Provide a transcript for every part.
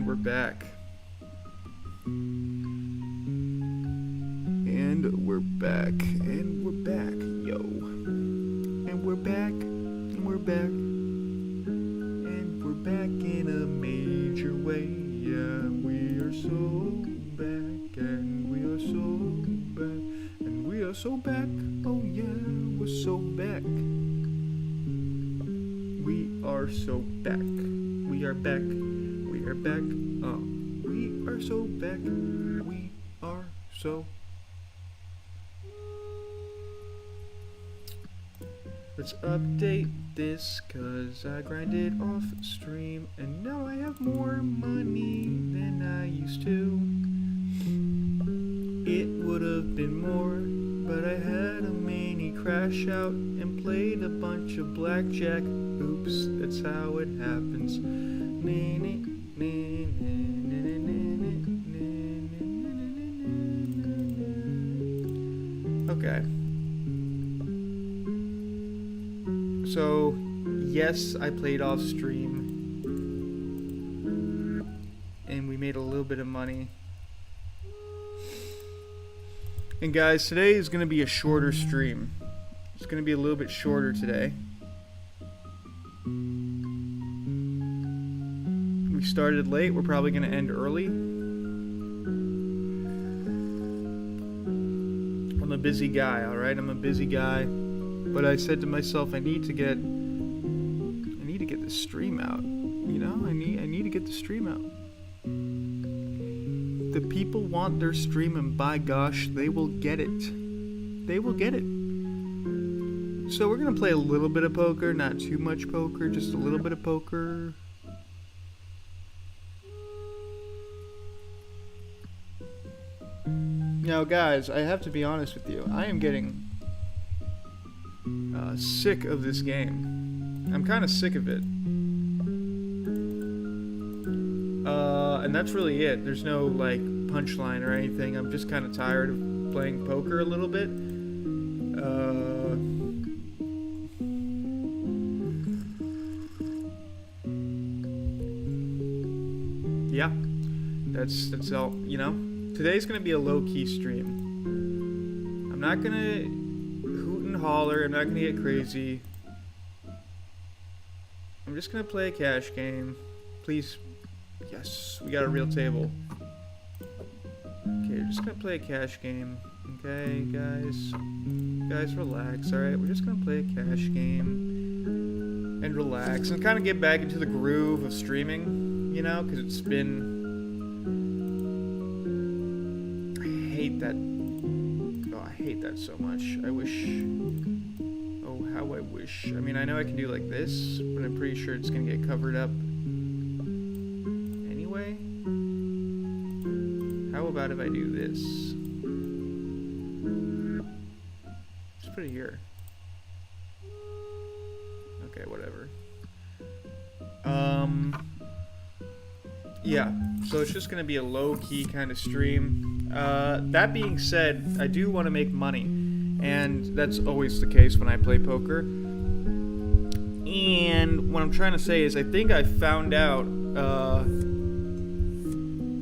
And we're back. And we're back. And we're back, yo. And we're back. And we're back. And we're back in a major way. Yeah, we are so back. And we are so back. And we are so back. Oh yeah, we're so back. We are so back. We are back. We are back. We are so back. We are so. Let's update this, cause I grinded off stream and now I have more money than I used to. It would have been more, but I had a mini crash out and played a bunch of blackjack. Oops, that's how it happens. Okay. So, yes, I played off stream. And we made a little bit of money. And guys, today is going to be a shorter stream. It's going to be a little bit shorter today. We started late. We're probably going to end early. I'm a busy guy, alright? I'm a busy guy. But I said to myself, I need to get this stream out. You know, I need to get the stream out. The people want their stream, and by gosh, they will get it. They will get it. So we're gonna play a little bit of poker, not too much poker, just a little bit of poker. Now, guys, I have to be honest with you. I am getting sick of this game. I'm kind of sick of it. And that's really it. There's no, like, punchline or anything. I'm just kind of tired of playing poker a little bit. Yeah. That's all, you know? Today's gonna be a low-key stream. I'm not gonna hoot and holler. I'm not gonna get crazy. I'm just gonna play a cash game. Please. Yes, we got a real table. Okay, we're just gonna play a cash game. Okay, guys. Guys, relax, alright? We're just gonna play a cash game. And relax. And kind of get back into the groove of streaming. You know, because it's been... I hate that. Oh, I hate that so much. I wish... Oh, how I wish. I mean, I know I can do like this, but I'm pretty sure it's gonna get covered up. How about if I do this? Just put it here. Okay, whatever. Yeah, so it's just gonna be a low-key kind of stream. That being said, I do want to make money, and that's always the case when I play poker. And what I'm trying to say is I think I found out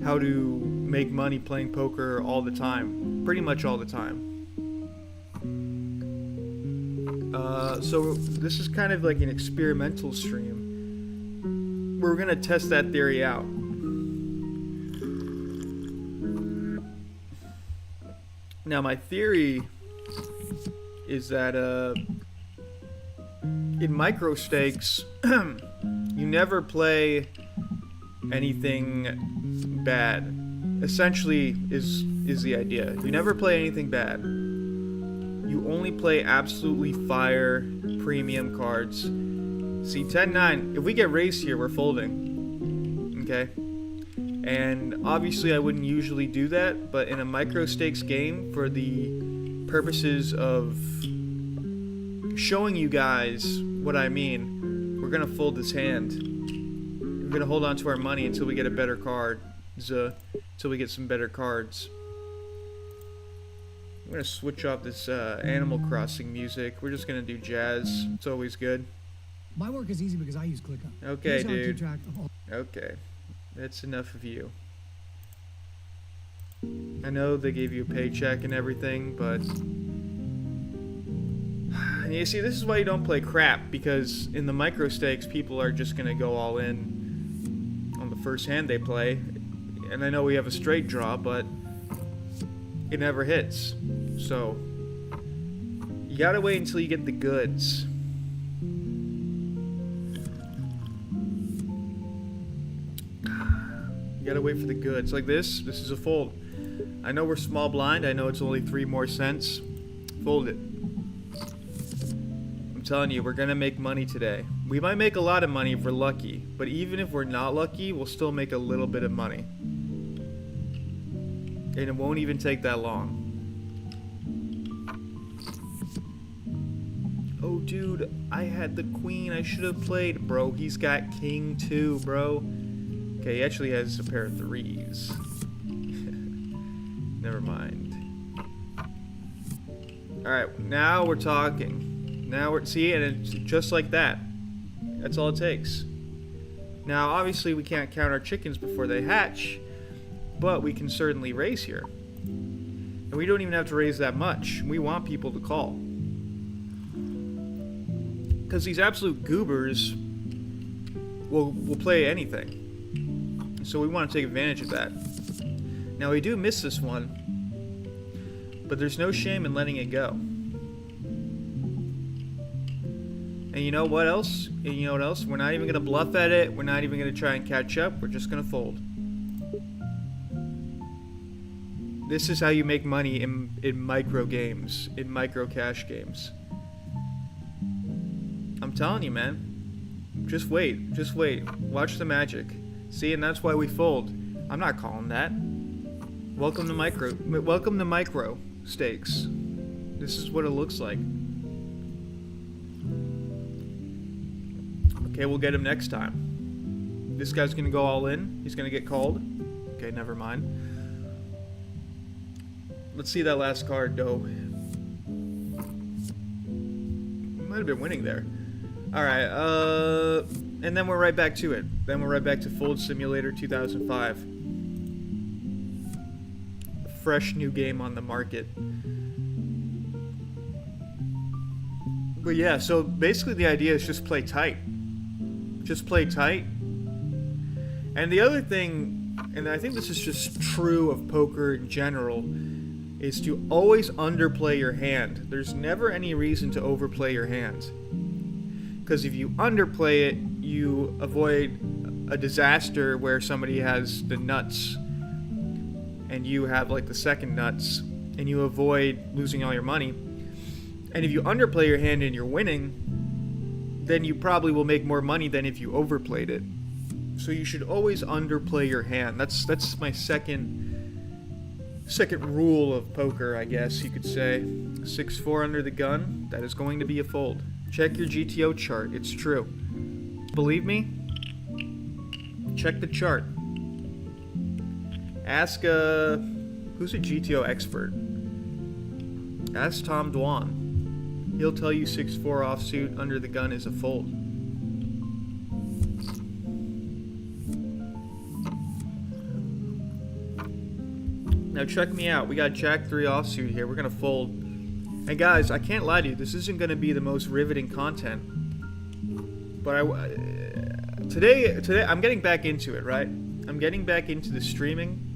how to make money playing poker all the time. Pretty much all the time. So this is kind of like an experimental stream. We're gonna test that theory out. Now my theory is that in micro stakes you never play anything bad. Essentially is the idea. You never play anything bad. You only play absolutely fire premium cards. See, 10-9, if we get raised here, we're folding. Okay? And obviously I wouldn't usually do that, but in a micro stakes game, for the purposes of showing you guys what I mean, we're gonna fold this hand. We're gonna hold on to our money until we get a better card. Until we get some better cards. I'm gonna switch off this Animal Crossing music. We're just gonna do jazz. It's always good. My work is easy because I use ClickUp. Okay, dude. Okay. That's enough of you. I know they gave you a paycheck and everything, but... And you see, this is why you don't play crap, because in the micro stakes, people are just going to go all in on the first hand they play. And I know we have a straight draw, but it never hits. So, you gotta wait until you get the goods. You gotta wait for the goods. Like this is a fold. I know we're small blind, I know it's only 3 more cents. Fold it. I'm telling you, we're gonna make money today. We might make a lot of money if we're lucky, but even if we're not lucky, we'll still make a little bit of money. And it won't even take that long. Oh, dude, I had the queen. I should have played. Bro, he's got king too, bro. Okay, he actually has a pair of 3s. Never mind. Alright, now we're talking. Now we're... See, and it's just like that. That's all it takes. Now, obviously, we can't count our chickens before they hatch, but we can certainly raise here. And we don't even have to raise that much. We want people to call. Because these absolute goobers will play anything. So we want to take advantage of that. Now we do miss this one, but there's no shame in letting it go. And you know what else? And you know what else? We're not even going to bluff at it. We're not even going to try and catch up. We're just going to fold. This is how you make money in micro games, in micro cash games. I'm telling you, man. Just wait. Just wait. Watch the magic. See, and that's why we fold. I'm not calling that. Welcome to micro stakes. This is what it looks like. Okay, we'll get him next time. This guy's gonna go all in. He's gonna get called. Okay, never mind. Let's see that last card, though. Might have been winning there. Alright, and then we're right back to it. Then we're right back to Fold Simulator 2005. A fresh new game on the market. But yeah, so basically the idea is just play tight. Just play tight. And the other thing, and I think this is just true of poker in general, is to always underplay your hand. There's never any reason to overplay your hand. Because if you underplay it, you avoid a disaster where somebody has the nuts and you have like the second nuts, and you avoid losing all your money. And if you underplay your hand and you're winning, then you probably will make more money than if you overplayed it. So you should always underplay your hand. That's my second rule of poker, I guess you could say. 6-4 under the gun, that is going to be a fold. Check your GTO chart, it's true. Believe me? Check the chart. Ask, who's a GTO expert? Ask Tom Dwan. He'll tell you 6-4 offsuit under the gun is a fold. Now check me out. We got Jack 3 offsuit here. We're gonna fold. And guys, I can't lie to you. This isn't gonna be the most riveting content. But today I'm getting back into it, right? I'm getting back into the streaming.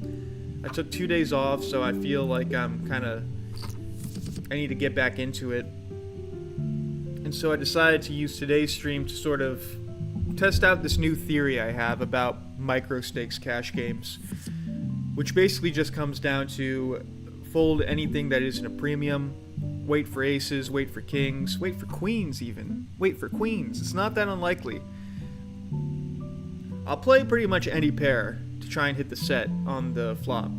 I took 2 days off, so I feel like I need to get back into it. And so I decided to use today's stream to sort of test out this new theory I have about micro stakes cash games, which basically just comes down to fold anything that isn't a premium, wait for aces, wait for kings, wait for queens even. Wait for queens. It's not that unlikely. I'll play pretty much any pair to try and hit the set on the flop.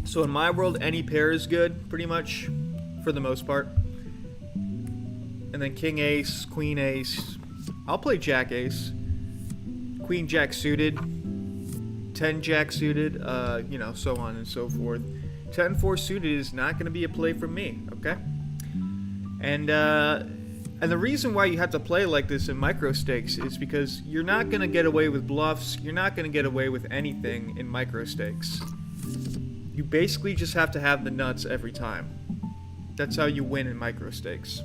So in my world, any pair is good, pretty much, for the most part. And then king ace, queen ace. I'll play jack ace. Queen jack suited. 10 jack suited, so on and so forth. 10-4 suited is not going to be a play from me, okay? And And the reason why you have to play like this in micro stakes is because you're not going to get away with bluffs. You're not going to get away with anything in micro stakes. You basically just have to have the nuts every time. That's how you win in micro stakes.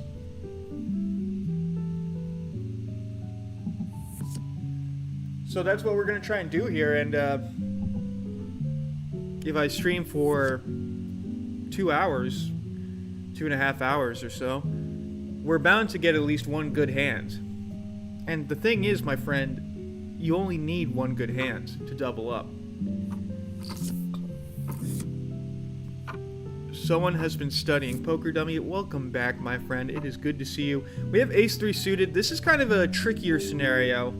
So that's what we're going to try and do here. And if I stream for 2 hours, 2.5 hours or so, we're bound to get at least one good hand. And the thing is, my friend, you only need one good hand to double up. Someone has been studying Poker Dummy. Welcome back, my friend. It is good to see you. We have ace-3 suited. This is kind of a trickier scenario.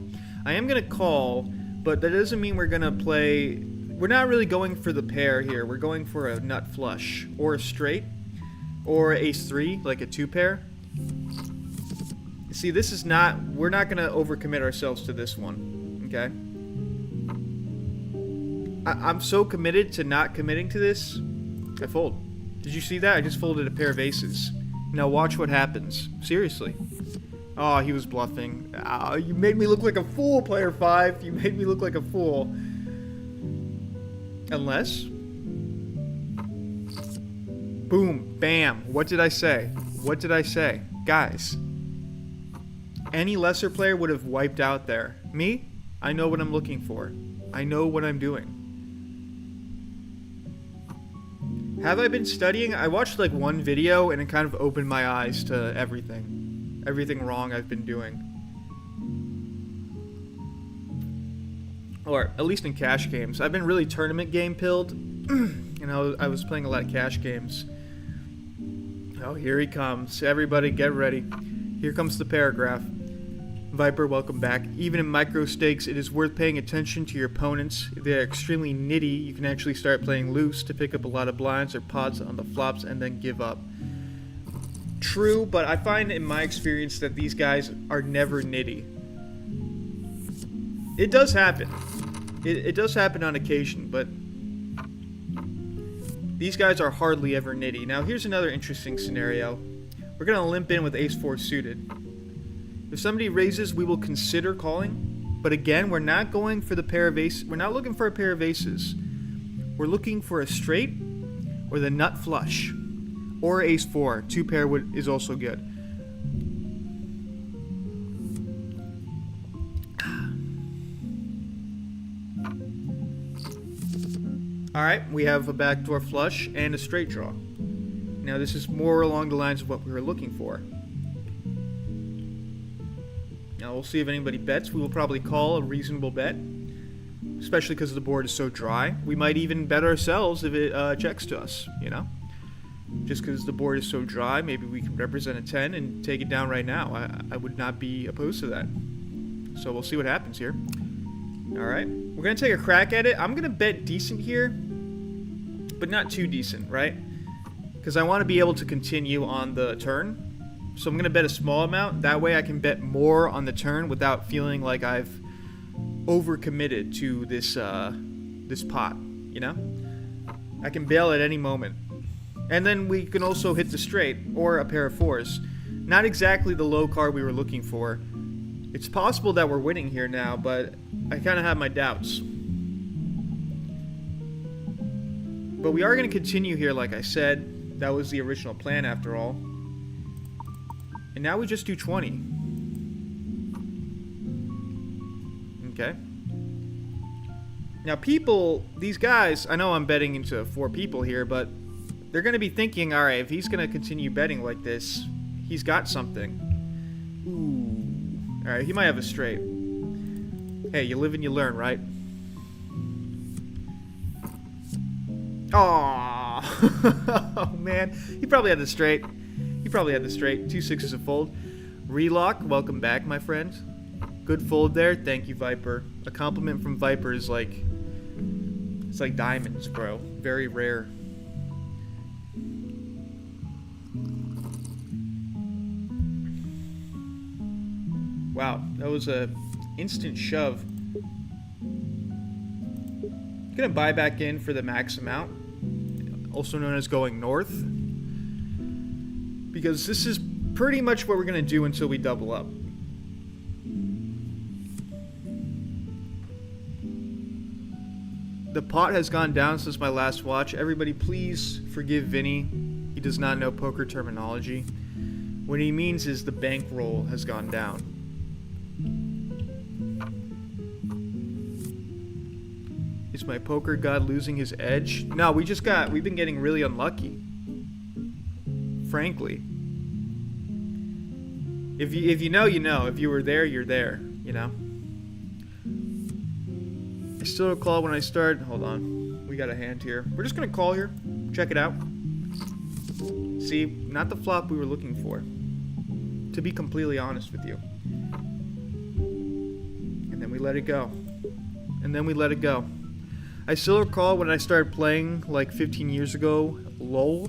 I am going to call, but that doesn't mean we're going to play... We're not really going for the pair here. We're going for a nut flush, or a straight, or ace-3, like a 2-pair. See, this is not... We're not going to overcommit ourselves to this one, okay? I'm so committed to not committing to this, I fold. Did you see that? I just folded a pair of aces. Now watch what happens. Seriously. Oh, he was bluffing. Oh, you made me look like a fool, player 5. You made me look like a fool. Unless... Boom. Bam. What did I say? What did I say? Guys. Any lesser player would have wiped out there. Me? I know what I'm looking for. I know what I'm doing. Have I been studying? I watched like one video and it kind of opened my eyes to everything. Everything wrong I've been doing. Or at least in cash games. I've been really tournament game pilled. You know, I was playing a lot of cash games. Oh, here he comes. Everybody get ready. Here comes the paragraph. Viper, welcome back. Even in micro stakes, it is worth paying attention to your opponents. If they are extremely nitty, you can actually start playing loose to pick up a lot of blinds or pots on the flops and then give up. True, but I find in my experience that these guys are never nitty. It does happen. It does happen on occasion, but these guys are hardly ever nitty. Now, here's another interesting scenario. We're going to limp in with ace-4 suited. If somebody raises, we will consider calling. But again, we're not going for the pair of aces. We're not looking for a pair of aces. We're looking for a straight or the nut flush. Or ace-4. 2-pair is also good. Alright, we have a backdoor flush and a straight draw. Now this is more along the lines of what we were looking for. Now we'll see if anybody bets. We will probably call a reasonable bet, especially because the board is so dry. We might even bet ourselves if it checks to us, you know? Just because the board is so dry, maybe we can represent a 10 and take it down right now. I would not be opposed to that. So we'll see what happens here. Alright, we're going to take a crack at it. I'm going to bet decent here, but not too decent, right? Because I want to be able to continue on the turn. So I'm going to bet a small amount. That way I can bet more on the turn without feeling like I've overcommitted to this this pot, you know? I can bail at any moment. And then we can also hit the straight or a pair of 4s. Not exactly the low card we were looking for. It's possible that we're winning here now, but I kind of have my doubts. But we are going to continue here, like I said. That was the original plan, after all. And now we just do 20. Okay. Now people, these guys, I know I'm betting into 4 people here, but they're going to be thinking, alright, if he's going to continue betting like this, he's got something. Ooh. Alright, he might have a straight. Hey, you live and you learn, right? Aww. Oh, man. He probably had the straight. He probably had the straight. 2 6s of fold. Relock, welcome back, my friend. Good fold there. Thank you, Viper. A compliment from Viper is like... It's like diamonds, bro. Very rare. Wow, that was a instant shove. Gonna buy back in for the max amount, also known as going north, because this is pretty much what we're going to do until we double up. The pot has gone down since my last watch. Everybody please forgive Vinny. He does not know poker terminology. What he means is the bankroll has gone down. Is my poker god losing his edge? No, we've been getting really unlucky. Frankly. If you know, you know. If you were there, you're there, you know? I still don't call when I start. Hold on. We got a hand here. We're just going to call here. Check it out. See, not the flop we were looking for. To be completely honest with you. And then we let it go. And then we let it go. I still recall when I started playing like 15 years ago, LOL,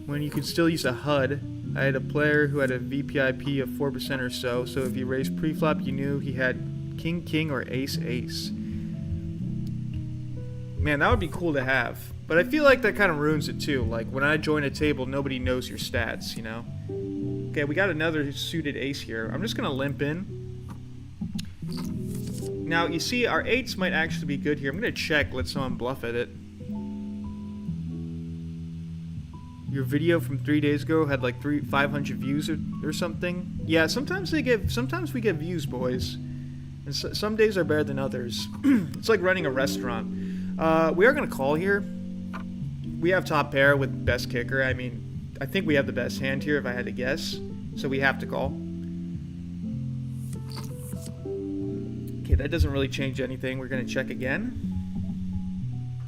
when you could still use a HUD. I had a player who had a VPIP of 4% or so, so if you raised pre-flop, you knew he had king, or ace. Man, that would be cool to have. But I feel like that kind of ruins it too. Like, when I join a table, nobody knows your stats, you know? Okay, we got another suited ace here. I'm just going to limp in. Now, you see, our 8s might actually be good here. I'm going to check, let someone bluff at it. Your video from 3 days ago had like 500 views or something. Yeah, sometimes we get views, boys. And some days are better than others. It's like running a restaurant. We are going to call here. We have top pair with best kicker. I mean, I think we have the best hand here if I had to guess. So we have to call. Okay, that doesn't really change anything. We're going to check again.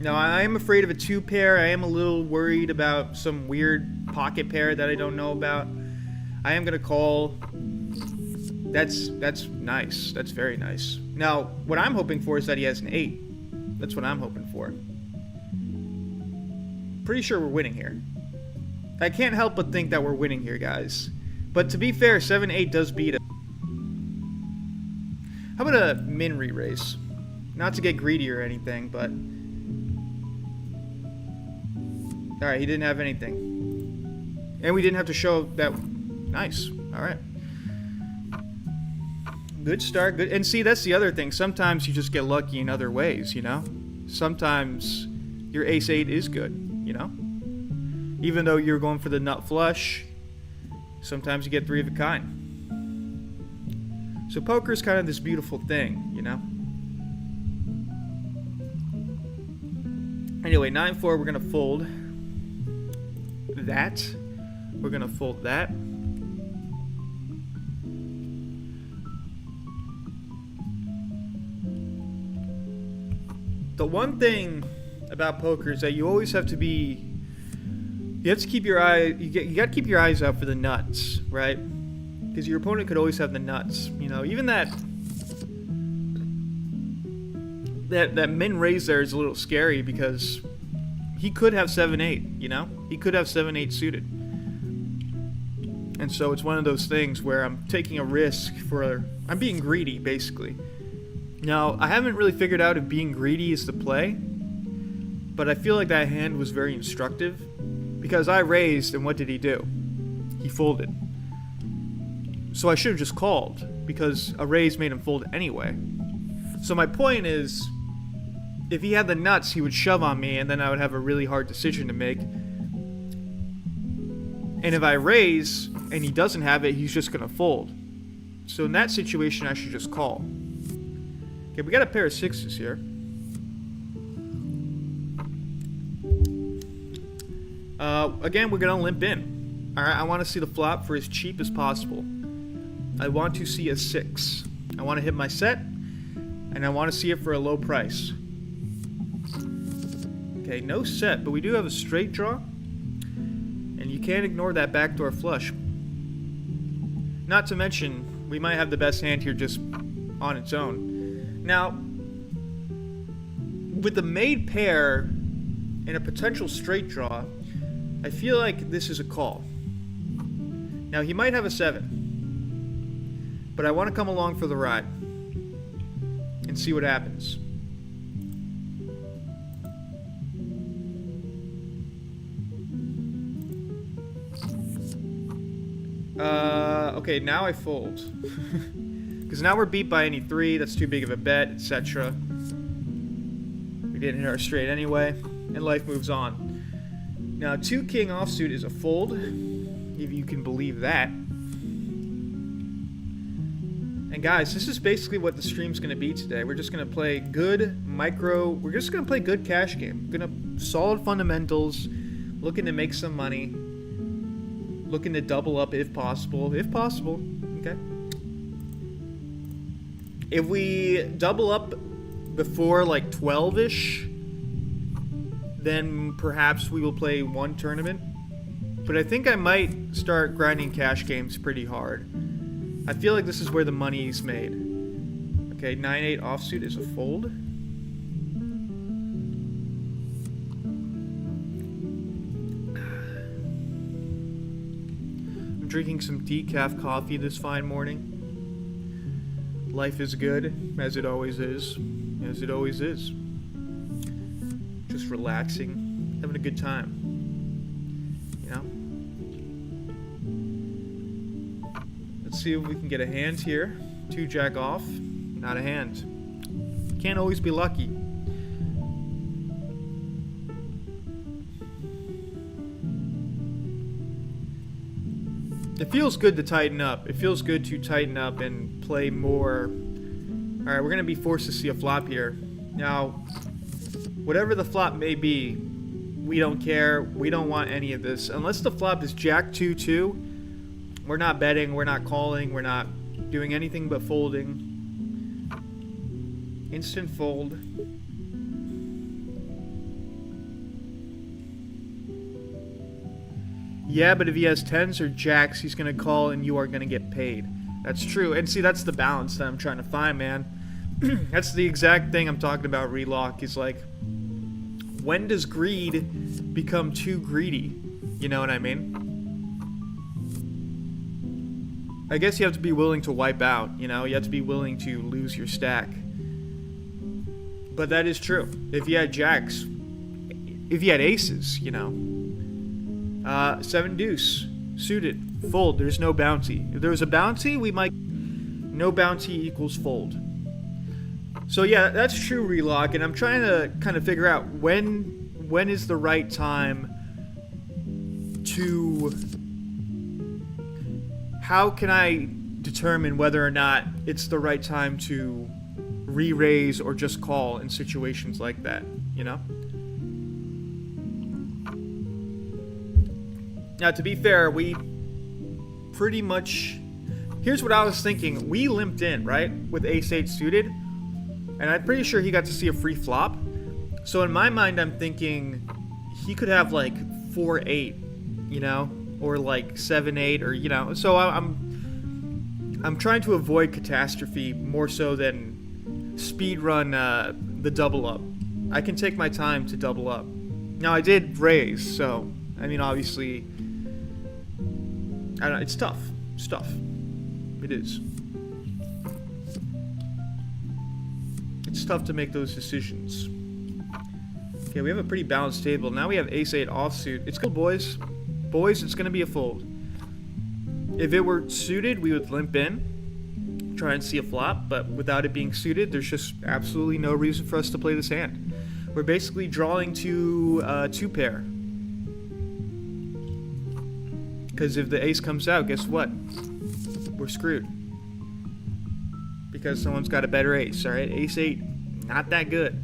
Now, I am afraid of a 2-pair. I am a little worried about some weird pocket pair that I don't know about. I am going to call. That's nice. That's very nice. Now, what I'm hoping for is that he has an 8. That's what I'm hoping for. Pretty sure we're winning here. I can't help but think that we're winning here, guys. But to be fair, 7-8 does beat us. How about a min re-raise? Not to get greedy or anything, but... Alright, he didn't have anything. And we didn't have to show that... Nice. Alright. Good start. Good. And see, that's the other thing. Sometimes you just get lucky in other ways, you know? Sometimes your ace-8 is good, you know? Even though you're going for the nut flush, sometimes you get 3 of a kind. So poker is kind of this beautiful thing, you know? Anyway, 9-4, we're going to fold that. We're going to fold that. The one thing about poker is that you always have to be... You have to keep your eye... You got to keep your eyes out for the nuts, right? Because your opponent could always have the nuts. You know, even that min raise there is a little scary because he could have 7-8, you know? He could have 7-8 suited. And so it's one of those things where I'm taking a risk for... I'm being greedy, basically. Now, I haven't really figured out if being greedy is the play, but I feel like that hand was very instructive because I raised, and what did he do? He folded. So I should have just called because a raise made him fold anyway. So my point is, if he had the nuts, he would shove on me, and then I would have a really hard decision to make. And if I raise, and he doesn't have it, he's just going to fold. So in that situation, I should just call. Okay, we got a pair of 6s here. Again, we're going to limp in. Alright, I want to see the flop for as cheap as possible. I want to see a 6. I want to hit my set, and I want to see it for a low price. Okay, no set, but we do have a straight draw, and you can't ignore that backdoor flush. Not to mention, we might have the best hand here just on its own. Now, with the made pair and a potential straight draw, I feel like this is a call. Now, he might have a 7, but I want to come along for the ride and see what happens. Okay, now I fold. Because now we're beat by any 3, that's too big of a bet, etc. We didn't hit our straight anyway, and life moves on. Now, 2 king offsuit is a fold, if you can believe that. And guys, this is basically what the stream's going to be today. We're just going to play good we're just going to play good cash game. Solid fundamentals, looking to make some money, looking to double up if possible. Okay. If we double up before like 12-ish, then perhaps we will play 1 tournament. But I think I might start grinding cash games pretty hard. I feel like this is where the money's made. Okay, 9-8 offsuit is a fold. I'm drinking some decaf coffee this fine morning. Life is good, as it always is. As it always is. Just relaxing, having a good time. You know? Let's see if we can get a hand here. 2 jack off, not a hand. Can't always be lucky. It feels good to tighten up. It feels good to tighten up and play more. Alright, we're going to be forced to see a flop here. Now, whatever the flop may be, we don't care. We don't want any of this. Unless the flop is jack 2-2, we're not betting, we're not calling, we're not doing anything but folding. Instant fold. Yeah, but if he has 10s or jacks, he's going to call and you are going to get paid. That's true. And see, that's the balance that I'm trying to find, man. That's the exact thing I'm talking about, Relock. Is like, when does greed become too greedy? You know what I mean? I guess you have to be willing to wipe out, you know? You have to be willing to lose your stack. But that is true. If you had jacks, if you had aces, you know. 7 deuce, suited, fold, there's no bounty. If there was a bounty, we might... No bounty equals fold. So yeah, that's true, Relock, and I'm trying to kind of figure out when is the right time to... How can I determine whether or not it's the right time to re-raise or just call in situations like that, you know? Now, to be fair, we pretty much... Here's what I was thinking. We limped in, right? With ace-8 suited. And I'm pretty sure he got to see a free flop. So in my mind, I'm thinking he could have like 4-8, you know? Or like 7-8, or, you know. So I'm trying to avoid catastrophe more so than speed run the double up. I can take my time to double up. Now, I did raise, so... I mean, obviously... I don't know, it's tough. It's tough. It is. It's tough to make those decisions. Okay, we have a pretty balanced table. Now we have ace-8 offsuit. It's cool, boys. Boys, it's gonna be a fold. If it were suited, we would limp in, try and see a flop, but without it being suited, there's just absolutely no reason for us to play this hand. We're basically drawing to 2 pair. Because if the ace comes out, guess what? We're screwed. Because someone's got a better ace, alright? Ace-8, not that good.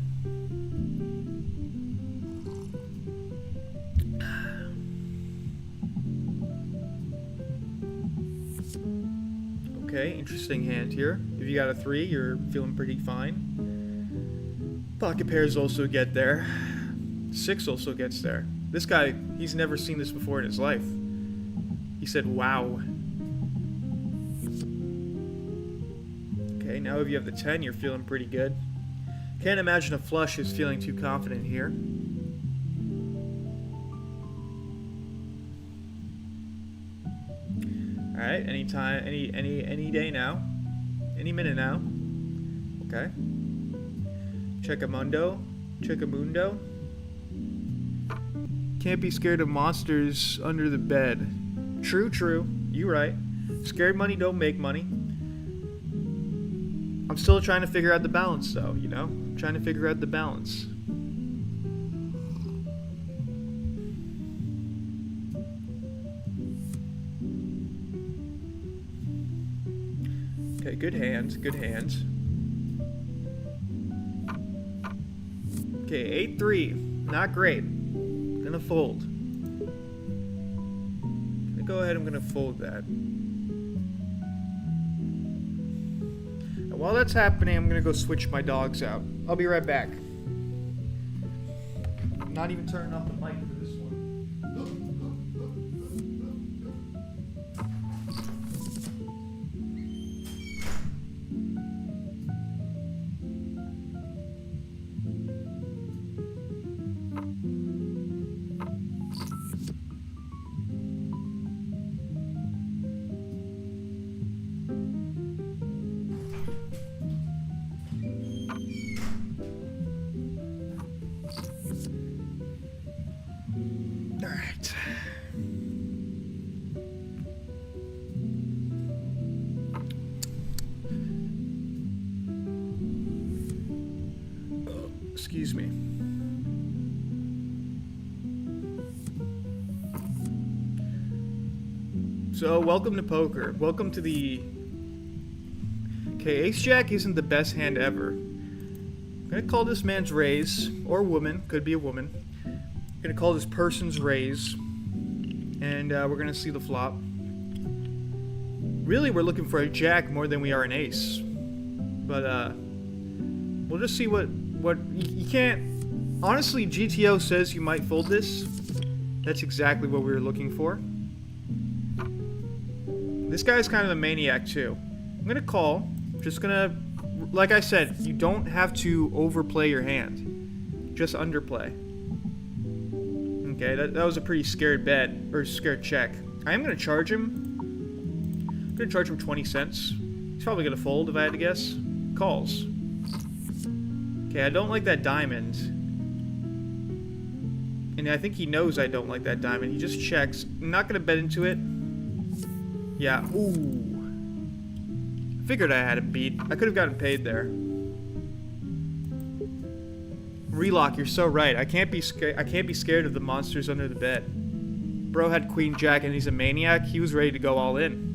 Okay, interesting hand here. If you got a 3, you're feeling pretty fine. Pocket pairs also get there. 6 also gets there. This guy, he's never seen this before in his life. He said, wow. Okay, now if you have the 10, you're feeling pretty good. Can't imagine a flush is feeling too confident here. Alright, anytime, any day now. Any minute now. Okay. Checkamundo. Checkamundo. Can't be scared of monsters under the bed. True, true. You right. Scared money don't make money. I'm still trying to figure out the balance, though, you know? I'm trying to figure out the balance. Okay, good hands, good hands. Okay, 8-3. Not great. Gonna fold. Gonna go ahead, I'm gonna fold that. And while that's happening, I'm gonna go switch my dogs out. I'll be right back. I'm not even turning off the mic for this one. Alright. Oh, excuse me. So, welcome to poker. Welcome to the... Okay, Ace-Jack isn't the best hand ever. I'm gonna call this man's raise, or woman, could be a woman. Gonna call this person's raise, and we're gonna see the flop. Really, we're looking for a jack more than we are an ace, but we'll just see what you can't. Honestly, GTO says you might fold this. That's exactly what we were looking for. This guy's kind of a maniac too. I'm gonna call. Just gonna, like I said, you don't have to overplay your hand. Just underplay. Okay, that was a pretty scared bet, or scared check. I am going to charge him. I'm going to charge him 20 cents. He's probably going to fold if I had to guess. Calls. Okay, I don't like that diamond. And I think he knows I don't like that diamond. He just checks. I'm not going to bet into it. Yeah, ooh. Figured I had him beat. I could have gotten paid there. Relock, you're so right. I can't be scared of the monsters under the bed. Bro had Queen Jack and he's a maniac. He was ready to go all in.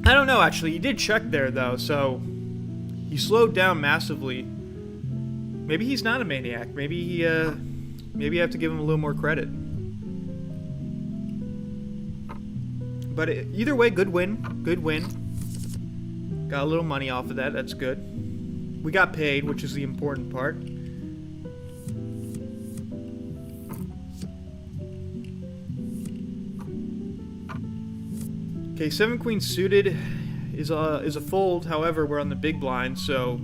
I don't know, actually. He did check there, though, so... He slowed down massively. Maybe he's not a maniac. Maybe he, maybe I have to give him a little more credit. But either way, good win. Good win. Got a little money off of that. That's good. We got paid, which is the important part. Okay, 7 queen suited is a fold. However, we're on the big blind, so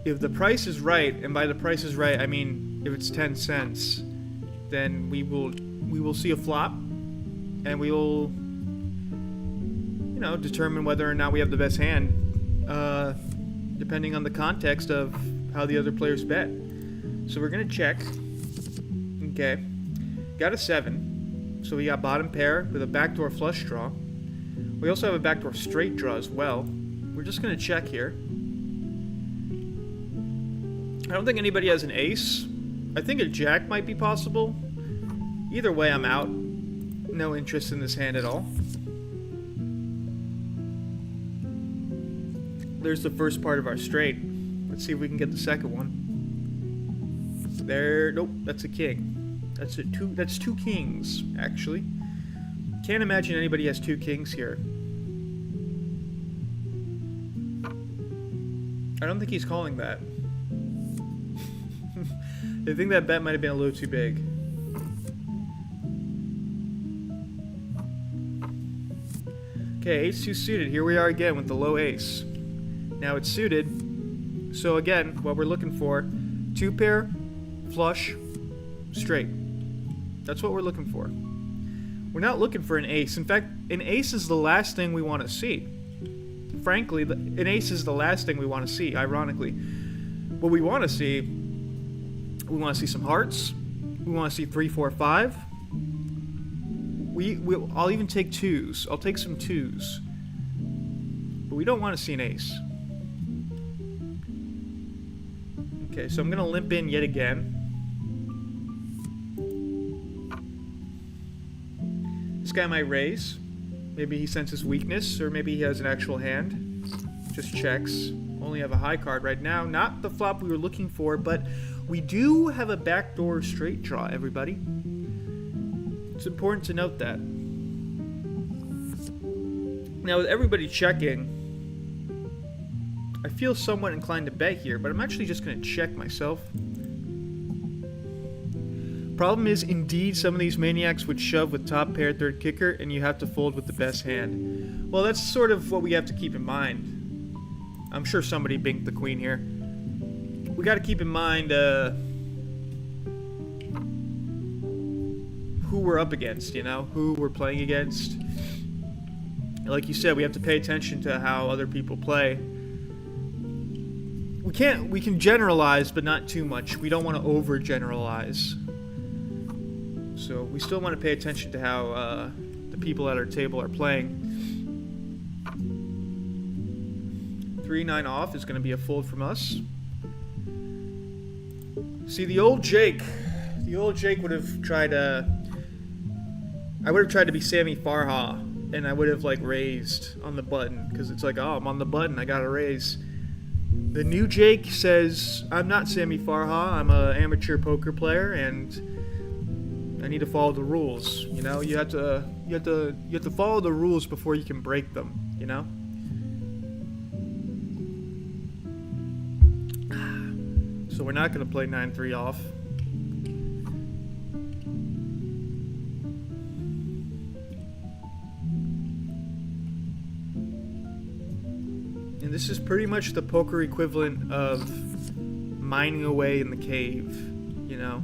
if the price is right, and by the price is right, I mean if it's 10 cents, then we will see a flop, and we will, you know, determine whether or not we have the best hand, depending on the context of how the other players bet. So we're gonna check. Okay, got a 7, so we got bottom pair with a backdoor flush draw. We also have a backdoor straight draw as well. We're just gonna check here. I don't think anybody has an ace. I think a jack might be possible. Either way, I'm out. No interest in this hand at all. There's the first part of our straight. Let's see if we can get the second one. There, nope, that's a king. That's two kings, actually. Can't imagine anybody has 2 kings here. I don't think he's calling that. I think that bet might have been a little too big. Okay, ace-2 suited. Here we are again with the low ace. Now it's suited. So again, what we're looking for, 2 pair, flush, straight. That's what we're looking for. We're not looking for an ace. In fact, an ace is the last thing we want to see. Frankly, an ace is the last thing we want to see, ironically. What we want to see, we want to see some hearts. We We want to see 3, 4, 5. I'll even take 2s. I'll take some 2s. But we don't want to see an ace. Okay, so I'm going to limp in yet again. This guy might raise. Maybe he senses weakness, or maybe he has an actual hand. Just checks. Only have a high card right now. Not the flop we were looking for, but we do have a backdoor straight draw, everybody. It's important to note that. Now, with everybody checking, I feel somewhat inclined to bet here, but I'm actually just going to check myself. Problem is, indeed, some of these maniacs would shove with top pair, third kicker, and you have to fold with the best hand. Well, that's sort of what we have to keep in mind. I'm sure somebody binked the queen here. We got to keep in mind who we're up against, you know, who we're playing against. Like you said, we have to pay attention to how other people play. We can generalize, but not too much. We don't want to overgeneralize. So we still want to pay attention to how the people at our table are playing. 3-9 off is going to be a fold from us. See, the old Jake would have tried I would have tried to be Sammy Farha, and I would have like raised on the button, because it's like, oh, I'm on the button, I gotta raise. The new Jake says, I'm not Sammy Farha, I'm an amateur poker player, and I need to follow the rules. You know, you have to follow the rules before you can break them, you know? So we're not going to play 9-3 off. And this is pretty much the poker equivalent of mining away in the cave, you know?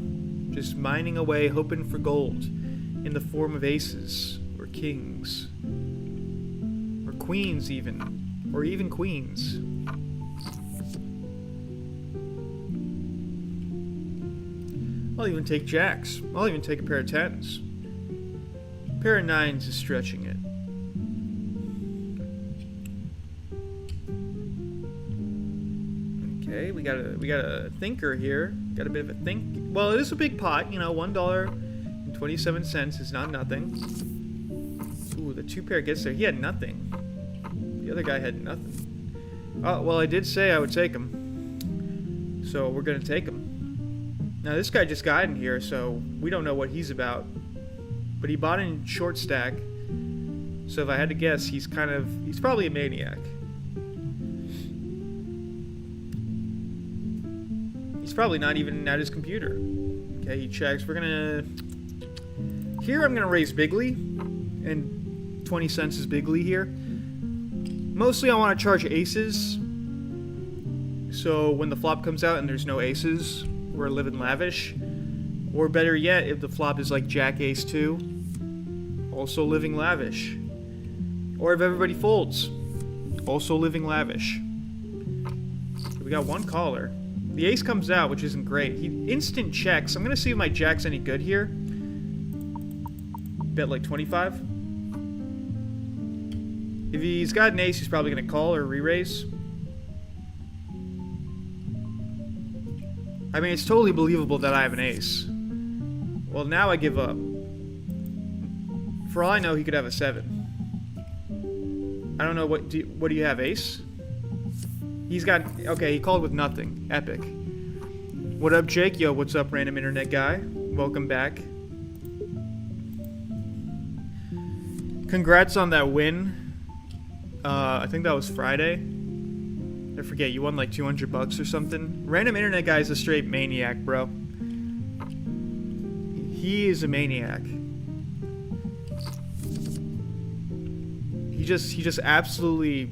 Just mining away, hoping for gold in the form of aces, or kings, or queens even, or even queens. I'll even take jacks. I'll even take a pair of 10s. A pair of 9s is stretching it. Okay, we got a thinker here. Got a bit of a think. Well, it is a big pot, you know. $1.27 is not nothing. Ooh, the 2-pair gets there. He had nothing. The other guy had nothing. Oh, well, I did say I would take him. So we're gonna take him. Now, this guy just got in here, so we don't know what he's about. But he bought in short stack. So if I had to guess, he's probably a maniac. He's probably not even at his computer. Okay, he checks. Here I'm gonna raise bigly. And 20 cents is bigly here. Mostly I want to charge aces. So when the flop comes out and there's no aces, we're living lavish. Or better yet, if the flop is like Jack Ace 2, also living lavish. Or if everybody folds, also living lavish. We got one caller. The ace comes out, which isn't great. He instant checks. I'm gonna see if my jack's any good here. Bet like 25. If he's got an ace, he's probably gonna call or re-raise. I mean, it's totally believable that I have an ace. Well, now I give up. For all I know, he could have a 7. I don't know, what do you have, ace? He's got, okay, he called with nothing. Epic. What up, Jake? Yo, what's up, random internet guy? Welcome back. Congrats on that win. I think that was Friday. I forget, you won like $200 or something. Random internet guy is a straight maniac, bro. He is a maniac. He just absolutely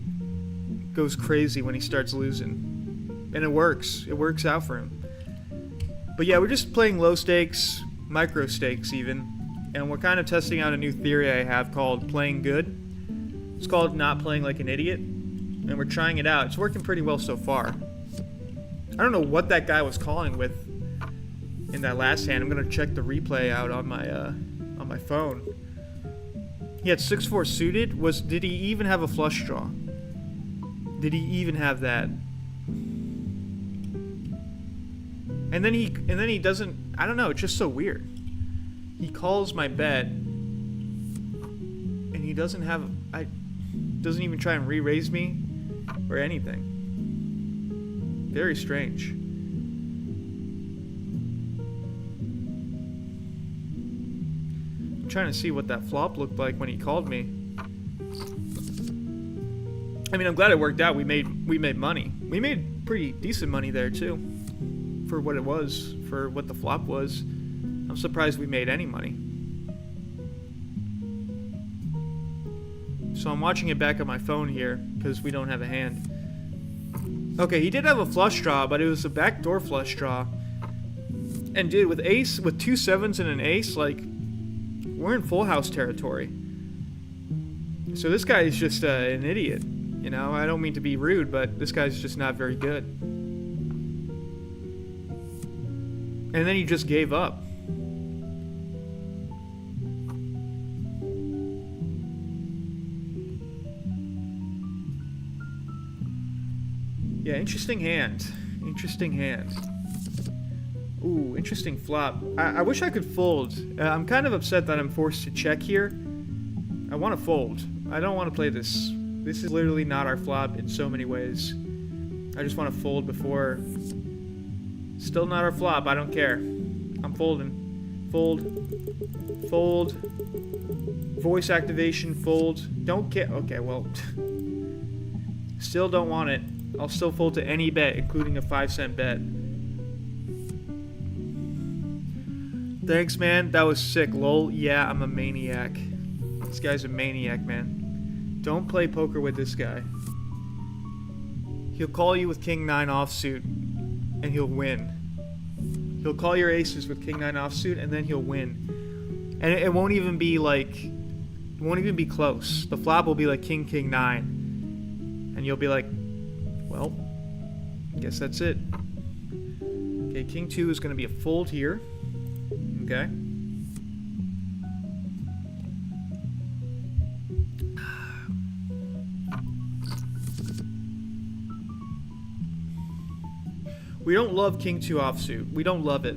goes crazy when he starts losing. And it works. It works out for him. But yeah, we're just playing low stakes, micro stakes even. And we're kind of testing out a new theory I have called playing good. It's called not playing like an idiot. And we're trying it out. It's working pretty well so far. I don't know what that guy was calling with. in that last hand. I'm gonna check the replay out on my phone. He had 6-4 suited. Did he even have a flush draw? Did he even have that? And then he doesn't. I don't know. It's just so weird. He calls my bet, and he doesn't have. Doesn't even try and re-raise me or anything. Very strange. I'm trying to see what that flop looked like when he called me. I mean, I'm glad it worked out. We made money. We made pretty decent money there too, for what it was, for what the flop was. I'm surprised we made any money. So I'm watching it back on my phone here because we don't have a hand. Okay, he did have a flush draw, but it was a backdoor flush draw. And dude, with 2 7s and an ace, like, we're in full house territory. So this guy is just an idiot. You know, I don't mean to be rude, but this guy's just not very good. And then he just gave up. Yeah, interesting hand. Interesting hand. Ooh, interesting flop. I wish I could fold. I'm kind of upset that I'm forced to check here. I want to fold. I don't want to play this. This is literally not our flop in so many ways. I just want to fold before. Still not our flop. I don't care. I'm folding. Fold. Fold. Voice activation. Fold. Don't care. Okay, well. Still don't want it. I'll still fold to any bet, including a 5-cent bet. Thanks, man. That was sick. Lol. Yeah, I'm a maniac. This guy's a maniac, man. Don't play poker with this guy. He'll call you with King 9 offsuit, and he'll win. He'll call your aces with King 9 offsuit, and then he'll win. And it won't even be like... It won't even be close. The flop will be like King 9. And you'll be like... Well, I guess that's it. Okay, King 2 is going to be a fold here. Okay. We don't love King 2 offsuit. We don't love it.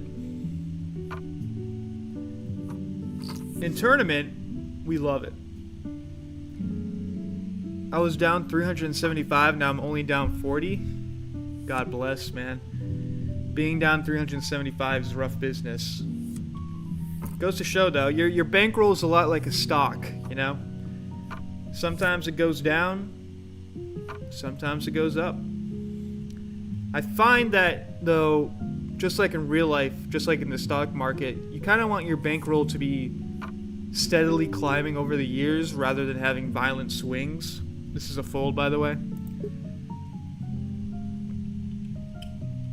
In tournament, we love it. I was down 375, now I'm only down 40. God bless, man. Being down 375 is rough business. Goes to show, though, your bankroll is a lot like a stock, you know? Sometimes it goes down, sometimes it goes up. I find that, though, just like in real life, just like in the stock market, you kind of want your bankroll to be steadily climbing over the years rather than having violent swings. This is a fold, by the way.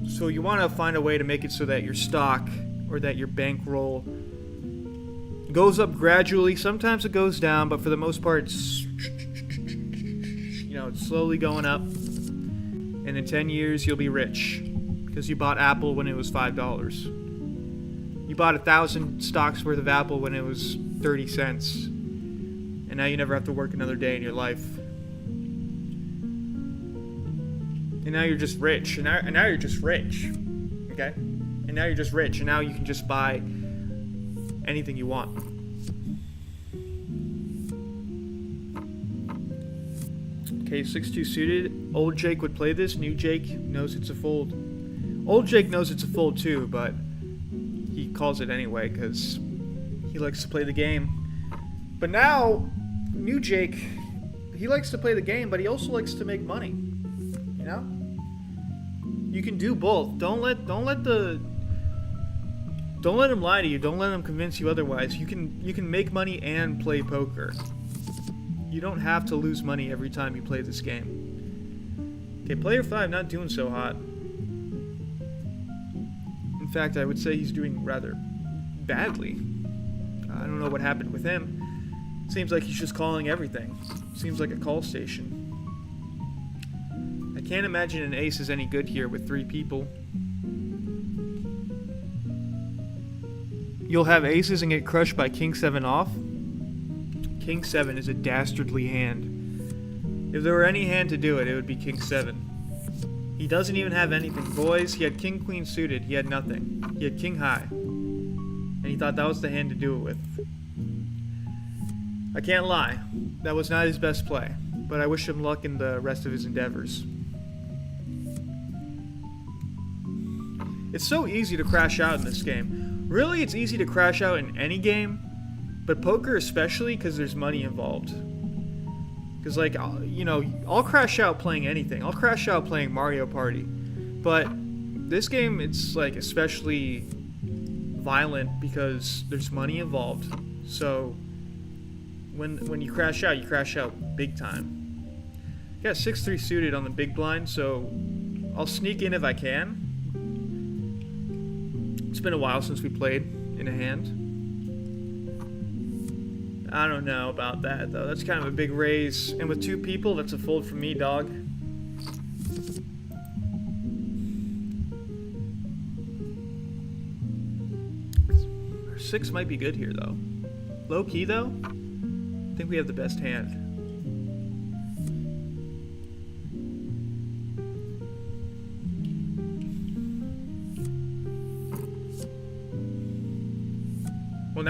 So you want to find a way to make it so that your stock or that your bankroll goes up gradually. Sometimes it goes down, but for the most part, it's, you know, it's slowly going up. And in 10 years, you'll be rich because you bought Apple when it was $5. You bought 1,000 stocks worth of Apple when it was 30 cents. And now you never have to work another day in your life. And now you're just rich. And now you're just rich. Okay? And now you're just rich. And now you can just buy anything you want. Okay, 6-2 suited. Old Jake would play this. New Jake knows it's a fold. Old Jake knows it's a fold too, but he calls it anyway because he likes to play the game. But now, New Jake, he likes to play the game, but he also likes to make money. You know? You can do both. Don't let him lie to you. Don't let him convince you otherwise. You can make money and play poker. You don't have to lose money every time you play this game. Okay, player 5 not doing so hot. In fact, I would say he's doing rather badly. I don't know what happened with him. Seems like he's just calling everything. Seems like a call station. I can't imagine an ace is any good here with 3 people. you'll have aces and get crushed by king 7 off. King 7 is a dastardly hand. If there were any hand to do it, it would be king 7. He doesn't even have anything. Boys, he had king queen suited. He had nothing. He had king high. And he thought that was the hand to do it with. I can't lie. That was not his best play. But I wish him luck in the rest of his endeavors. It's so easy to crash out in this game. Really, it's easy to crash out in any game, but poker especially because there's money involved. Because, like, you know, I'll crash out playing anything. I'll crash out playing Mario Party. But this game, it's, like, especially violent because there's money involved. So, when you crash out big time. Got 6-3 suited on the big blind, so I'll sneak in if I can. It's been a while since we played in a hand. I don't know about that, though. That's kind of a big raise. And with 2 people, that's a fold for me, dog. Our 6 might be good here, though. Low key, though, I think we have the best hand. Well,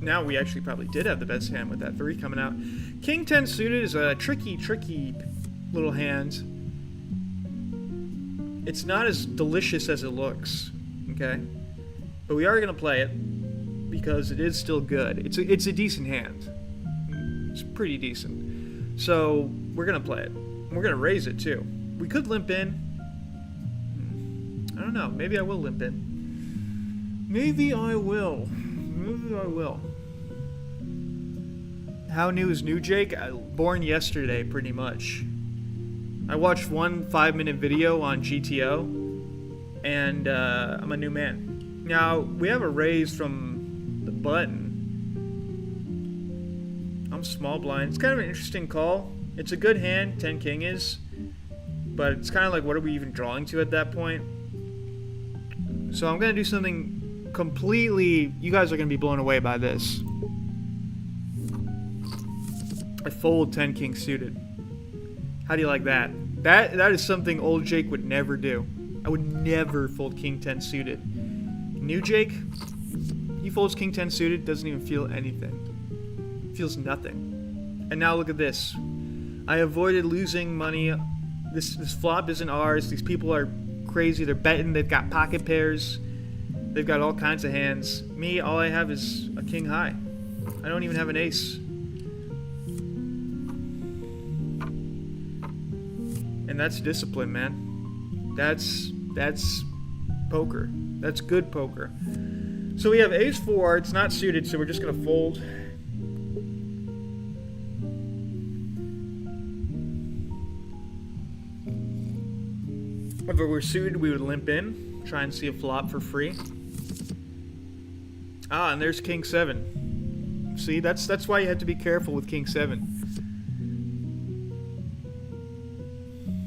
now we actually probably did have the best hand with that 3 coming out. King 10 suited is a tricky little hand. It's not as delicious as it looks, okay? But we are going to play it because it is still good. It's a decent hand. It's pretty decent. So we're going to play it. We're going to raise it too. We could limp in. I don't know. Maybe I will limp in. Maybe I will. How new is New Jake? Born yesterday, pretty much. I watched one 5-minute video on GTO, and I'm a new man. Now, we have a raise from the button. I'm small blind. It's kind of an interesting call. It's a good hand, 10 king is, but it's kind of like, what are we even drawing to at that point? So I'm going to do something completely, you guys are going to be blown away by this. I fold 10 king suited. How do you like that? That is something old Jake would never do. I would never fold king 10 suited. New Jake, he folds king 10 suited, doesn't even feel anything. Feels nothing. And now look at this. I avoided losing money. This flop isn't ours. These people are crazy. They're betting. They've got pocket pairs. They've got all kinds of hands. Me, all I have is a king high. I don't even have an ace. And that's discipline, man. That's poker. That's good poker. So we have ace 4. It's not suited, so we're just going to fold. If it were suited, we would limp in. Try and see a flop for free. Ah, and there's king 7. See, that's why you have to be careful with king 7.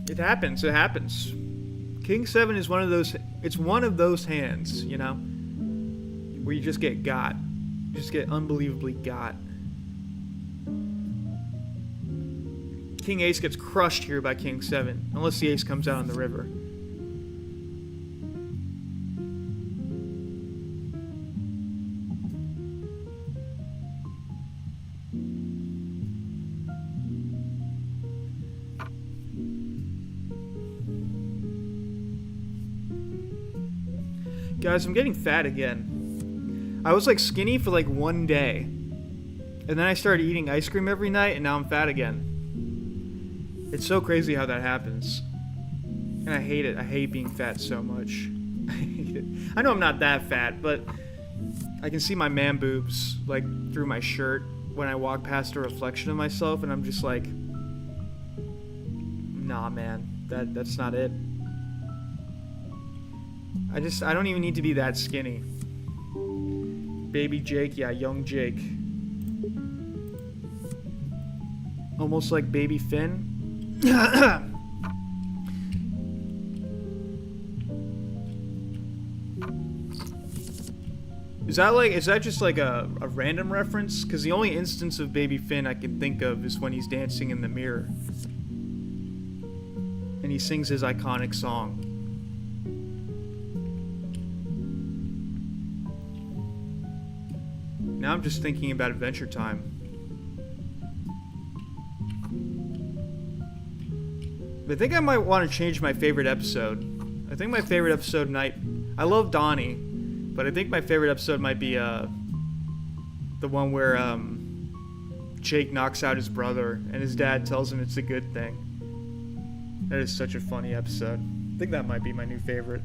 It happens. King 7 is one of those. It's one of those hands, you know, where you just get got. You just get unbelievably got. King ace gets crushed here by king 7, unless the ace comes out on the river. Guys, I'm getting fat again. I was like skinny for like 1 day. And then I started eating ice cream every night, and now I'm fat again. It's so crazy how that happens. And I hate it. I hate being fat so much. I hate it. I know I'm not that fat, but I can see my man boobs like through my shirt when I walk past a reflection of myself, and I'm just like, nah, man, that's not it. I don't even need to be that skinny. Baby Jake, yeah, young Jake. Almost like baby Finn. Is that just like a random reference? Because the only instance of Baby Finn I can think of is when he's dancing in the mirror. And he sings his iconic song. Now I'm just thinking about Adventure Time. I think I might want to change my favorite episode. I think my favorite episode might... I love Donnie, but I think my favorite episode might be the one where Jake knocks out his brother and his dad tells him it's a good thing. That is such a funny episode. I think that might be my new favorite.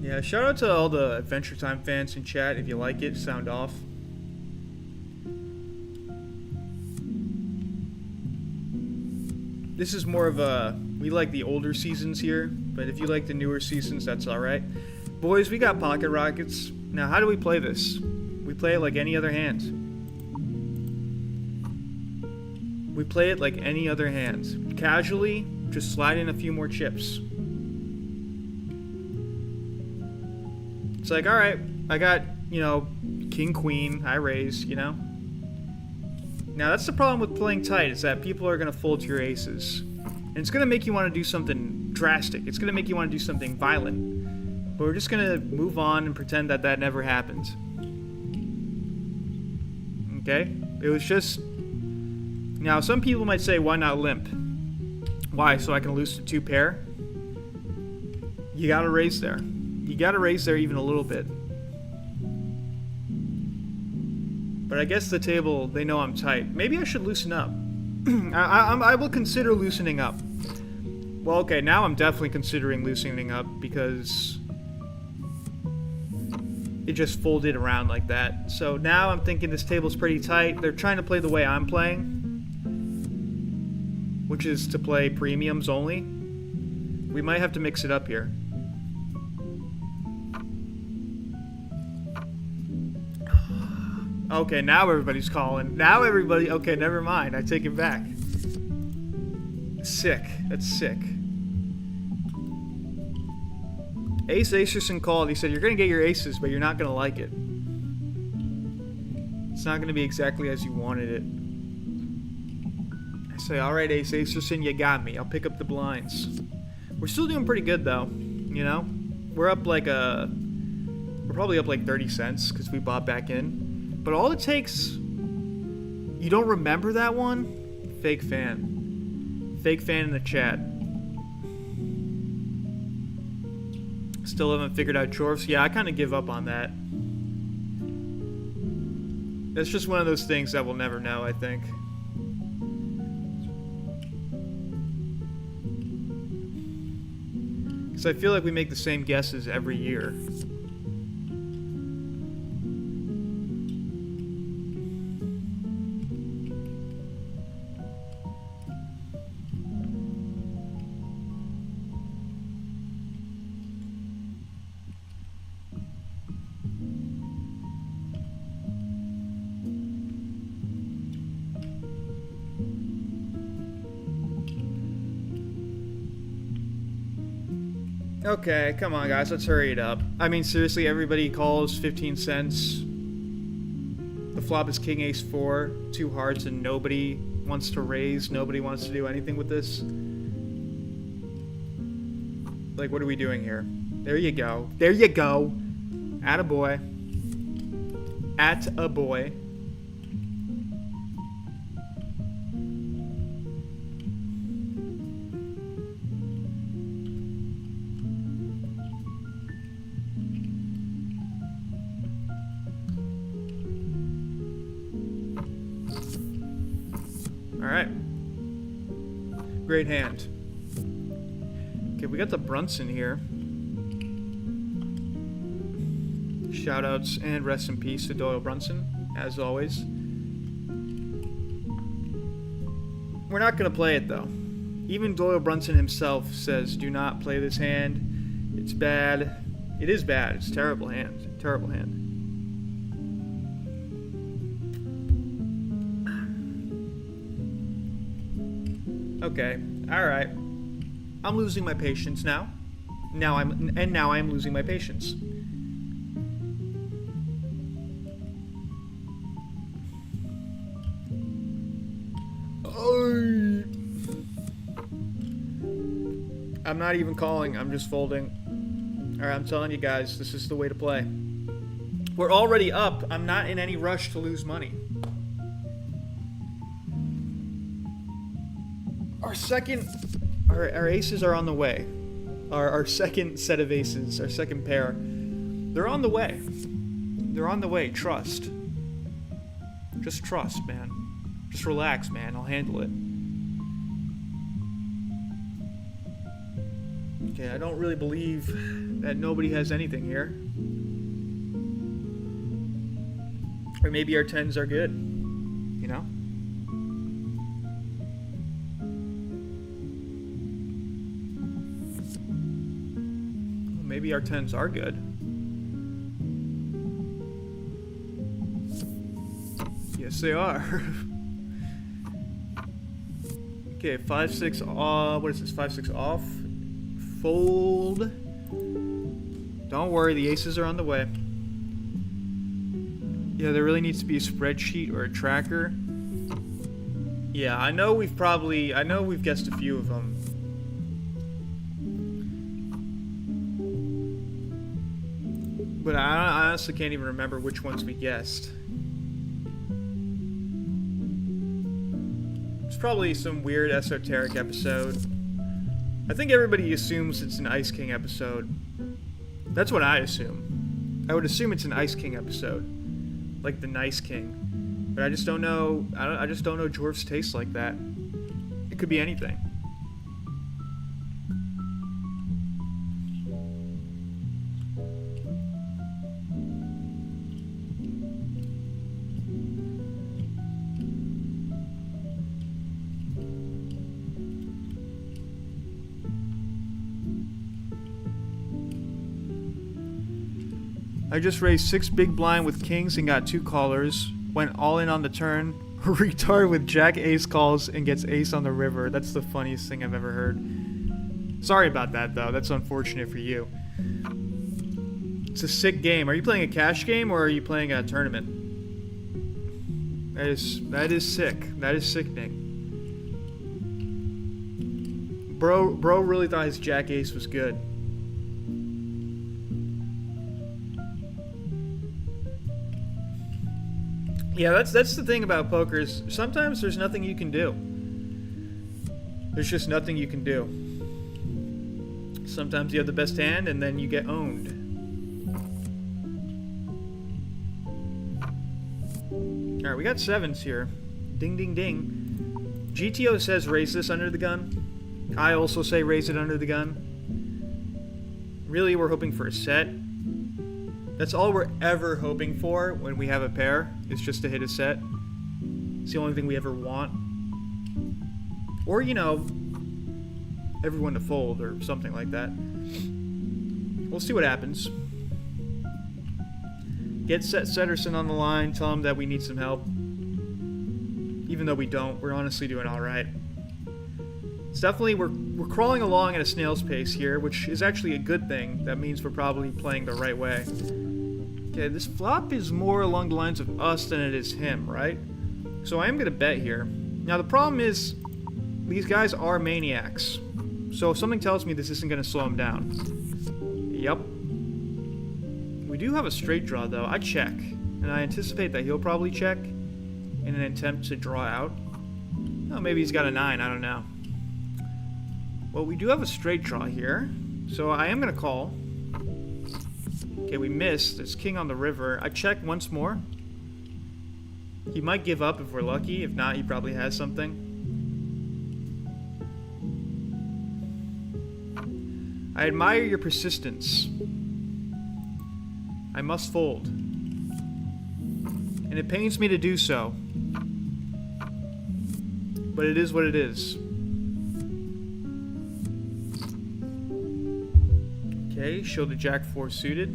Yeah, shout out to all the Adventure Time fans in chat. If you like it, sound off. This is more of a... We like the older seasons here, but if you like the newer seasons, that's alright. Boys, we got Pocket Rockets. Now, how do we play this? We play it like any other hand. We play it like any other hand. Casually, just slide in a few more chips. It's like, alright, I got, king, queen, I raise, Now, that's the problem with playing tight, is that people are going to fold to your aces. And it's going to make you want to do something drastic. It's going to make you want to do something violent. But we're just going to move on and pretend that that never happened. Okay? It was just... Now, some people might say, why not limp? Why? So I can lose to 2 pair? You got to raise there. You got to raise there even a little bit. But I guess the table, they know I'm tight. Maybe I should loosen up. I will consider loosening up. Well, okay, now I'm definitely considering loosening up because it just folded around like that. So now I'm thinking this table's pretty tight. They're trying to play the way I'm playing, which is to play premiums only. We might have to mix it up here. Okay, now everybody's calling. Okay, never mind. I take it back. Sick. That's sick. Ace Acerson called. He said, you're going to get your aces, but you're not going to like it. It's not going to be exactly as you wanted it. I say, alright, Ace Acerson, you got me. I'll pick up the blinds. We're still doing pretty good, though. We're up like We're probably up like 30 cents because we bought back in. But all it takes... You don't remember that one? Fake fan. Fake fan in the chat. Still haven't figured out chores. Yeah, I kind of give up on that. That's just one of those things that we'll never know, I think. Because I feel like we make the same guesses every year. Okay, come on guys, let's hurry it up. I mean, seriously, everybody calls 15 cents. The flop is King Ace 4, 2 hearts, and nobody wants to raise, nobody wants to do anything with this. Like, what are we doing here? There you go. There you go. Attaboy. Attaboy. Alright. Great hand. Okay, we got the Brunson here. Shoutouts and rest in peace to Doyle Brunson, as always. We're not going to play it, though. Even Doyle Brunson himself says, do not play this hand. It's bad. It is bad. It's a terrible hand. Terrible hand. Okay. All right. I'm losing my patience now. Now I'm losing my patience. I'm not even calling. I'm just folding. All right, I'm telling you guys, this is the way to play. We're already up. I'm not in any rush to lose money. Our aces are on the way. Our second set of aces, our second pair, they're on the way. They're on the way. Trust. Just trust, man. Just relax, man. I'll handle it. Okay, I don't really believe that nobody has anything here. Or maybe our 10s are good. You know? Maybe our 10s are good. Yes, they are. Okay, 5-6 off. What is this? 5-6 off. Fold. Don't worry, the aces are on the way. Yeah, there really needs to be a spreadsheet or a tracker. Yeah, I know we've guessed a few of them. But I honestly can't even remember which ones we guessed. It's probably some weird esoteric episode. I think everybody assumes it's an Ice King episode. That's what I assume. I would assume it's an Ice King episode. Like the Nice King. But I just don't know. I just don't know dwarves taste like that. It could be anything. I just raised 6 big blind with kings and got 2 callers. Went all in on the turn. Retard with jack ace calls and gets ace on the river. That's the funniest thing I've ever heard. Sorry about that though. That's unfortunate for you. It's a sick game. Are you playing a cash game or are you playing a tournament? That is sick. That is sickening. Bro really thought his jack ace was good. Yeah, that's the thing about poker is sometimes there's nothing you can do. There's just nothing you can do. Sometimes you have the best hand and then you get owned. Alright, we got 7s here. Ding, ding, ding. GTO says raise this under the gun. I also say raise it under the gun. Really, we're hoping for a set. That's all we're ever hoping for when we have a pair, is just to hit a set. It's the only thing we ever want. Or, you know, everyone to fold or something like that. We'll see what happens. Get Setterson on the line, tell him that we need some help. Even though we don't, we're honestly doing alright. It's definitely, we're crawling along at a snail's pace here, which is actually a good thing. That means we're probably playing the right way. Okay, this flop is more along the lines of us than it is him, right? So I am going to bet here. Now the problem is, these guys are maniacs. So if something tells me this isn't going to slow him down. Yep. We do have a straight draw though. I check. And I anticipate that he'll probably check in an attempt to draw out. Oh, maybe he's got a 9, I don't know. Well, we do have a straight draw here. So I am going to call. Okay, we missed. There's king on the river. I check once more. He might give up if we're lucky. If not, he probably has something. I admire your persistence. I must fold. And it pains me to do so. But it is what it is. Okay, Okay, show the Jack 4 suited.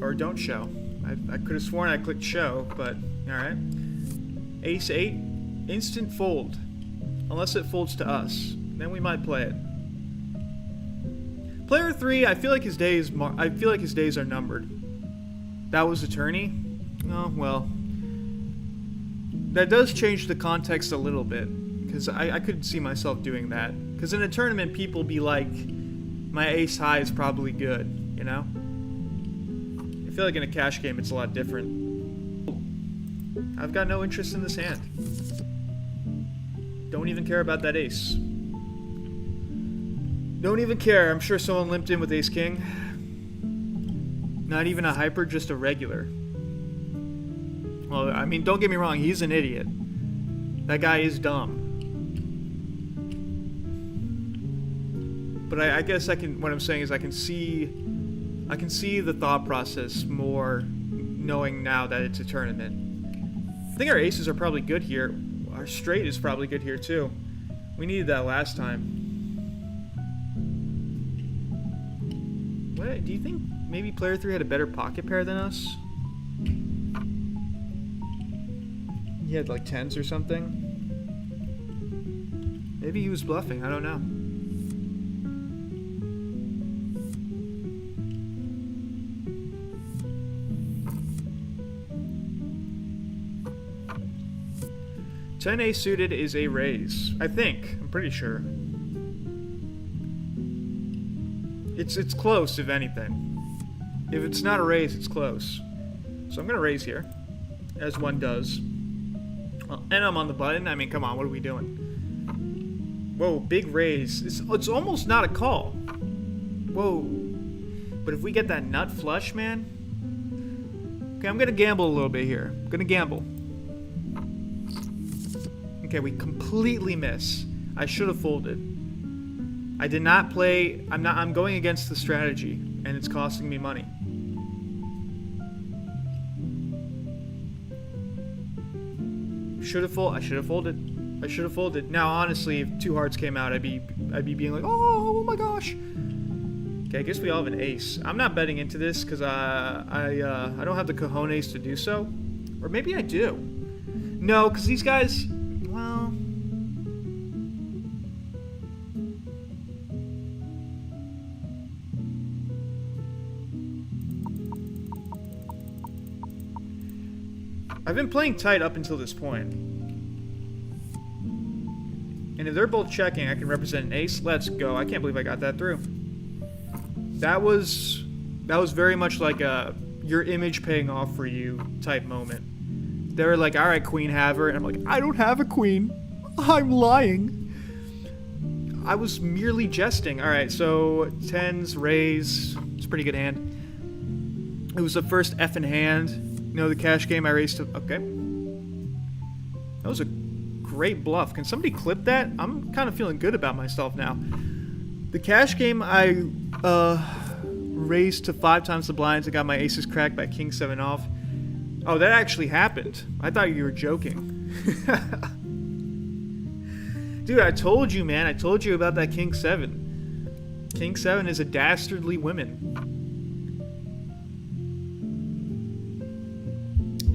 Or don't show. I could have sworn I clicked show, but alright. Ace 8, instant fold. Unless it folds to us. Then we might play it. Player 3, I feel like his days are numbered. That was attorney? Oh, well. That does change the context a little bit. Because I could see myself doing that. Because in a tournament, people be like, my ace high is probably good, you know? I feel like in a cash game, it's a lot different. I've got no interest in this hand. Don't even care about that ace. Don't even care. I'm sure someone limped in with ace king. Not even a hyper, just a regular. Well, I mean, don't get me wrong. He's an idiot. That guy is dumb. But I guess what I'm saying is I can see the thought process more knowing now that it's a tournament. I think our aces are probably good here. Our straight is probably good here too. We needed that last time. What, do you think maybe player 3 had a better pocket pair than us? He had like 10s or something. Maybe he was bluffing, I don't know. Ten ace suited is a raise. I think. I'm pretty sure. It's close, if anything. If it's not a raise, it's close. So I'm gonna raise here, as one does. Well, and I'm on the button. I mean, come on, what are we doing? Whoa, big raise. It's almost not a call. Whoa. But if we get that nut flush, man. Okay, I'm gonna gamble a little bit here. I'm gonna gamble. Okay, we completely miss. I should have folded. I did not play. I'm going against the strategy, and it's costing me money. I should have folded. I should have folded. Now, honestly, if two hearts came out, I'd be being like, oh my gosh. Okay, I guess we all have an ace. I'm not betting into this because I don't have the cojones to do so, or maybe I do. No, because these guys. Well, I've been playing tight up until this point. And if they're both checking, I can represent an ace. Let's go. I can't believe I got that through. That was very much like a your image paying off for you type moment. They were like, all right, queen, have her. And I'm like, I don't have a queen. I'm lying. I was merely jesting. All right, so tens, raise. It's a pretty good hand. It was the first effing hand. You know, the cash game I raised to... Okay. That was a great bluff. Can somebody clip that? I'm kind of feeling good about myself now. The cash game I raised to 5 times the blinds. I got my aces cracked by king 7 off. Oh, that actually happened. I thought you were joking. Dude, I told you, man. I told you about that king 7. King 7 is a dastardly woman.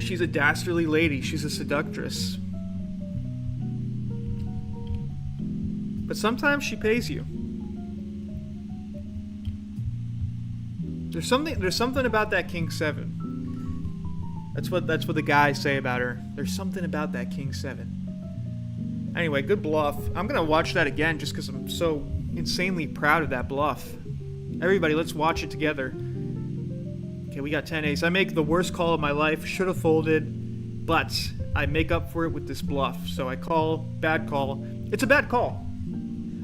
She's a dastardly lady. She's a seductress. But sometimes she pays you. There's something about that king 7. That's what the guys say about her. There's something about that king 7. Anyway, good bluff. I'm gonna watch that again just because I'm so insanely proud of that bluff. Everybody, let's watch it together. Okay, we got 10 ace. I make the worst call of my life. Should have folded, but I make up for it with this bluff. So I call. Bad call. It's a bad call.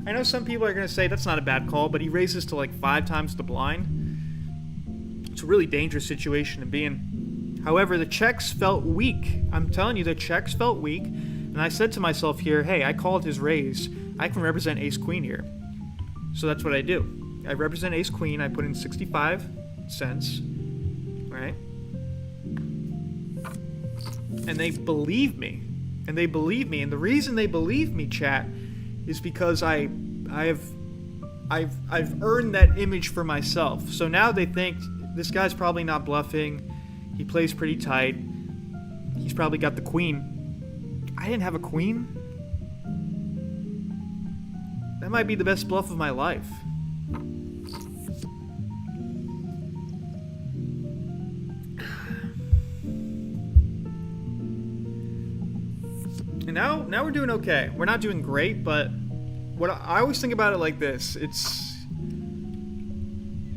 I know some people are gonna say that's not a bad call, but he raises to like 5 times the blind. It's a really dangerous situation to be in. However, the checks felt weak. I'm telling you, the checks felt weak. And I said to myself here, hey, I called his raise. I can represent ace-queen here. So that's what I do. I represent ace-queen. I put in 65 cents. Right? And they believe me. And they believe me. And the reason they believe me, chat, is because I have I've earned that image for myself. So now they think this guy's probably not bluffing. He plays pretty tight. He's probably got the queen. I didn't have a queen. That might be the best bluff of my life. And now we're doing okay. We're not doing great, but what I always think about it like this: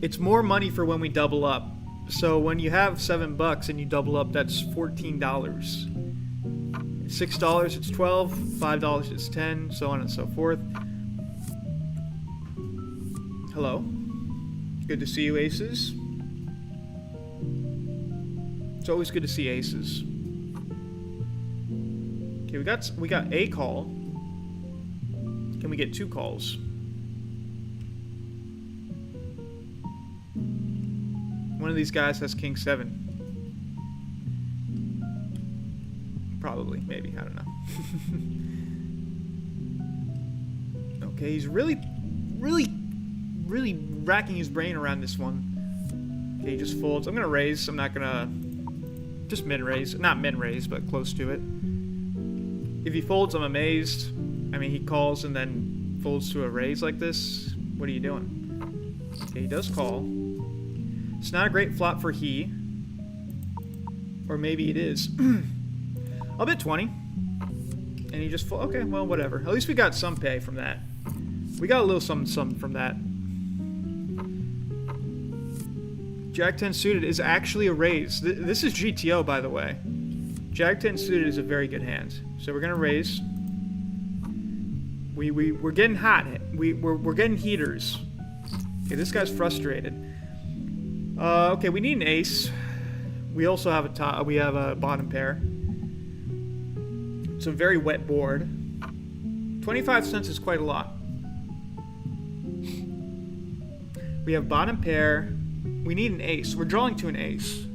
it's more money for when we double up. So when you have $7 and you double up, that's $14. $6, it's 12. $5, it's 10. So on and so forth. Hello. Good to see you, aces. It's always good to see aces. Okay, we got a call. Can we get 2 calls? One of these guys has king 7. Probably, maybe, I don't know. Okay, he's really racking his brain around this one. Okay, he just folds. I'm gonna raise. I'm not gonna just min raise. Not min raise, but close to it. If he folds, I'm amazed. I mean, he calls and then folds to a raise like this. What are you doing? Okay, he does call. It's not a great flop for he. Or maybe it is. I'll bet 20. And he just okay, well, whatever. At least we got some pay from that. We got a little something from that. Jack 10 suited is actually a raise. This is GTO, by the way. Jack 10 suited is a very good hand. So we're gonna raise. We're getting hot. We're getting heaters. Okay, this guy's frustrated. Okay, we need an ace. We also have a top. We have a bottom pair. It's a very wet board. 25 cents is quite a lot. We have bottom pair. We need an ace. We're drawing to an ace.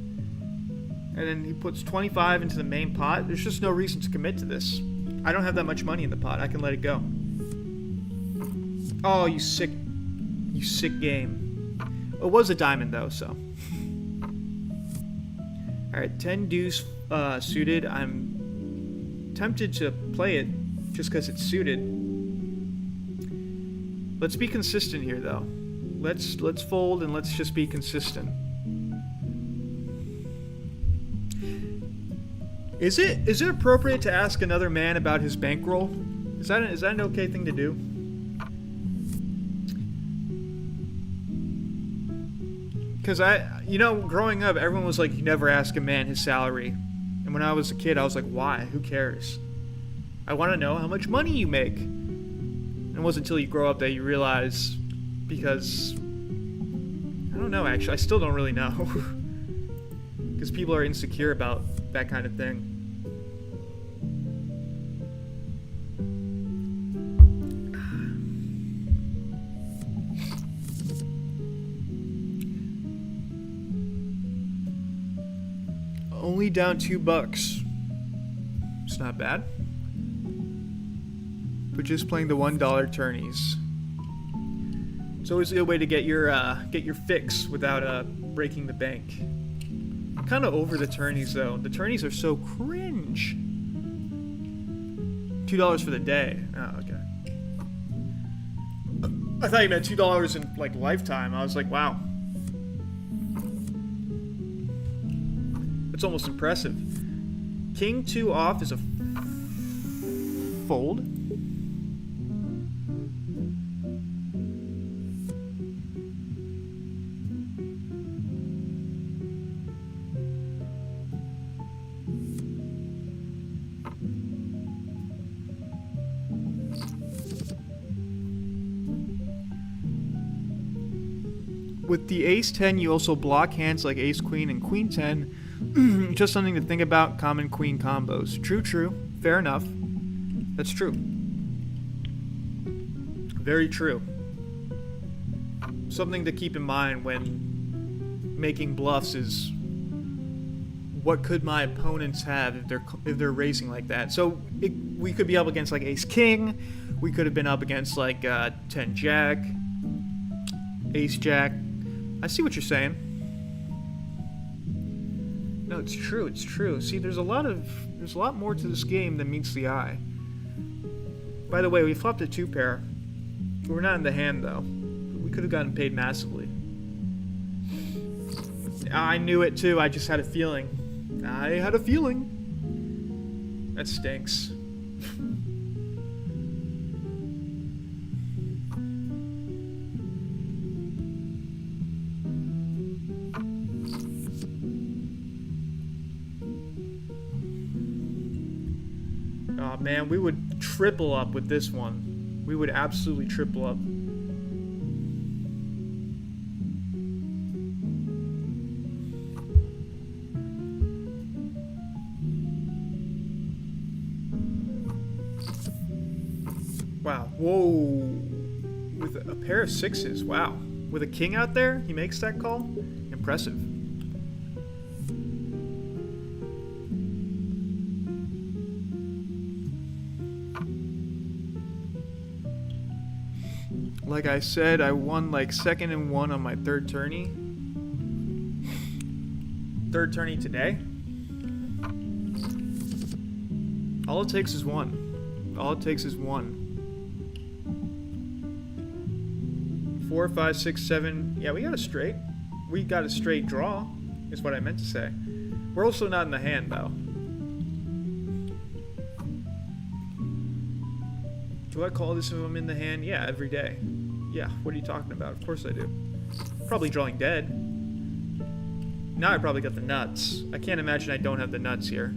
And then he puts 25 into the main pot. There's just no reason to commit to this. I don't have that much money in the pot. I can let it go. Oh, you sick game. It was a diamond though, so. Alright, 10 deuce suited. I'm tempted to play it just because it's suited. Let's be consistent here though. Let's fold and let's just be consistent. Is it appropriate to ask another man about his bankroll? Is that an okay thing to do? Because growing up, everyone was like, you never ask a man his salary. And when I was a kid, I was like, why? Who cares? I want to know how much money you make. And it wasn't until you grow up that you realize, because I don't know, actually. I still don't really know. Because people are insecure about that kind of thing. Only down $2. It's not bad. But just playing the $1 tourneys. It's always a good way to get your fix without breaking the bank. Kind of over the tourneys though. The tourneys are so cringe. $2 for the day. Oh, okay. I thought you meant $2 in like lifetime. I was like, wow. It's almost impressive. King 2 off is a fold. With the ace 10, you also block hands like ace queen and queen 10. Just something to think about. Common queen combos. True. Fair enough. That's true. Very true. Something to keep in mind when making bluffs is what could my opponents have if they're raising like that. So we could be up against like ace king. We could have been up against like 10 jack. Ace Jack. I see what you're saying. No, it's true. It's true. See, there's a lot more to this game than meets the eye. By the way, we flopped a 2-pair. We're not in the hand though. We could have gotten paid massively. I knew it too. I just had a feeling. That stinks. Oh man, we would triple up with this one. We would absolutely triple up. Wow. Whoa. With a pair of 6s. Wow. With a king out there, he makes that call? Impressive. Like I said, I won like 2nd and 1 on my 3rd tourney. 3rd tourney today. All it takes is 1. All it takes is 1. 4, 5, 6, 7. Yeah, we got a straight. We got a straight draw, is what I meant to say. We're also not in the hand, though. Do I call this if I'm in the hand? Yeah, every day. Yeah, what are you talking about? Of course I do. Probably drawing dead. Now I probably got the nuts. I can't imagine I don't have the nuts here.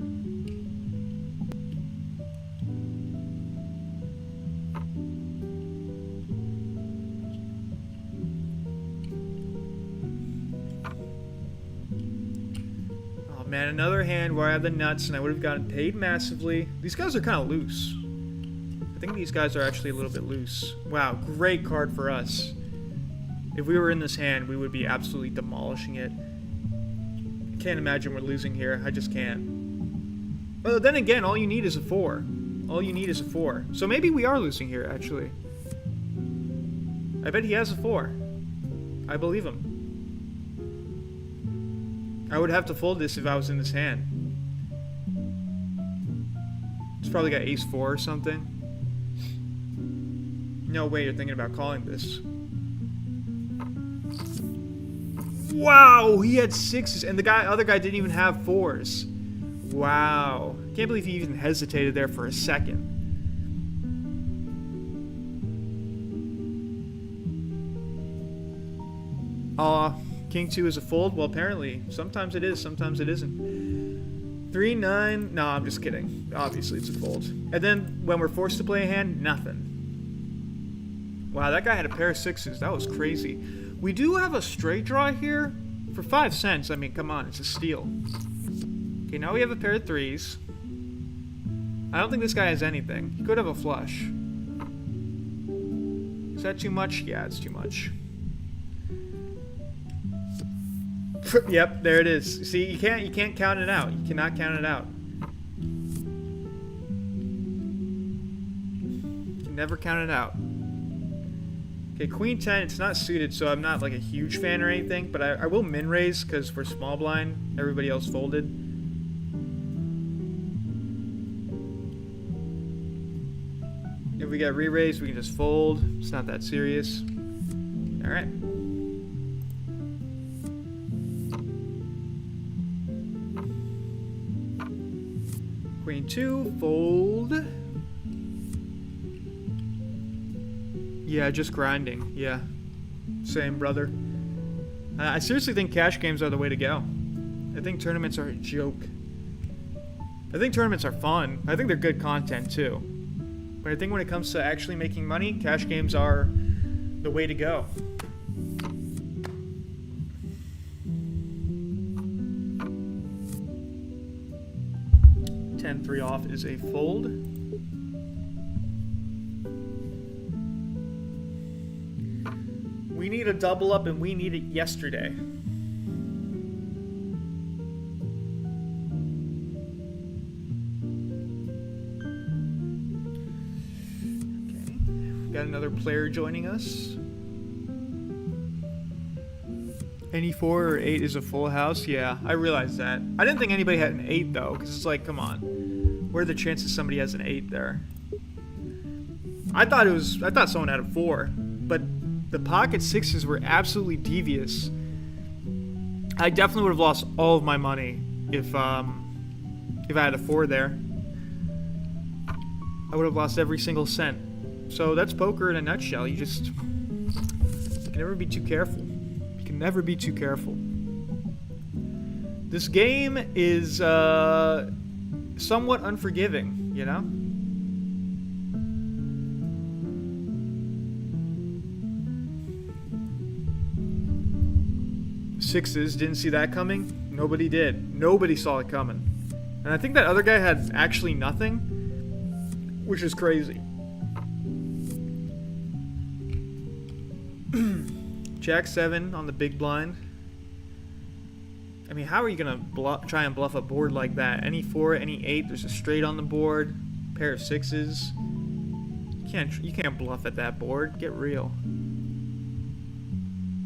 Oh man, another hand where I have the nuts and I would have gotten paid massively. These guys are kind of loose. I think these guys are actually a little bit loose. Wow, great card for us. If we were in this hand, we would be absolutely demolishing it. I can't imagine we're losing here. I just can't. Well, then again, all you need is a 4. All you need is a 4. So maybe we are losing here, actually. I bet he has a 4. I believe him. I would have to fold this if I was in this hand. It's probably got ace 4 or something. No way you're thinking about calling this. Wow, he had 6s, and the other guy didn't even have 4s. Wow. Can't believe he even hesitated there for a second. King 2 is a fold? Well, apparently. Sometimes it is, sometimes it isn't. 3, 9. No, I'm just kidding. Obviously, it's a fold. And then, when we're forced to play a hand, nothing. Wow, that guy had a pair of 6s. That was crazy. We do have a straight draw here. For 5 cents, I mean, come on, it's a steal. Okay, now we have a pair of 3s. I don't think this guy has anything. He could have a flush. Is that too much? Yeah, it's too much. Yep, there it is. See, you can't count it out. You cannot count it out. You can never count it out. Okay, Queen 10, it's not suited, so I'm not like a huge fan or anything, but I will min raise because for small blind, everybody else folded. If we get re-raised, we can just fold. It's not that serious. Alright. Queen 2, fold. Yeah, just grinding. Yeah. Same, brother. I seriously think cash games are the way to go. I think tournaments are a joke. I think tournaments are fun. I think they're good content, too. But I think when it comes to actually making money, cash games are the way to go. Three off is a fold. We need a double up and we need it yesterday. Okay, got another player joining us. Any 4 or 8 is a full house? Yeah, I realized that. I didn't think anybody had an 8 though, because it's like, come on. What are the chances somebody has an 8 there? I thought someone had a 4, but the pocket 6s were absolutely devious. I definitely would have lost all of my money if I had a 4 there. I would have lost every single cent. So that's poker in a nutshell. You can never be too careful. You can never be too careful. This game is somewhat unforgiving, you know? Sixes, didn't see that coming. Nobody did. Nobody saw it coming. And I think that other guy had actually nothing, which is crazy. Jack 7 on the big blind. I mean, how are you gonna try and bluff a board like that? Any 4, any 8, there's a straight on the board, pair of 6s. You can't bluff at that board. Get real.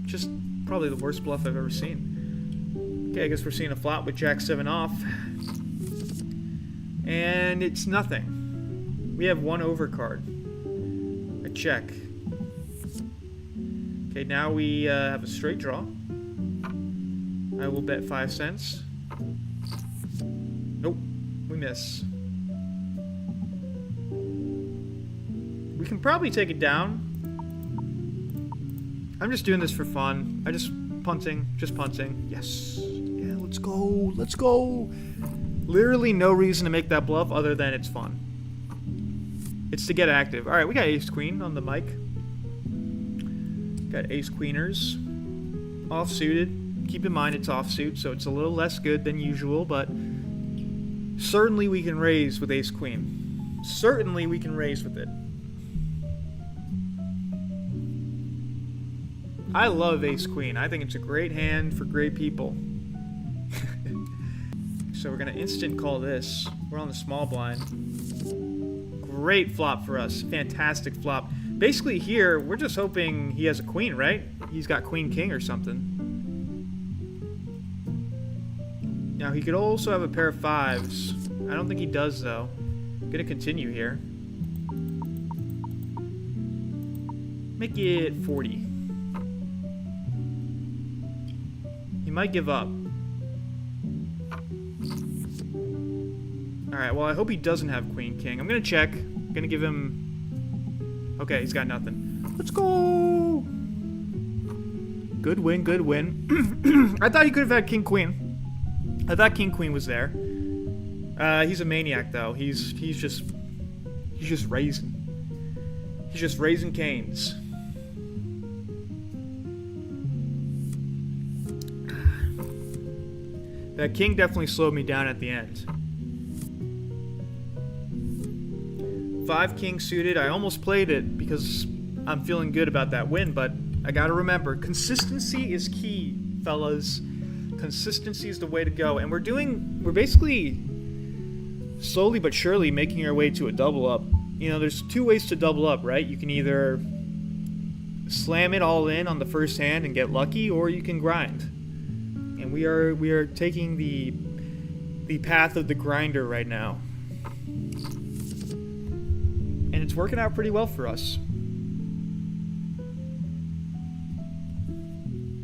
Just probably the worst bluff I've ever seen. Okay, I guess we're seeing a flop with Jack 7 off. And it's nothing. We have 1 overcard. A check. Okay, now we have a straight draw. I will bet 5 cents. Nope, we miss. We can probably take it down. I'm just doing this for fun. Just punting. Yes. Yeah, let's go. Let's go. Literally no reason to make that bluff other than it's fun. It's to get active. Alright, we got ace queen on the mic. Got ace queeners. Off-suited. Keep in mind it's offsuit, so it's a little less good than usual, but certainly we can raise with ace queen. Certainly we can raise with it. I love ace queen. I think it's a great hand for great people. So we're gonna instant call this. We're on the small blind. Great flop for us. Fantastic flop. Basically here, we're just hoping he has a queen, right? He's got queen king or something. Now he could also have a pair of 5s. I don't think he does though. I'm gonna continue here. Make it 40. He might give up. Alright, well I hope he doesn't have queen king. I'm gonna check. I'm gonna give him... Okay, he's got nothing. Let's go! Good win, good win. I thought he could have had king queen. I thought king queen was there. He's a maniac though. He's just raising. He's just raising canes. That king definitely slowed me down at the end. 5 king suited. I almost played it because I'm feeling good about that win, but I gotta remember, consistency is key, fellas. Consistency is the way to go, and we're basically slowly but surely making our way to a double up. You know, there's 2 ways to double up, right? You can either slam it all in on the first hand and get lucky, or you can grind. And we are taking the path of the grinder right now. And it's working out pretty well for us.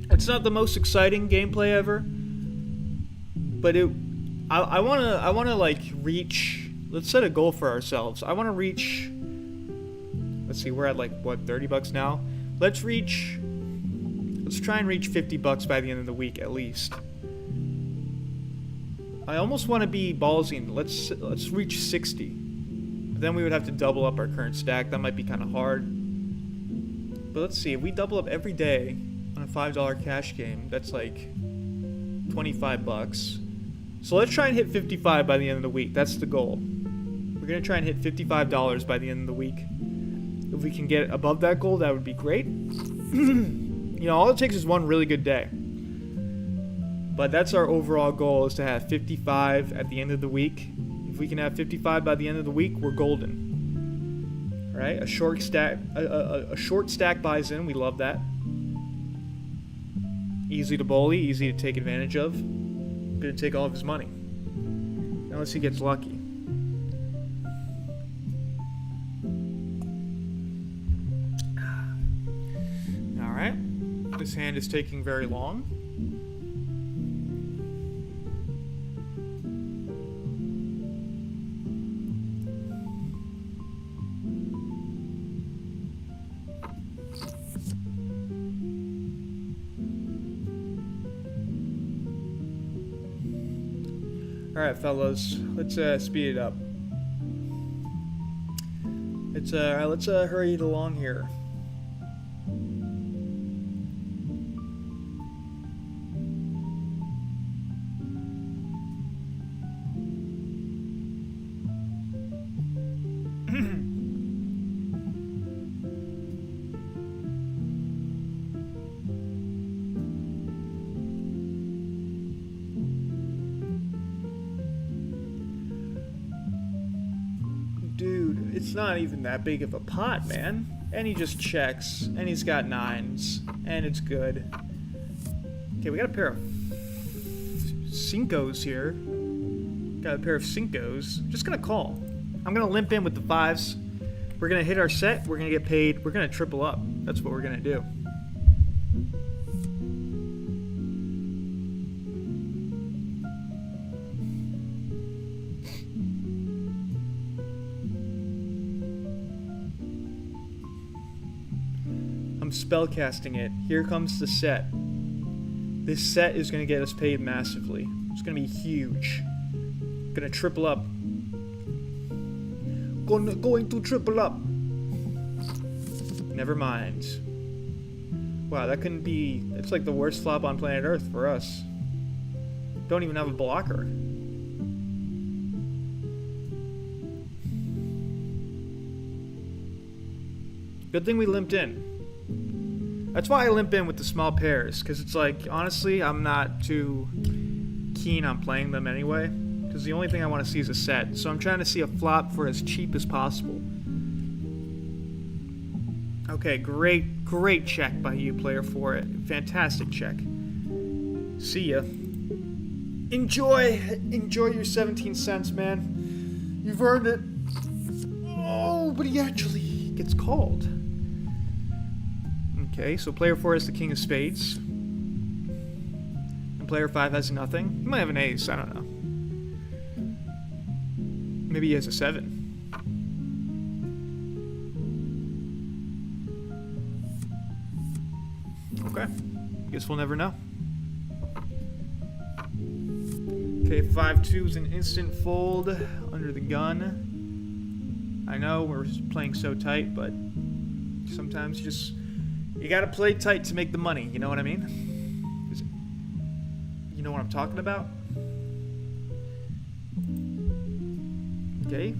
It's not the most exciting gameplay ever, but I wanna like reach. Let's set a goal for ourselves. I wanna reach. Let's see, we're at like what, $30 now. Let's try and reach $50 by the end of the week at least. I almost want to be ballsy and let's reach 60. Then we would have to double up our current stack. That might be kind of hard. But let's see, if we double up every day on a $5 cash game, that's like $25. So let's try and hit 55 by the end of the week. That's the goal. We're going to try and hit $55 by the end of the week. If we can get above that goal, that would be great. You know, all it takes is one really good day. But that's our overall goal, is to have 55 at the end of the week. If we can have 55 by the end of the week, we're golden. All right? A short stack buys in. We love that. Easy to bully, easy to take advantage of. Gonna take all of his money. Unless he gets lucky. Alright. This hand is taking very long. Alright, fellas, let's speed it up. Let's hurry it along here. Dude, it's not even that big of a pot, man. And he just checks, and he's got 9s, and it's good. Okay, we got a pair of Cincos here. Got a pair of Cincos. Just gonna call. I'm gonna limp in with the 5s. We're gonna hit our set, we're gonna get paid, we're gonna triple up. That's what we're gonna do. Spellcasting it. Here comes the set. This set is going to get us paid massively. It's going to be huge. Going to triple up. Going to triple up. Never mind. Wow, that couldn't be... It's like the worst flop on planet Earth for us. Don't even have a blocker. Good thing we limped in. That's why I limp in with the small pairs, because it's like, honestly, I'm not too keen on playing them anyway, because the only thing I want to see is a set, so I'm trying to see a flop for as cheap as possible. Okay, great check by you, player 4. Fantastic check. See ya. Enjoy your 17 cents, man. You've earned it. Oh, but he actually gets called. Okay, so player 4 has the king of spades. And player 5 has nothing. He might have an ace, I don't know. Maybe he has a 7. Okay, guess we'll never know. Okay, 5-2 is an instant fold under the gun. I know we're playing so tight, but sometimes you gotta play tight to make the money, you know what I mean? You know what I'm talking about? Okay.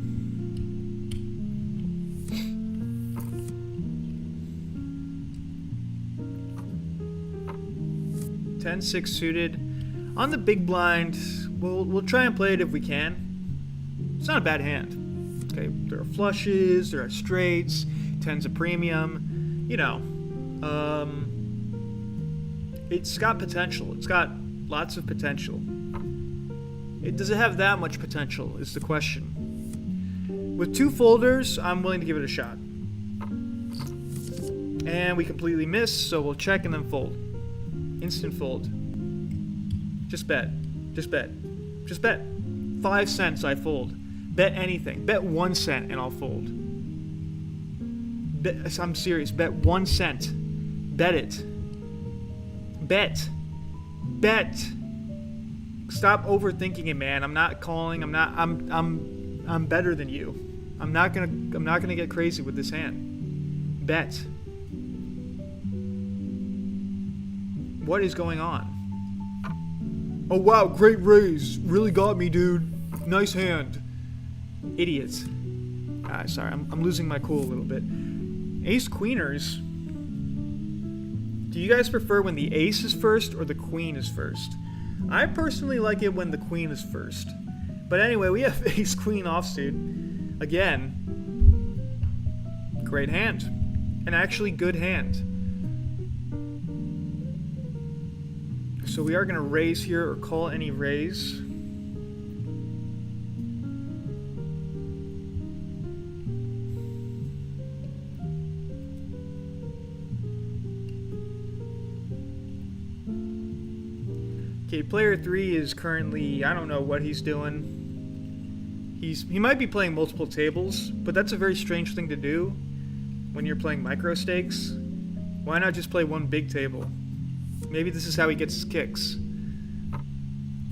Ten six suited. On the big blind, we'll try and play it if we can. It's not a bad hand. Okay, there are flushes, there are straights, 10's a premium, you know. It's got potential. It's got lots of potential. Does it have that much potential is the question. With 2 folders, I'm willing to give it a shot. And we completely miss, so we'll check and then fold. Instant fold. Just bet. Just bet. Just bet. 5 cents, I fold. Bet anything. Bet 1 cent and I'll fold. I'm serious. Bet 1 cent. Bet it. Bet. Bet. Stop overthinking it, man. I'm not calling. I'm better than you. I'm not gonna get crazy with this hand. Bet. What is going on? Oh wow, great raise. Really got me, dude. Nice hand. Idiots. Sorry, I'm losing my cool a little bit. Ace queeners. Do you guys prefer when the ace is first or the queen is first? I personally like it when the queen is first. But anyway, we have ace queen offsuit. Again, great hand. An actually good hand. So we are going to raise here or call any raise. Okay, player 3 is currently, I don't know what he's doing. He might be playing multiple tables, but that's a very strange thing to do when you're playing micro stakes. Why not just play one big table? Maybe this is how he gets his kicks.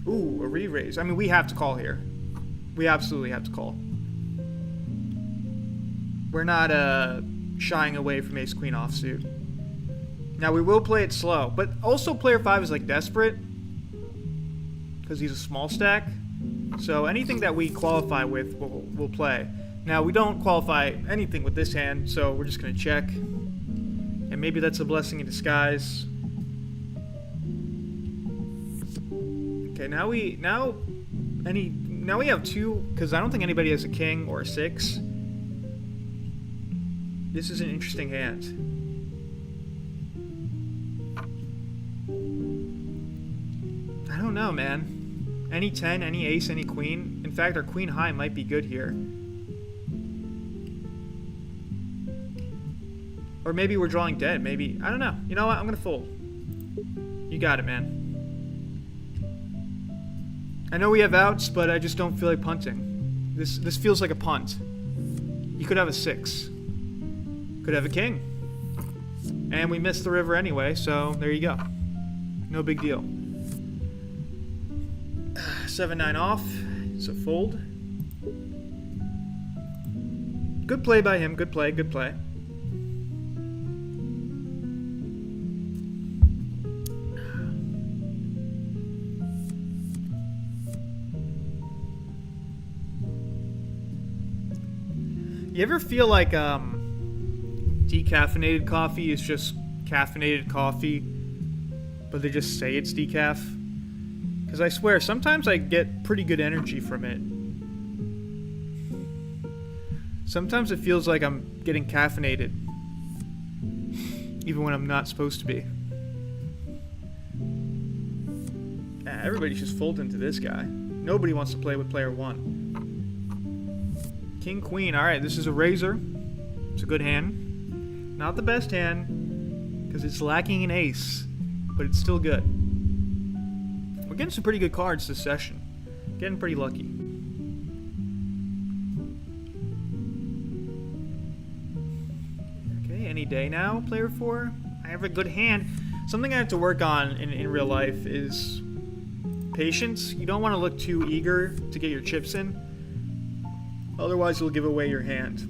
Ooh, a re-raise. I mean, we have to call here. We absolutely have to call. We're not shying away from ace-queen offsuit. Now, we will play it slow, but also player 5 is like desperate because he's a small stack. So anything that we qualify with, we'll play. Now, we don't qualify anything with this hand, so we're just going to check. And maybe that's a blessing in disguise. Okay, now we have 2, because I don't think anybody has a king or a 6. This is an interesting hand. I don't know, man. Any 10, any ace, any queen. In fact, our queen high might be good here. Or maybe we're drawing dead. Maybe. I don't know. You know what? I'm going to fold. You got it, man. I know we have outs, but I just don't feel like punting. This feels like a punt. You could have a 6. Could have a king. And we missed the river anyway, so there you go. No big deal. 7-9 off. It's a fold. Good play by him. Good play. Good play. You ever feel like decaffeinated coffee is just caffeinated coffee, but they just say it's decaf? Because I swear, sometimes I get pretty good energy from it. Sometimes it feels like I'm getting caffeinated, even when I'm not supposed to be. Yeah, everybody's just folding to this guy. Nobody wants to play with player 1. King, queen. Alright, this is a razor. It's a good hand. Not the best hand, because it's lacking an ace, but it's still good. We're getting some pretty good cards this session. Getting pretty lucky. Okay, any day now, player 4. I have a good hand. Something I have to work on in real life is patience. You don't want to look too eager to get your chips in. Otherwise, you'll give away your hand.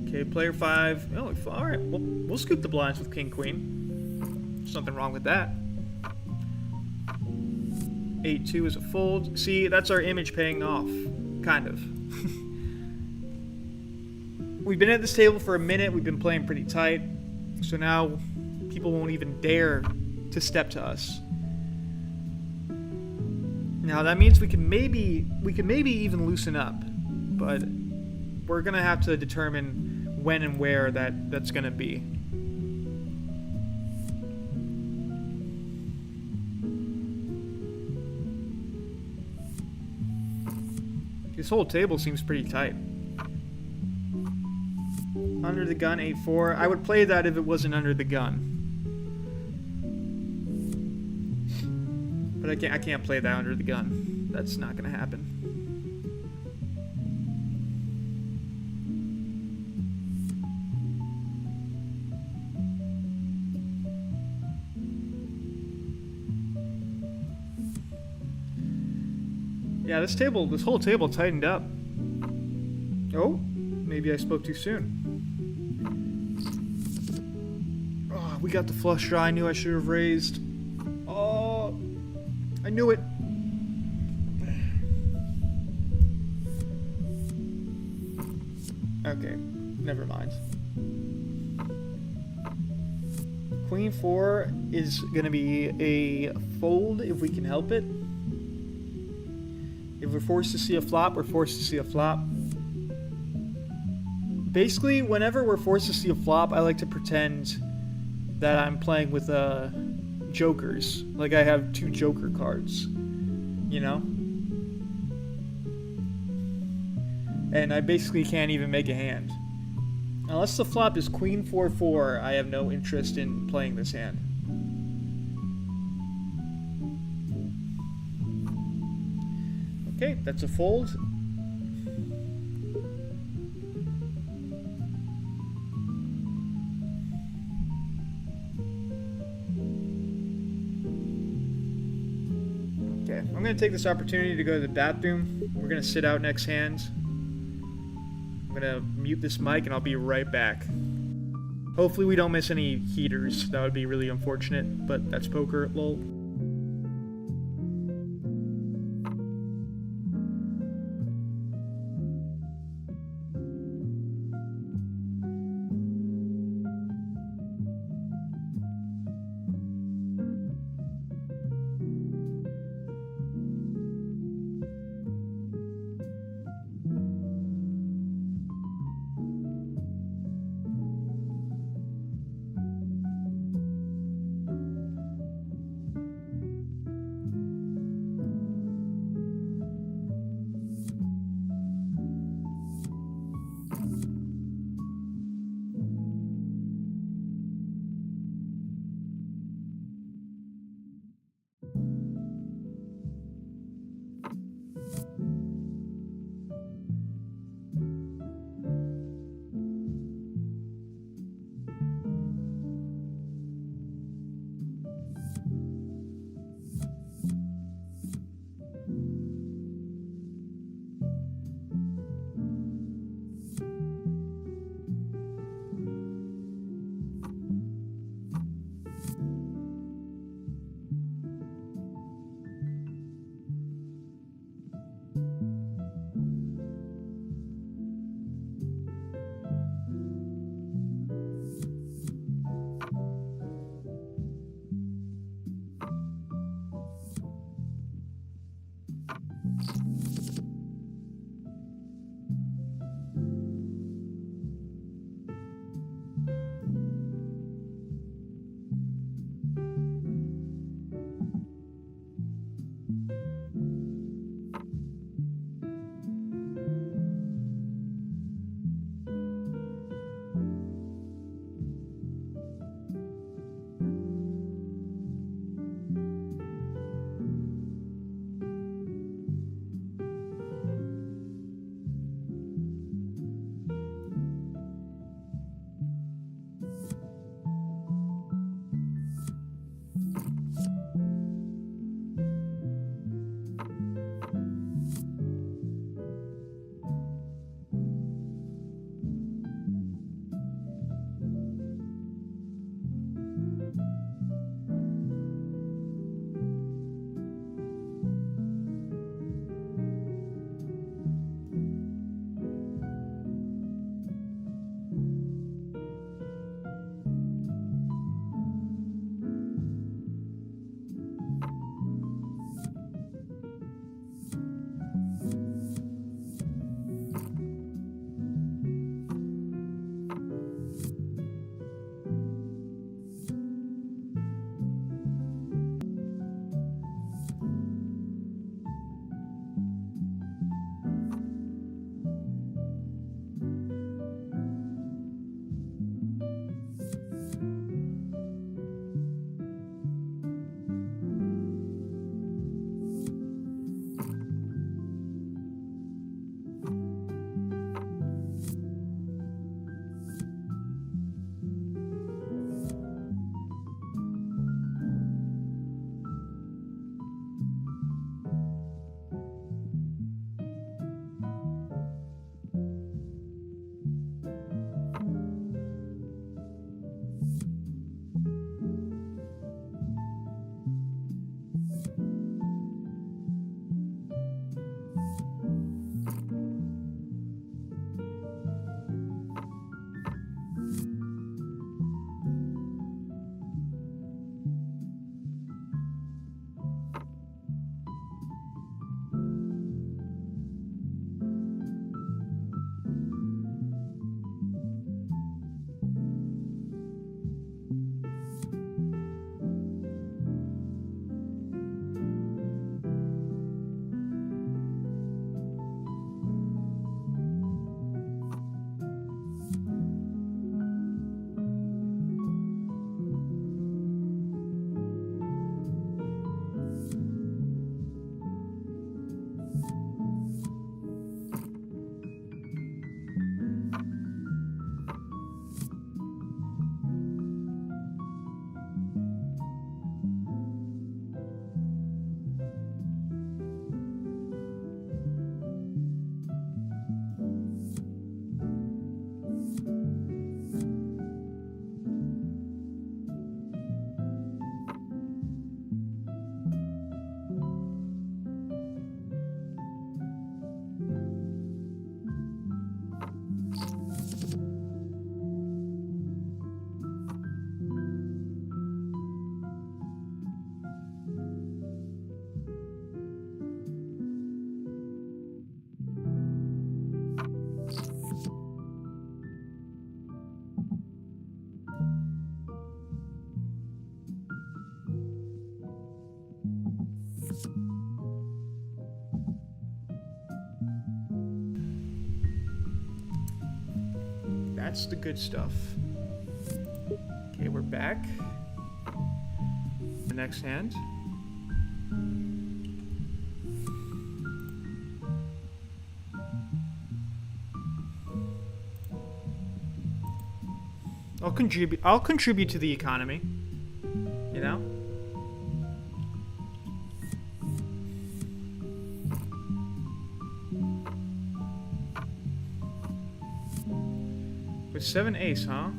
Okay, player 5. Oh, alright. We'll scoop the blinds with king, queen. There's nothing wrong with that. 8-2 is a fold. See, that's our image paying off. Kind of. We've been at this table for a minute. We've been playing pretty tight. So now people won't even dare to step to us. Now that means we can maybe even loosen up. But we're going to have to determine when and where that's going to be. This whole table seems pretty tight. Under the gun, 8-4. I would play that if it wasn't under the gun. But I can't play that under the gun. That's not gonna happen. Yeah, this whole table tightened up. Oh, maybe I spoke too soon. Oh, we got the flush draw. I knew I should have raised. Oh, I knew it. Okay, never mind. Queen 4 is gonna be a fold if we can help it. If we're forced to see a flop, we're forced to see a flop. Basically, whenever we're forced to see a flop, I like to pretend that I'm playing with jokers. Like I have 2 joker cards, you know? And I basically can't even make a hand. Unless the flop is queen 4-4, I have no interest in playing this hand. Okay, that's a fold. Okay, I'm going to take this opportunity to go to the bathroom. We're going to sit out next hand. I'm going to mute this mic and I'll be right back. Hopefully we don't miss any heaters. That would be really unfortunate, but that's poker, lol. That's the good stuff. Okay, we're back. The next hand. I'll contribute to the economy. You know? With 7 ace, huh?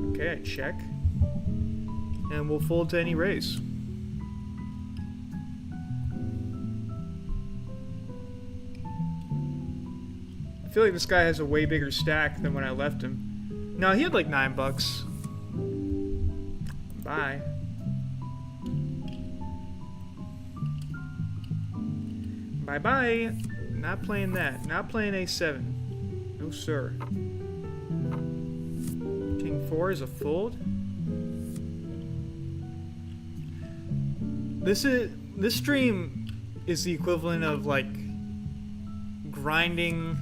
Okay, I check. And we'll fold to any raise. I feel like this guy has a way bigger stack than when I left him. No, he had like $9. Bye. Bye-bye. Not playing that. Not playing A7. No, sir. King 4 is a fold. This stream is the equivalent of like grinding.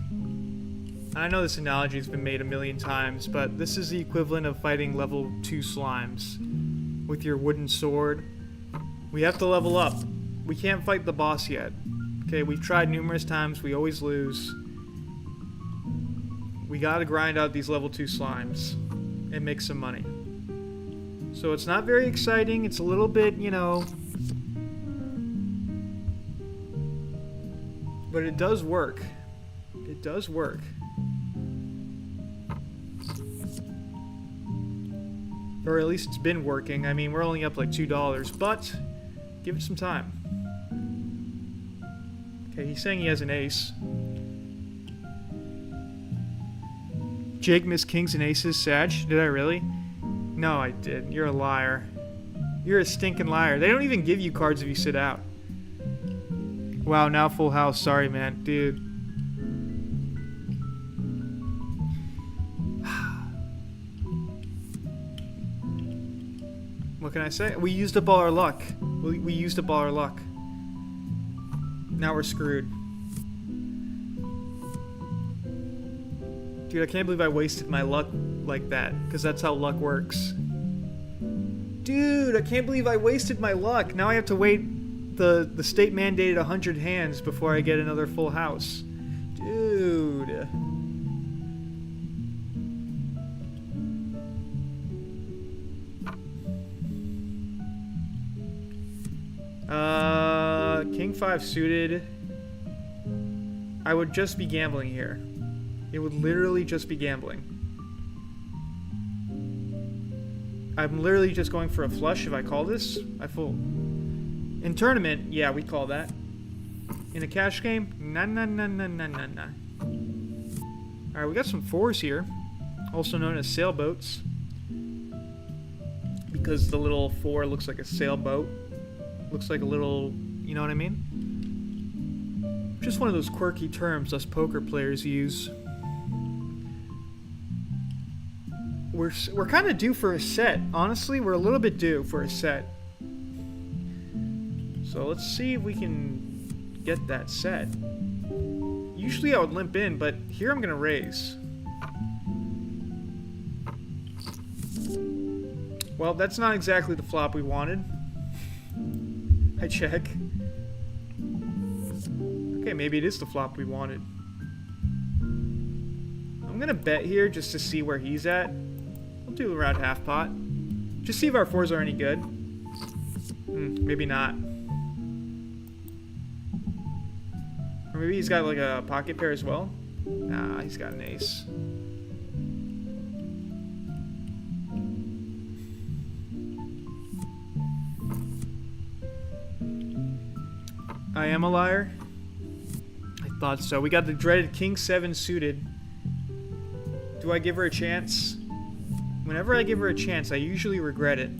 I know this analogy has been made a million times, but this is the equivalent of fighting level 2 slimes with your wooden sword. We have to level up. We can't fight the boss yet. Okay, we've tried numerous times. We always lose. We gotta grind out these level 2 slimes and make some money. So it's not very exciting. It's a little bit, you know... But it does work. It does work. Or at least it's been working. I mean, we're only up like $2, but give it some time. Okay, he's saying he has an ace. Jake missed kings and aces, Sag. Did I really? No, I did. You're a liar. You're a stinking liar. They don't even give you cards if you sit out. Wow, now full house. Sorry, man. Dude. What can I say? We used up all our luck. We used up all our luck. Now we're screwed. Dude, I can't believe I wasted my luck like that. Because that's how luck works. Dude, I can't believe I wasted my luck. Now I have to wait the state mandated 100 hands before I get another full house. Dude. King 5 suited. I would just be gambling here. It would literally just be gambling. I'm literally just going for a flush if I call this. I fold. In tournament, yeah, we call that. In a cash game, nah. Alright, we got some 4s here. Also known as sailboats. Because the little 4 looks like a sailboat. Looks like a little, you know what I mean? Just one of those quirky terms us poker players use. We're kind of due for a set. Honestly, we're a little bit due for a set. So let's see if we can get that set. Usually I would limp in, but here I'm gonna raise. Well, that's not exactly the flop we wanted. I check. Okay, maybe it is the flop we wanted. I'm gonna bet here just to see where he's at. I'll do around half pot. Just see if our 4s are any good. Maybe not. Or maybe he's got like a pocket pair as well. Nah, he's got an ace. I am a liar. I thought so. We got the dreaded King 7 suited. Do I give her a chance? Whenever I give her a chance, I usually regret it.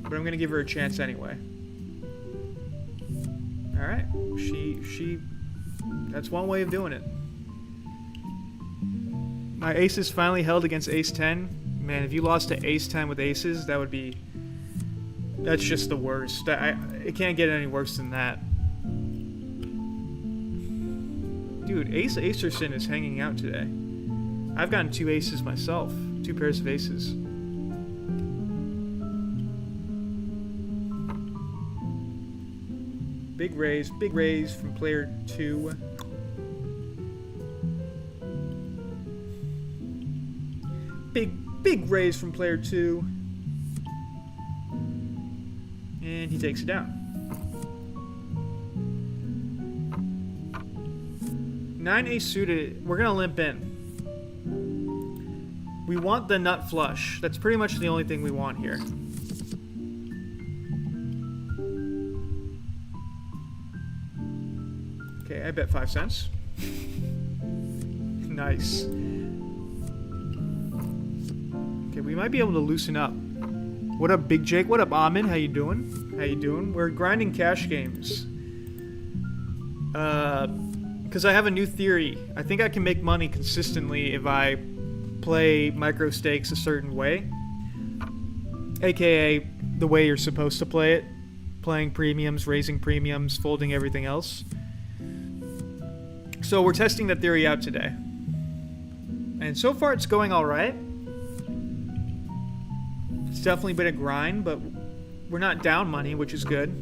But I'm gonna give her a chance anyway. Alright. She... That's one way of doing it. My aces finally held against ace 10. Man, if you lost to ace 10 with aces, that would be... That's just the worst. It can't get any worse than that. Dude, Dude, Ace Acerson is hanging out today. I've gotten 2 aces myself. 2 pairs of aces. Big raise from player 2. Big raise from player 2. And he takes it down. 9 ace suited. We're gonna limp in. We want the nut flush. That's pretty much the only thing we want here. Okay, I bet 5 cents. Nice. Okay, we might be able to loosen up. What up, Big Jake? What up, Amin? How you doing? How you doing? We're grinding cash games. Because I have a new theory. I think I can make money consistently if I play micro stakes a certain way. AKA the way you're supposed to play it. Playing premiums, raising premiums, folding everything else. So we're testing that theory out today. And so far it's going alright. It's definitely been a grind, but we're not down money, which is good.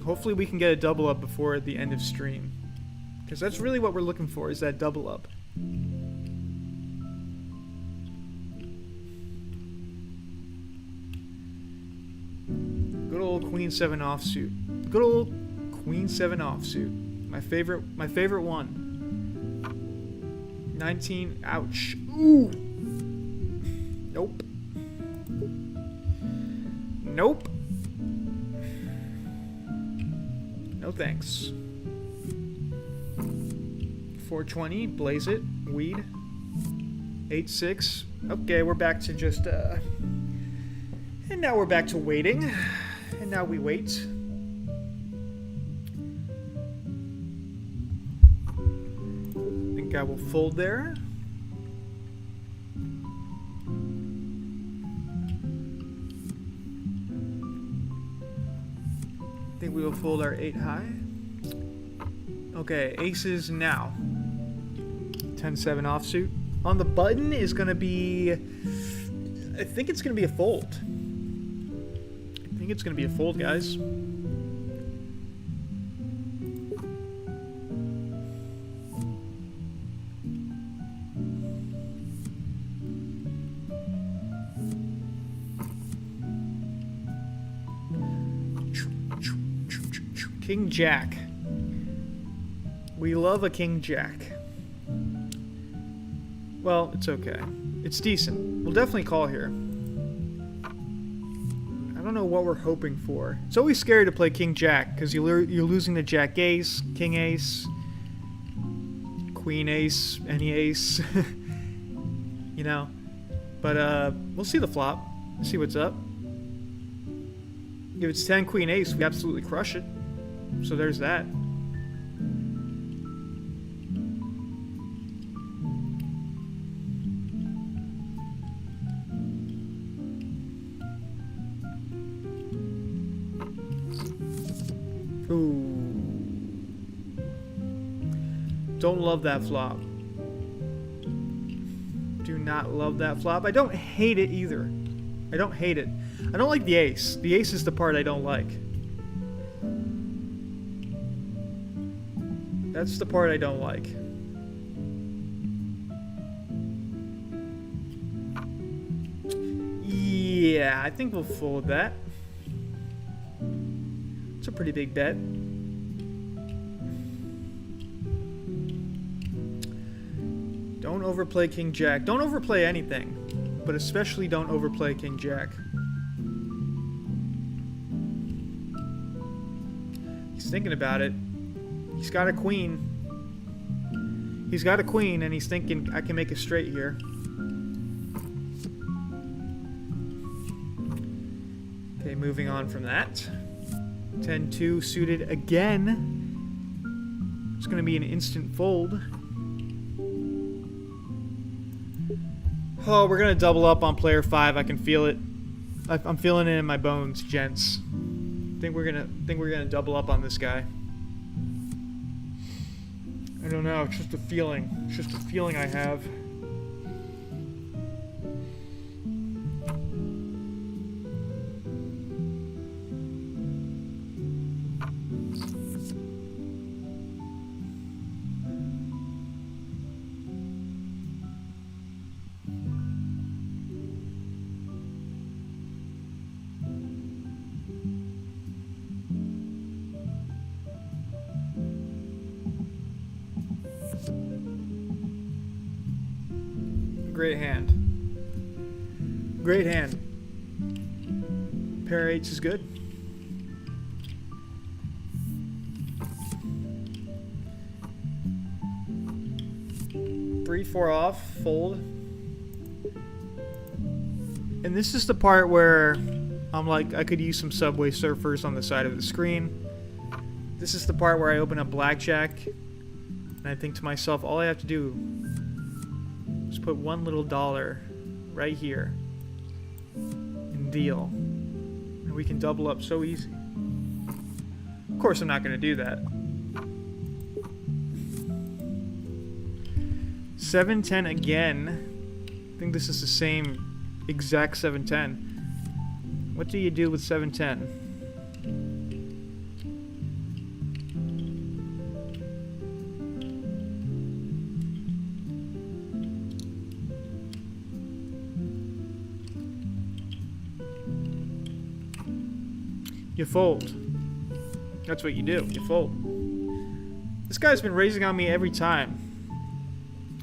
Hopefully we can get a double up before the end of stream. Because that's really what we're looking for, is that double up. Good old Queen 7 offsuit. Good old Queen 7 offsuit. My favorite one. 19, ouch. Ooh. Nope. Nope. No thanks. 420, blaze it, weed. 8-6. Okay, we're back to just and now we're back to waiting. And now we wait. Think I will fold there. Think we will fold our 8 high. Okay, aces now. 10-7 offsuit. On the button is gonna be, I think it's gonna be a fold. I think it's gonna be a fold, guys. King Jack. We love a King Jack. Well, it's okay. It's decent. We'll definitely call here. I don't know what we're hoping for. It's always scary to play King Jack because you're losing the Jack Ace, King Ace, Queen Ace, any ace. You know. But we'll see the flop. See what's up. If it's 10 Queen Ace, we absolutely crush it. So there's that. Ooh. Don't love that flop. Do not love that flop. I don't hate it either. I don't hate it. I don't like the ace. The ace is the part I don't like. That's the part I don't like. Yeah, I think we'll fold that. It's a pretty big bet. Don't overplay King Jack. Don't overplay anything, but especially don't overplay King Jack. He's thinking about it. He's got a queen. He's got a queen, and he's thinking, I can make a straight here. Okay, moving on from that. 10-2 suited again. It's going to be an instant fold. Oh, we're going to double up on player 5. I can feel it. I'm feeling it in my bones, gents. Think we're gonna double up on this guy. I don't know. It's just a feeling. It's just a feeling I have. Great hand. Great hand. Pair eights is good. Three, four off, fold. And this is the part where I'm like, I could use some Subway Surfers on the side of the screen. This is the part where I open up blackjack and I think to myself, all I have to do is put one little dollar right here and deal, and we can double up so easy. Of course I'm not going to do that. 710 again. I think this is the same exact 710. What do you do with 710? You fold. That's what you do. You fold. This guy's been raising on me every time.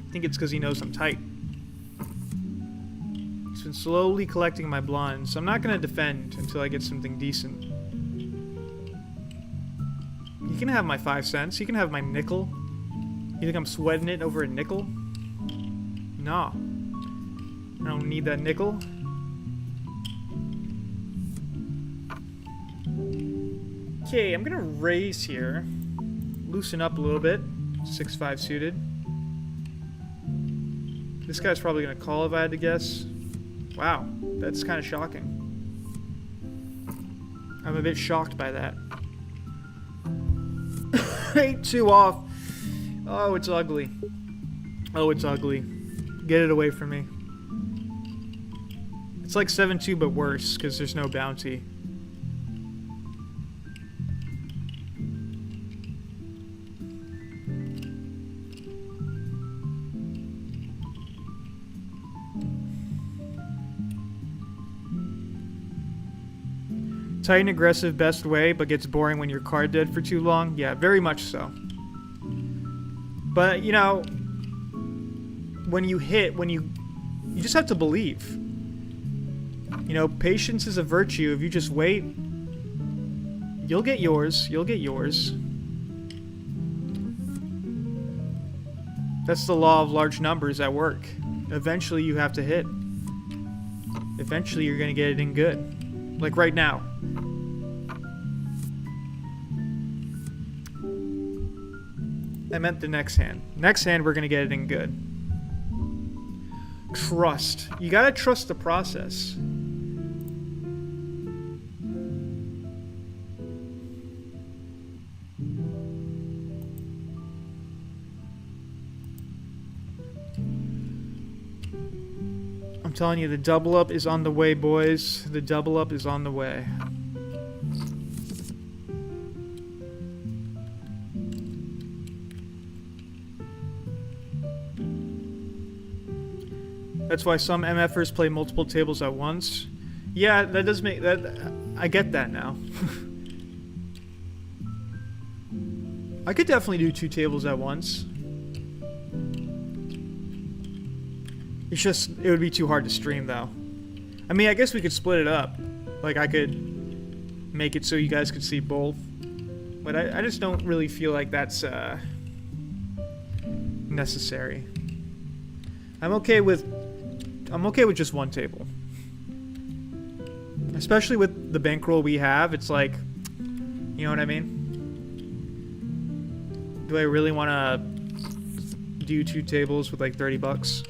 I think it's because he knows I'm tight. He's been slowly collecting my blinds, so I'm not going to defend until I get something decent. You can have my 5 cents. You can have my nickel. You think I'm sweating it over a nickel? Nah. I don't need that nickel. Okay, I'm gonna raise here. Loosen up a little bit. 6-5 suited. This guy's probably gonna call if I had to guess. Wow, that's kind of shocking. I'm a bit shocked by that. 8-2 off. Oh, it's ugly. Oh, it's ugly. Get it away from me. It's like 7-2 but worse, because there's no bounty. Tight and aggressive best way, but gets boring when you're card dead for too long. Yeah, very much so. But, you know, when you hit, you just have to believe. You know, patience is a virtue. If you just wait, you'll get yours. You'll get yours. That's the law of large numbers at work. Eventually you have to hit. Eventually you're going to get it in good. Like right now. I meant the next hand. Next hand, we're going to get it in good. Trust. You got to trust the process. I'm telling you, the double up is on the way, boys. The double up is on the way. That's why some MFers play multiple tables at once. Yeah, that does make that. I get that now. I could definitely do 2 tables at once. It's just, it would be too hard to stream though. I mean, I guess we could split it up. Like, I could make it so you guys could see both. But I just don't really feel like that's necessary. I'm okay with just 1 table. Especially with the bankroll we have, it's like, you know what I mean? Do I really want to do 2 tables with like 30 bucks?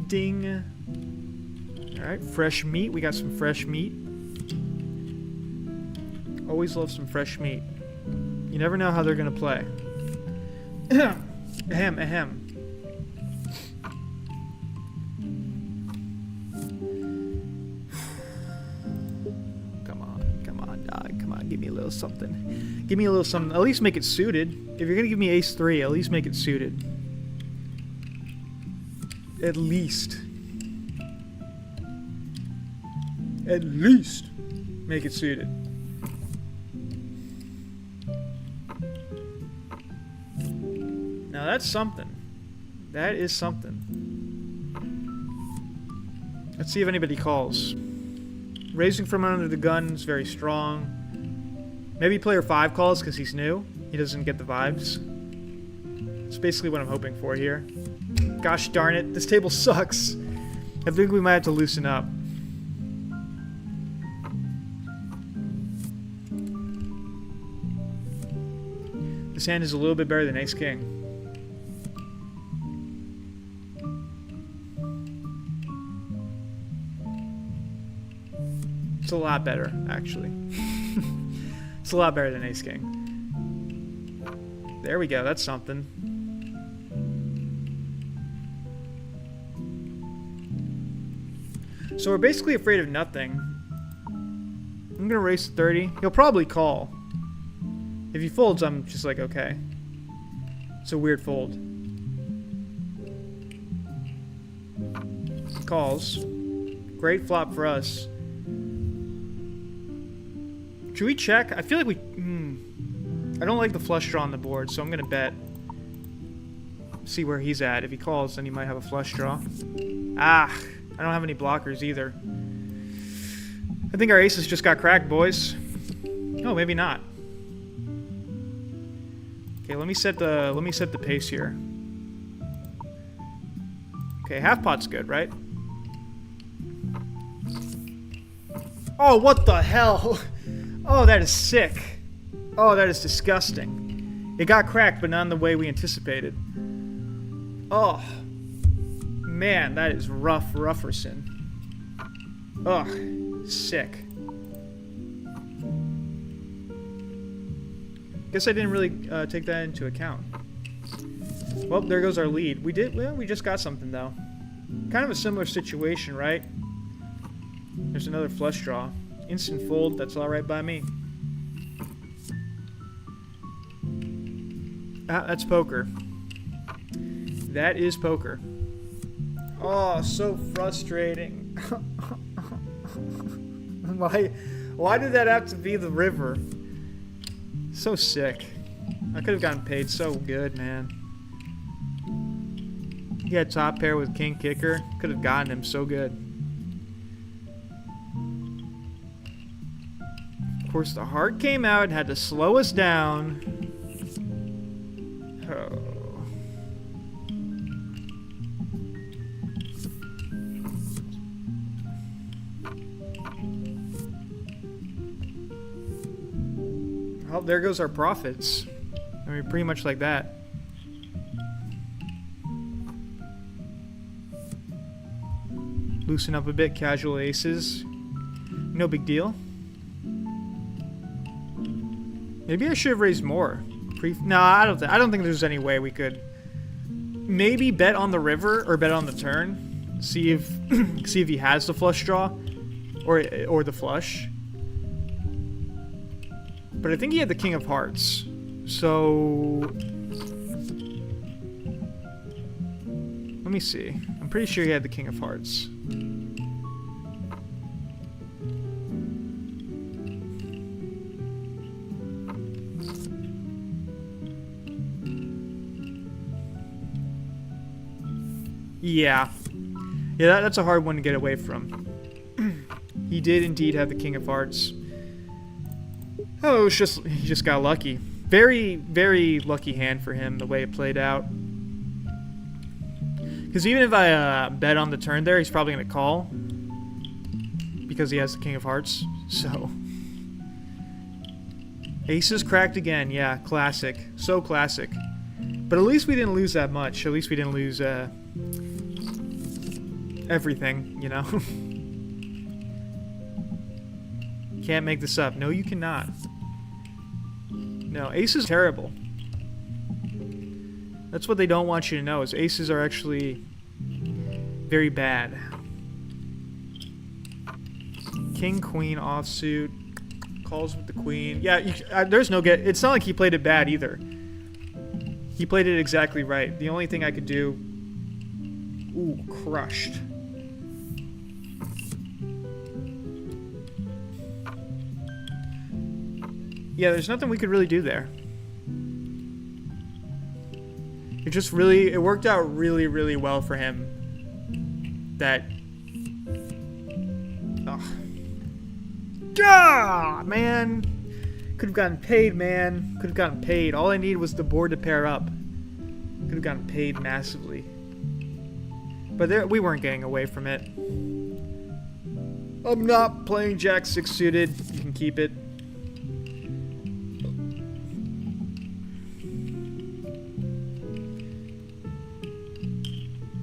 tempting. Alright, fresh meat. We got some fresh meat. Always love some fresh meat. You never know how they're gonna play. Ahem, ahem. Come on, dog. Come on, give me a little something. Give me a little something. At least make it suited. If you're gonna give me ace 3, at least make it suited. At least. At least make it suited. Now that's something. That is something. Let's see if anybody calls. Raising from under the gun is very strong. Maybe player 5 calls because he's new. He doesn't get the vibes. That's basically what I'm hoping for here. Gosh darn it, this table sucks. I think we might have to loosen up. This hand is a little bit better than ace king. It's a lot better, actually. It's a lot better than ace king. There we go, that's something. So we're basically afraid of nothing. I'm gonna race to 30. He'll probably call. If he folds, I'm just like, okay. It's a weird fold. Calls. Great flop for us. Should we check? I feel like we... I don't like the flush draw on the board, so I'm gonna bet. See where he's at. If he calls, then he might have a flush draw. Ah! I don't have any blockers either. I think our aces just got cracked, boys. Oh, maybe not. Okay, let me set the pace here. Okay, half pot's good, right? Oh, what the hell? Oh, that is sick. Oh, that is disgusting. It got cracked, but not in the way we anticipated. Oh. Man, that is rough, Rufferson. Ugh, sick. Guess I didn't really take that into account. Well, there goes our lead. We just got something though. Kind of a similar situation, right? There's another flush draw. Instant fold, that's alright by me. Ah, that's poker. That is poker. Oh, so frustrating. Why did that have to be the river? So sick. I could have gotten paid so good, man. He had top pair with king kicker. Could have gotten him so good. Of course, the heart came out and had to slow us down. Oh. Well, there goes our profits. I mean, pretty much like that. Loosen up a bit, casual aces. No big deal. Maybe I should have raised more. No, I don't think there's any way we could. Maybe bet on the river or bet on the turn. See if see if he has the flush draw or the flush. But I think he had the king of hearts. So let me see. I'm pretty sure he had the king of hearts. Yeah. Yeah, that's a hard one to get away from. He did indeed have the king of hearts. Oh, he just got lucky. Very, very lucky hand for him, the way it played out. Because even if I bet on the turn there, he's probably going to call. Because he has the king of hearts. So. Aces cracked again. Yeah, classic. So classic. But at least we didn't lose that much. At least we didn't lose... everything, you know? Can't make this up. No, you cannot. No, ace is terrible. That's what they don't want you to know, is aces are actually very bad. King, queen, offsuit. Calls with the queen. Yeah, there's no get. It's not like he played it bad either. He played it exactly right. The only thing I could do... Ooh, crushed. Yeah, there's nothing we could really do there. It just really... It worked out really, really well for him. That... Ugh. Ah, man. Could have gotten paid, man. Could have gotten paid. All I needed was the board to pair up. Could have gotten paid massively. But we weren't getting away from it. I'm not playing Jack 6 suited. You can keep it.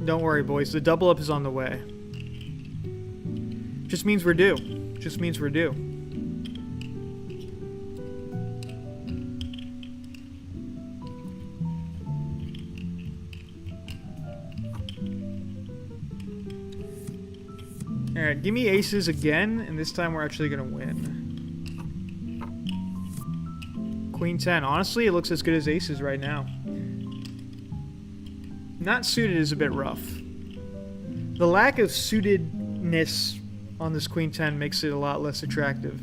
Don't worry, boys. The double up is on the way. Just means we're due. Just means we're due. Alright, give me aces again, and this time we're actually gonna win. Queen 10. Honestly, it looks as good as aces right now. Not suited is a bit rough. The lack of suitedness on this Queen 10 makes it a lot less attractive.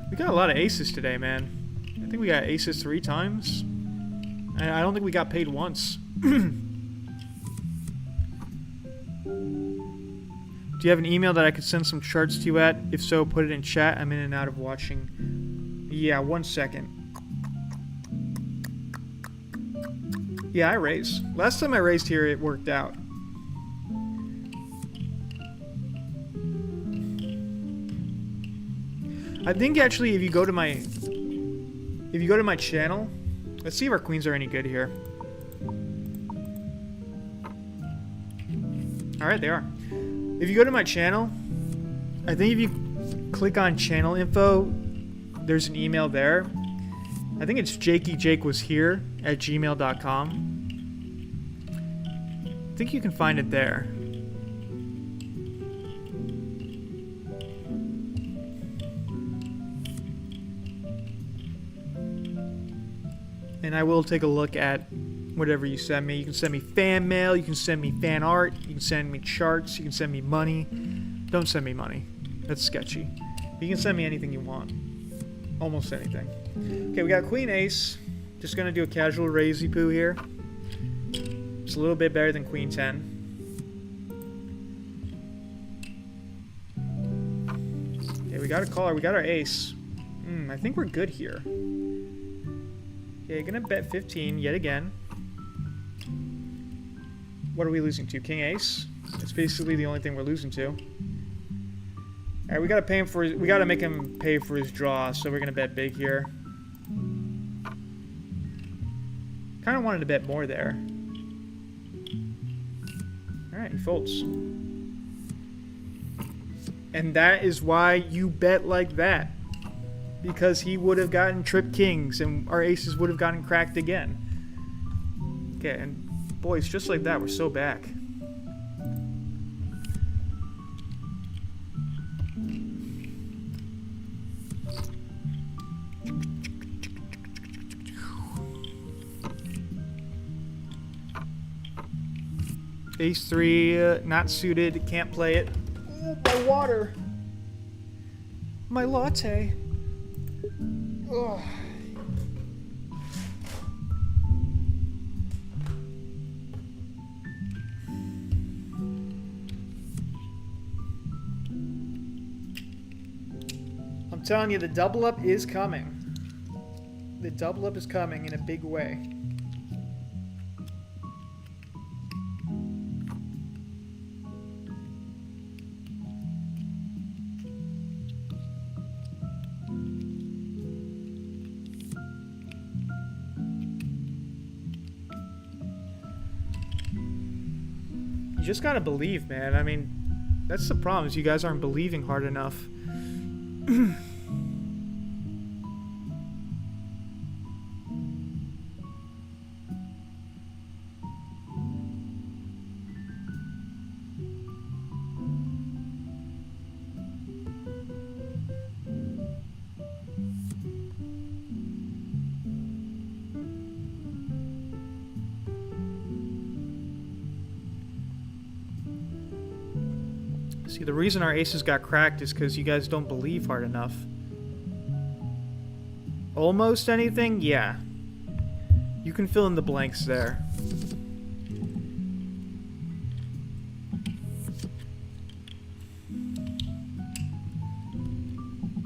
We got a lot of aces today, man. I think we got aces 3 times. And I don't think we got paid once. Do you have an email that I could send some charts to you at? If so, put it in chat. I'm in and out of watching. Yeah, 1 second. Yeah, I raise. Last time I raised here, it worked out. I think actually, if you go to my channel, let's see if our queens are any good here. All right, they are. If you go to my channel, I think if you click on channel info, there's an email there. I think it's jakeyjakewashere@gmail.com. I think you can find it there. And I will take a look at whatever you send me. You can send me fan mail, you can send me fan art, you can send me charts, you can send me money. Don't send me money. That's sketchy. You can send me anything you want. Almost anything. Okay, we got Queen Ace. Just gonna do a casual raisey poo here. It's a little bit better than Queen 10. Okay, we got a caller. We got our ace. I think we're good here. Okay, gonna bet 15 yet again. What are we losing to? King Ace? It's basically the only thing we're losing to. Alright, we gotta pay him for his, we gotta make him pay for his draw, so we're gonna bet big here. Kinda wanted to bet more there. Alright, he folds. And that is why you bet like that. Because he would have gotten trip kings and our aces would have gotten cracked again. Okay, and boys, just like that, we're so back. Ace 3, not suited, can't play it. Oh, my water. My latte. Ugh. I'm telling you, the double up is coming. The double up is coming in a big way. You just gotta believe, man. I mean, that's the problem, is you guys aren't believing hard enough. See, the reason our aces got cracked is because you guys don't believe hard enough. Almost anything? Yeah. You can fill in the blanks there.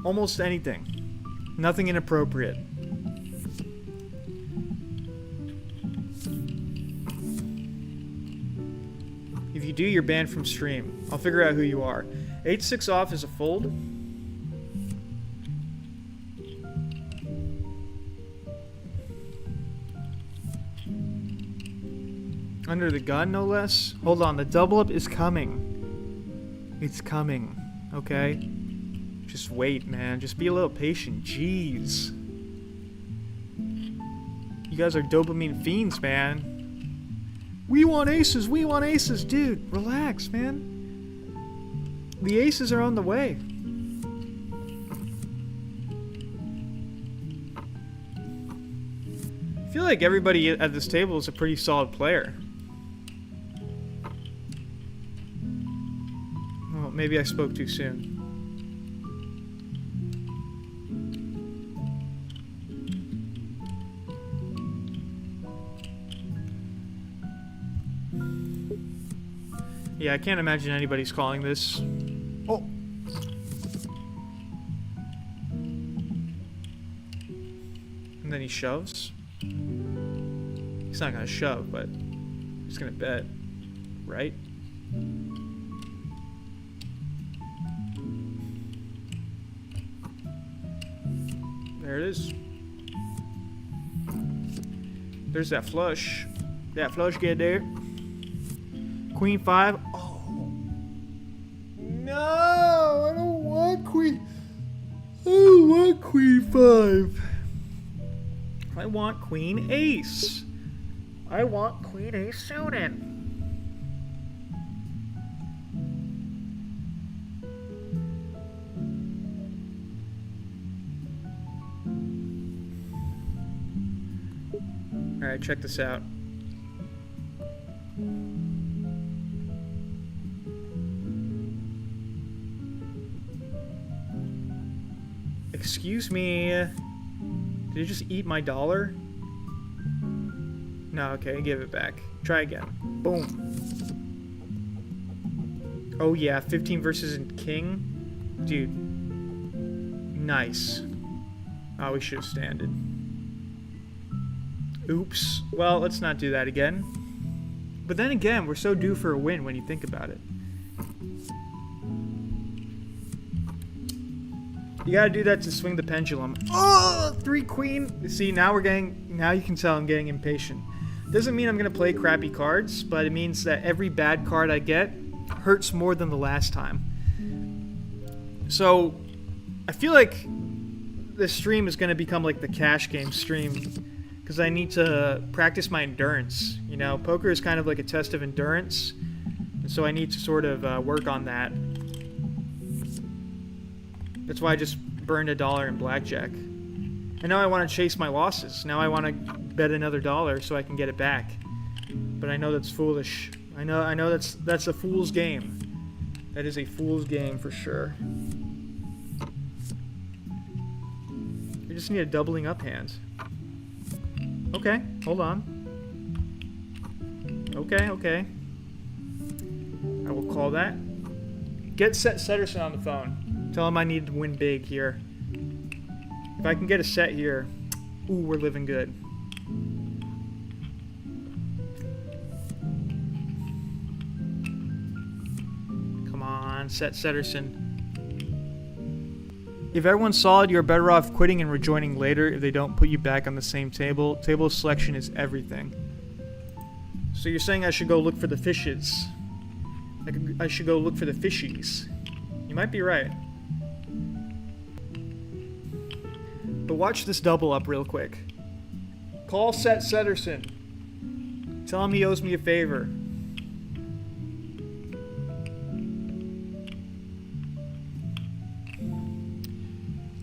Almost anything. Nothing inappropriate. If you do, you're banned from stream. I'll figure out who you are. 8-6 off is a fold. Under the gun, no less. Hold on, the double up is coming. It's coming, okay? Just wait, man. Just be a little patient. Jeez. You guys are dopamine fiends, man. We want aces, dude. Relax, man. The aces are on the way. I feel like everybody at this table is a pretty solid player. Well, maybe I spoke too soon. Yeah, I can't imagine anybody's calling this. Oh. And then he shoves. He's not gonna shove, but he's gonna bet, right? There it is. There's that flush. That flush get there. Queen 5. Oh. No, I don't want queen. I don't want queen 5. I want queen ace. I want queen ace suited. Alright, check this out. Excuse me. Did you just eat my dollar? No, okay, give it back. Try again. Boom. Oh yeah, 15 versus a king? Dude. Nice. Oh, we should have standed. Oops. Well, let's not do that again. But then again, we're so due for a win when you think about it. You gotta do that to swing the pendulum. Oh, 3 queen. See, now you can tell I'm getting impatient. Doesn't mean I'm gonna play crappy cards, but it means that every bad card I get hurts more than the last time. So, I feel like this stream is gonna become like the cash game stream, because I need to practice my endurance. You know, poker is kind of like a test of endurance, and so I need to sort of work on that. That's why I just burned $1 in blackjack. And now I want to chase my losses. Now I want to bet another $1 so I can get it back. But I know that's foolish. I know that's a fool's game. That is a fool's game for sure. We just need a doubling up hand. Okay, hold on. Okay. I will call that. Get Setterson on the phone. Tell him I need to win big here. If I can get a set here, ooh, we're living good. Come on, Setterson. If everyone's solid, you're better off quitting and rejoining later if they don't put you back on the same table. Table selection is everything. So you're saying I should go look for the fishes? I should go look for the fishies. You might be right. But watch this double up real quick. Call Seth Sederson. Tell him he owes me a favor.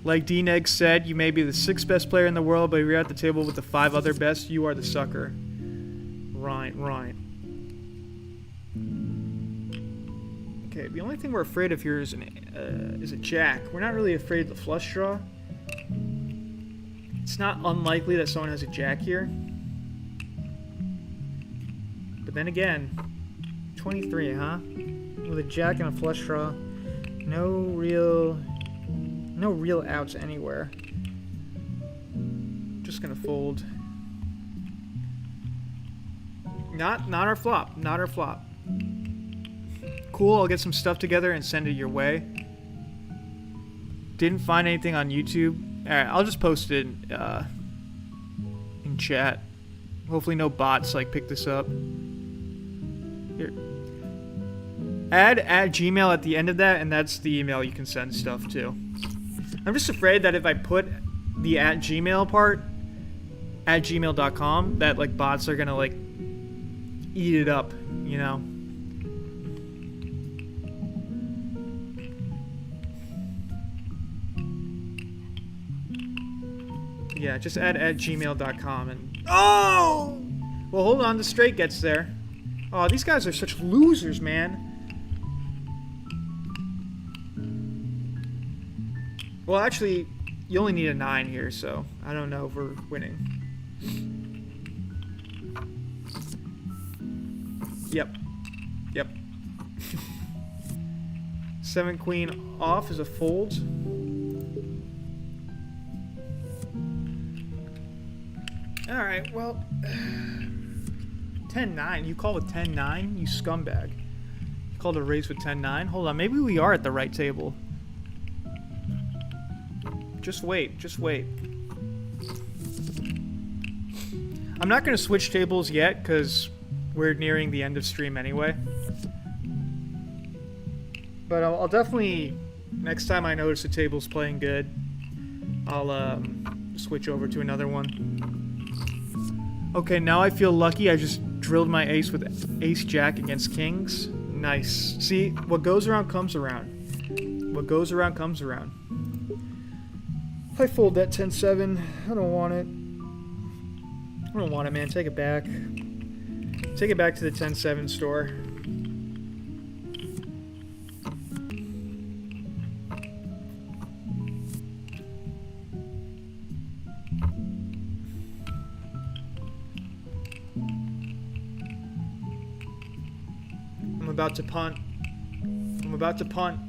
Like D-Neg said, you may be the 6th best player in the world, but if you're at the table with the 5 other best, you are the sucker. Right. Okay, the only thing we're afraid of here is a jack. We're not really afraid of the flush draw. It's not unlikely that someone has a jack here. But then again, 23, huh? With a jack and a flush draw, no real outs anywhere. Just gonna fold. Not our flop. Not our flop. Cool, I'll get some stuff together and send it your way. Didn't find anything on YouTube. Alright, I'll just post it in chat. Hopefully no bots like pick this up. Here. Add @Gmail at the end of that, and that's the email you can send stuff to. I'm just afraid that if I put the @Gmail part at gmail.com, that like bots are gonna like eat it up, you know. Yeah, just add @gmail.com and oh! Well, hold on, the straight gets there. Oh, these guys are such losers, man. Well, actually, you only need a 9 here, so I don't know if we're winning. Yep. 7 queen off is a fold. Alright, well... 10-9. You call with 10-9? You scumbag. You called a raise with 10-9? Hold on, maybe we are at the right table. Just wait. I'm not going to switch tables yet, because we're nearing the end of stream anyway. But I'll definitely, next time I notice the table's playing good, I'll switch over to another one. Okay, now I feel lucky. I just drilled my ace with ace-jack against kings. Nice. See, what goes around comes around. What goes around comes around. I fold that 10-7. I don't want it. I don't want it, man. Take it back. Take it back to the 10-7 store. I'm about to punt.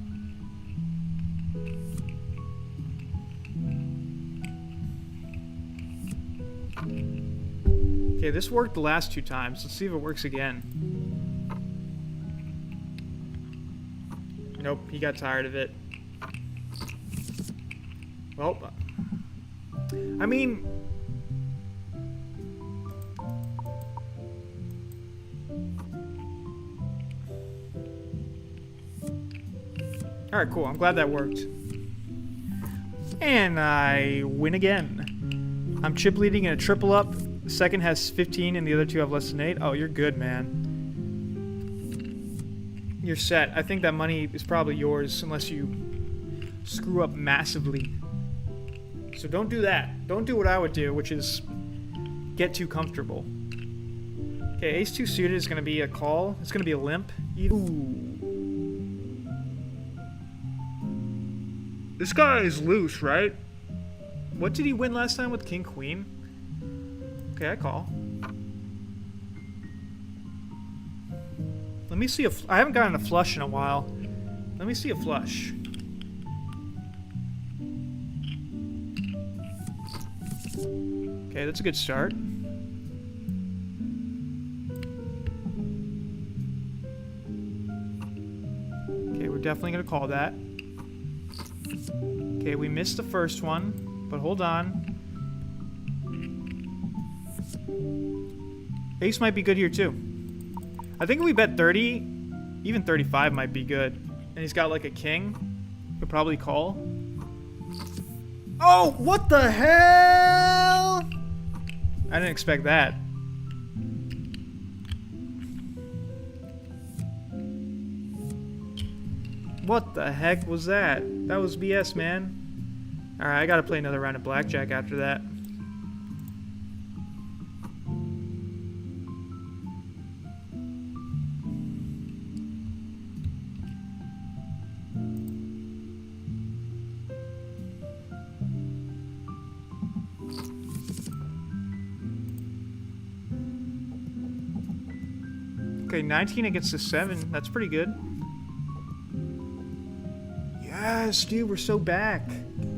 Okay, this worked the last 2 times. Let's see if it works again. Nope, he got tired of it. Well, I mean... Alright, cool. I'm glad that worked. And I win again. I'm chip leading in a triple up. The second has 15 and the other 2 have less than 8. Oh, you're good, man. You're set. I think that money is probably yours unless you screw up massively. So don't do that. Don't do what I would do, which is get too comfortable. Okay, ace-2 suited is going to be a call. It's going to be a limp. Ooh. This guy is loose, right? What did he win last time with king-queen? Okay, I call. Let me see I haven't gotten a flush in a while. Let me see a flush. Okay, that's a good start. Okay, we're definitely gonna call that. Okay, we missed the first one, but hold on. Ace might be good here too. I think if we bet 30, Even 35 might be good. And he's got like a king. Could probably call. Oh, what the hell? I didn't expect that. What the heck was that? That was BS, man. Alright, I gotta play another round of blackjack after that. Okay, 19 against a 7. That's pretty good. Yes, dude, we're so back.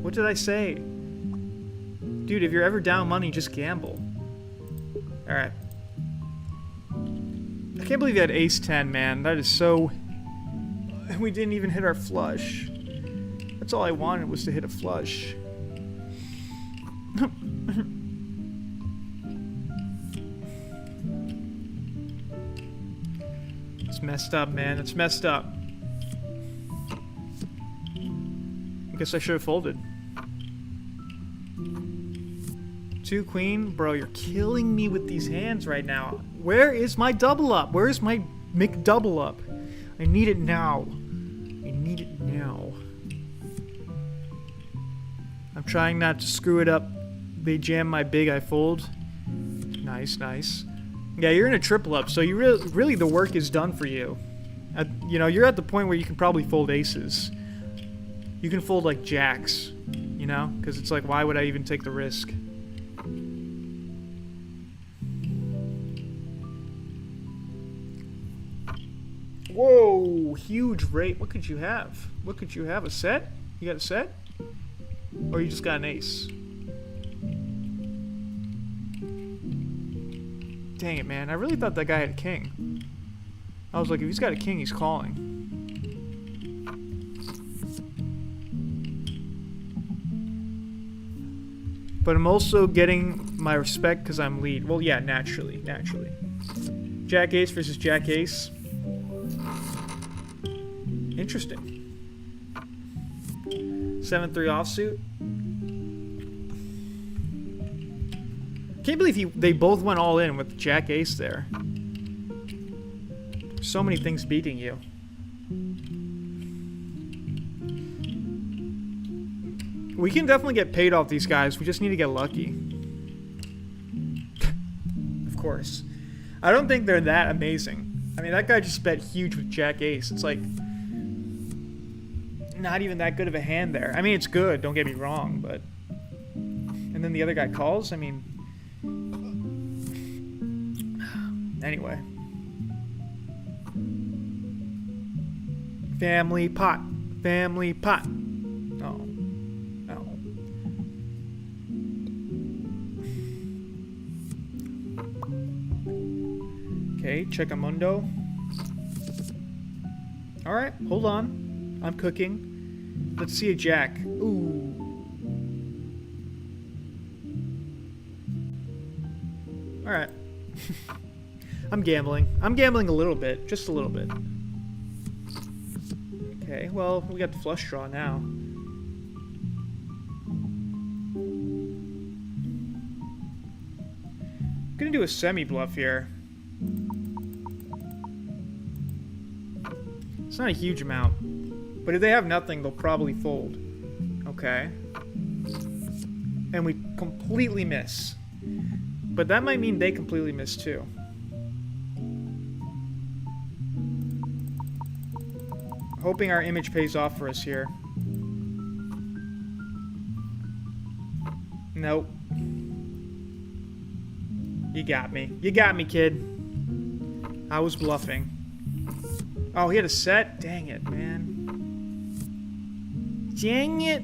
What did I say? Dude, if you're ever down money, just gamble. Alright. I can't believe you had ace 10, man. That is so... We didn't even hit our flush. That's all I wanted, was to hit a flush. It's messed up, man. It's messed up. I guess I should have folded. 2 queen? Bro, you're killing me with these hands right now. Where is my double up? Where is my McDouble up? I need it now. I need it now. I'm trying not to screw it up. They jam my big, I fold. Nice, nice. Yeah, you're in a triple up, so you really the work is done for you. You know, you're at the point where you can probably fold aces. You can fold like jacks, you know? Because it's like, why would I even take the risk? Whoa, huge rate. What could you have? What could you have? A set? You got a set? Or you just got an ace? Dang it, man. I really thought that guy had a king. I was like, if he's got a king, he's calling. But I'm also getting my respect because I'm lead. Well, yeah, naturally. Naturally. Jack ace versus Jack ace. Interesting. 7-3 offsuit. Can't believe they both went all in with Jack ace there. So many things beating you. We can definitely get paid off these guys. We just need to get lucky. Of course. I don't think they're that amazing. I mean, that guy just bet huge with Jack ace. It's like not even that good of a hand there. I mean, it's good, don't get me wrong, but... And then the other guy calls? I mean... Anyway. Family pot. Family pot. Oh. Oh. Okay, Checkamundo. Alright, hold on. I'm cooking. Let's see a jack. Ooh. Alright. I'm gambling. I'm gambling a little bit. Just a little bit. Okay, well, we got the flush draw now. Gonna do a semi-bluff here. It's not a huge amount. But if they have nothing, they'll probably fold. Okay. And we completely miss. But that might mean they completely miss too. Hoping our image pays off for us here. Nope. You got me. You got me, kid. I was bluffing. Oh, he had a set? Dang it, man. Dang it.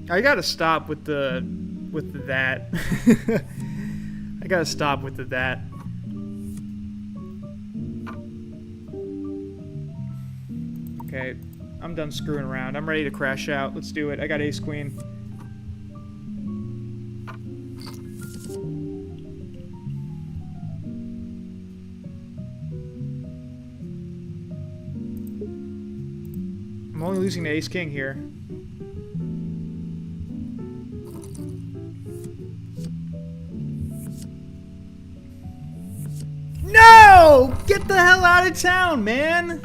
I gotta stop with the that. I gotta stop with the that. Okay, I'm done screwing around. I'm ready to crash out. Let's do it. I got ace queen. I'm only losing to ace king here. No! Get the hell out of town, man!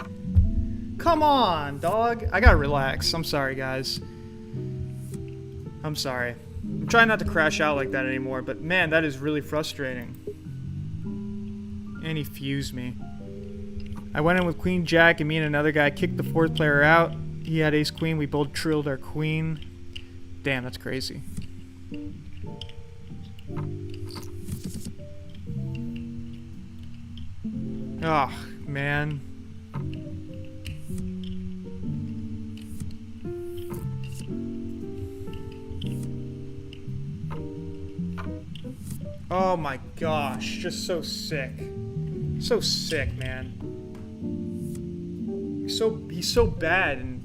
Come on, dog. I gotta relax. I'm sorry, guys. I'm sorry. I'm trying not to crash out like that anymore, but man, that is really frustrating. And he fused me. I went in with queen jack, and me and another guy kicked the fourth player out. He had ace queen. We both trilled our queen. Damn, that's crazy. Oh, man. Oh my gosh, just so sick. So sick, man. He's so bad, and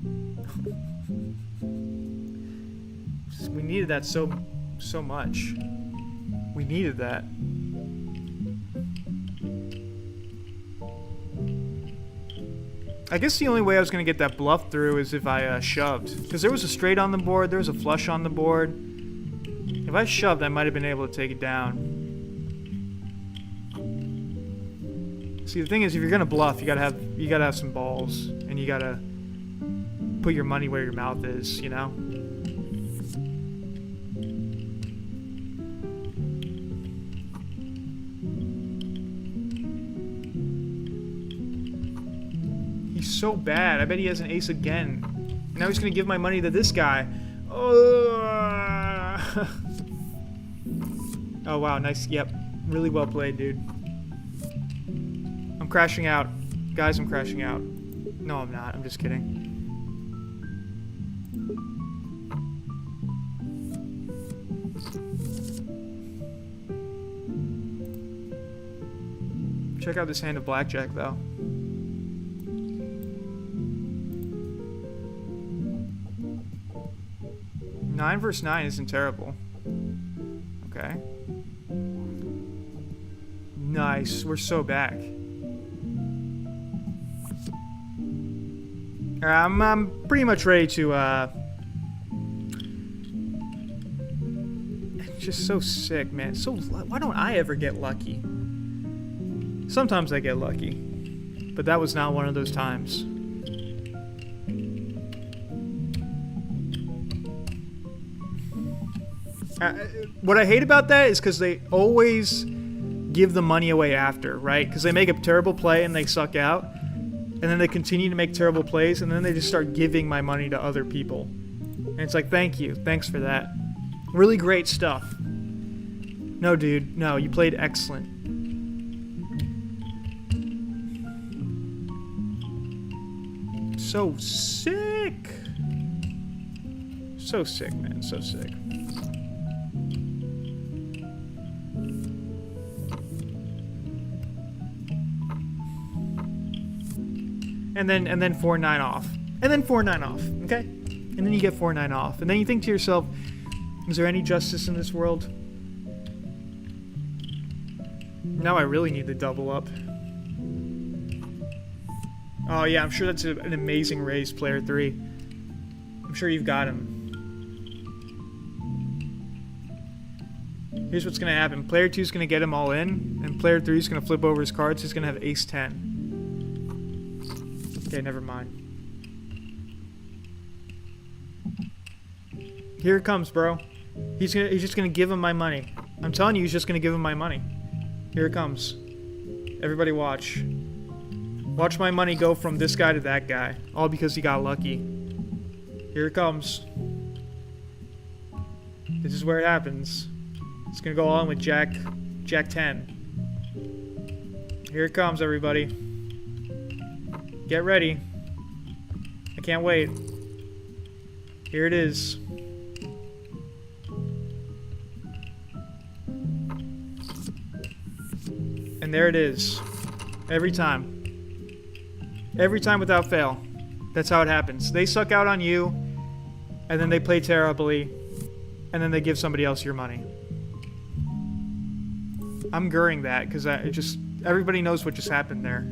we needed that so much. We needed that. I guess the only way I was gonna get that bluff through is if I shoved, because there was a straight on the board, there was a flush on the board. If I shoved, I might have been able to take it down. See, the thing is, if you're gonna bluff, you gotta have some balls, and you gotta put your money where your mouth is, you know? He's so bad. I bet he has an ace again. And now he's gonna give my money to this guy. Oh wow, nice. Yep, really well played, dude. I'm crashing out. Guys, I'm crashing out. No, I'm not. I'm just kidding. Check out this hand of blackjack, though. Nine versus 9 isn't terrible. Okay. Nice. We're so back. I'm pretty much ready to, It's just so sick, man. So, why don't I ever get lucky? Sometimes I get lucky. But that was not one of those times. What I hate about that is because they always give the money away after, right? Because they make a terrible play and they suck out. And then they continue to make terrible plays, and then they just start giving my money to other people. And it's like, thank you. Thanks for that. Really great stuff. No, dude. No, you played excellent. So sick. So sick, man. So sick. And then 4-9 off. And then 4-9 off, okay? And then you get 4-9 off. And then you think to yourself, is there any justice in this world? Now I really need the double up. Oh yeah, I'm sure that's an amazing raise, player 3. I'm sure you've got him. Here's what's going to happen. Player 2 is going to get him all in, and player 3 is going to flip over his cards. He's going to have ace 10. Okay, never mind. Here it comes, bro. He's just gonna give him my money. I'm telling you, he's just gonna give him my money. Here it comes. Everybody watch. Watch my money go from this guy to that guy. All because he got lucky. Here it comes. This is where it happens. It's gonna go on with Jack 10. Here it comes, everybody. Get ready. I can't wait. Here it is. And there it is. Every time. Every time without fail. That's how it happens. They suck out on you, and then they play terribly, and then they give somebody else your money. I'm gurring that because everybody knows what just happened there.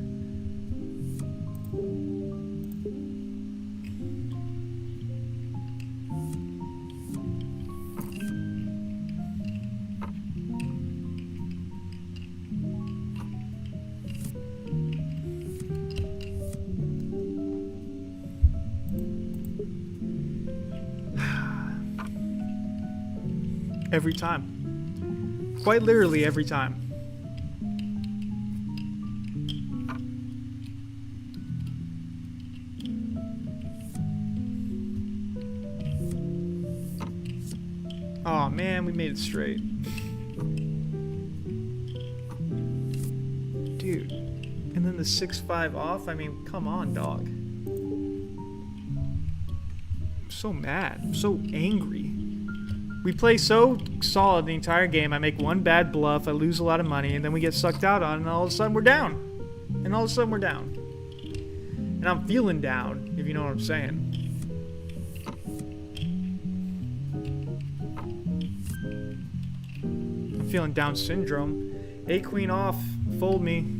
Every time. Quite literally every time. Oh man, we made it straight. Dude. And then the 6-5 off? I mean, come on, dog. I'm so mad. I'm so angry. We play so solid the entire game. I make one bad bluff, I lose a lot of money, and then we get sucked out on, and all of a sudden we're down. And all of a sudden we're down. And I'm feeling down, if you know what I'm saying. I'm feeling Down syndrome. 8 queen off. Fold me.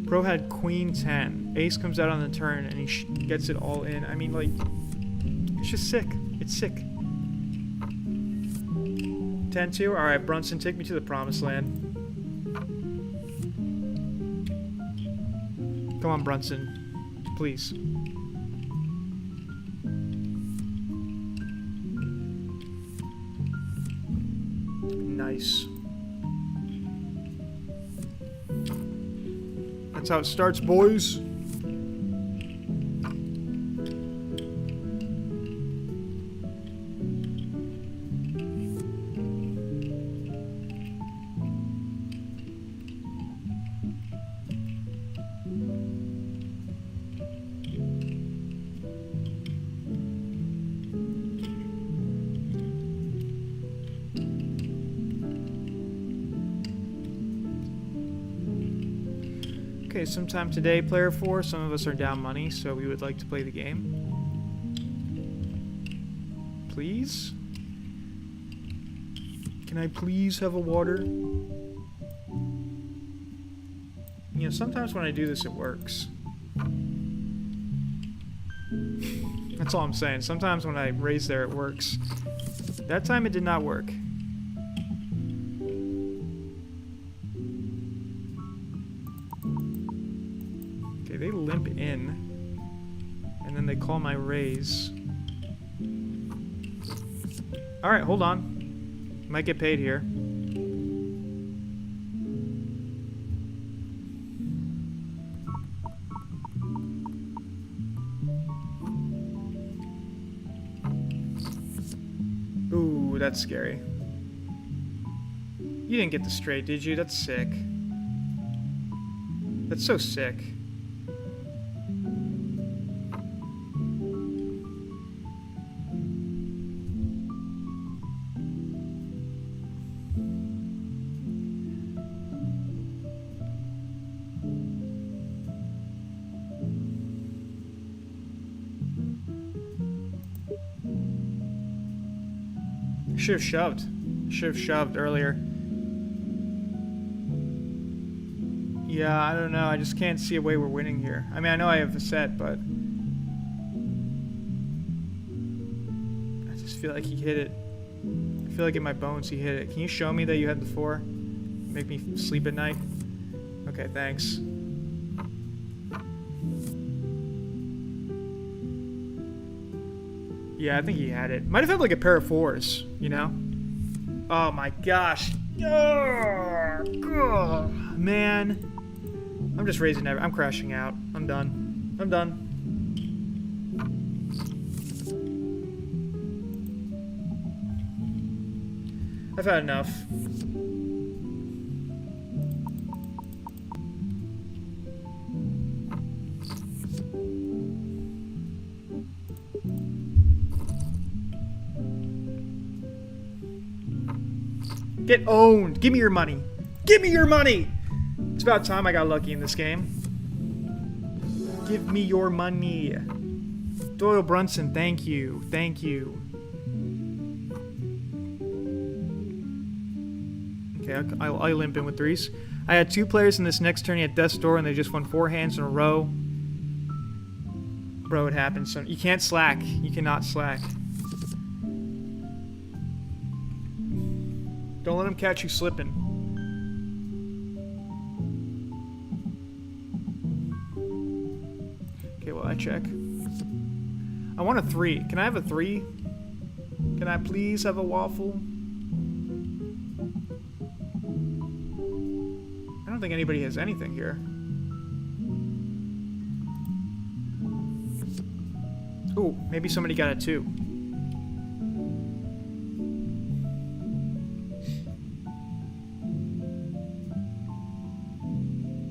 Pro had queen 10. Ace comes out on the turn and he gets it all in. I mean, like, it's just sick. It's sick. 10-2. Alright, Brunson, take me to the promised land. Come on, Brunson. Please. Nice. That's how it starts, boys. Okay, sometime today, player 4, some of us are down money, so we would like to play the game. Please? Can I please have a water? You know, sometimes when I do this, it works. That's all I'm saying. Sometimes when I raise there, it works. That time it did not work. They limp in, and then they call my raise. Alright, hold on. Might get paid here. Ooh, that's scary. You didn't get the straight, did you? That's sick. That's so sick. Should have shoved. Should have shoved earlier. Yeah, I don't know. I just can't see a way we're winning here. I mean, I know I have a set, but I just feel like he hit it. I feel like in my bones he hit it. Can you show me that you had the 4? Make me sleep at night? Okay, thanks. Yeah, I think he had it. Might have had like a pair of 4s, you know? Oh my gosh. Oh, man. I'm just raising everything. I'm crashing out. I'm done. I'm done. I've had enough. Get owned. Give me your money. Give me your money. It's about time I got lucky in this game. Give me your money. Doyle Brunson, thank you. Thank you. Okay, I'll limp in with 3s. I had 2 players in this next turn at Death's Door, and they just won 4 hands in a row. Bro, it happens. So you can't slack. You cannot slack. Don't let him catch you slipping. Okay, well, I check. I want a 3. Can I have a 3? Can I please have a waffle? I don't think anybody has anything here. Ooh, maybe somebody got a 2.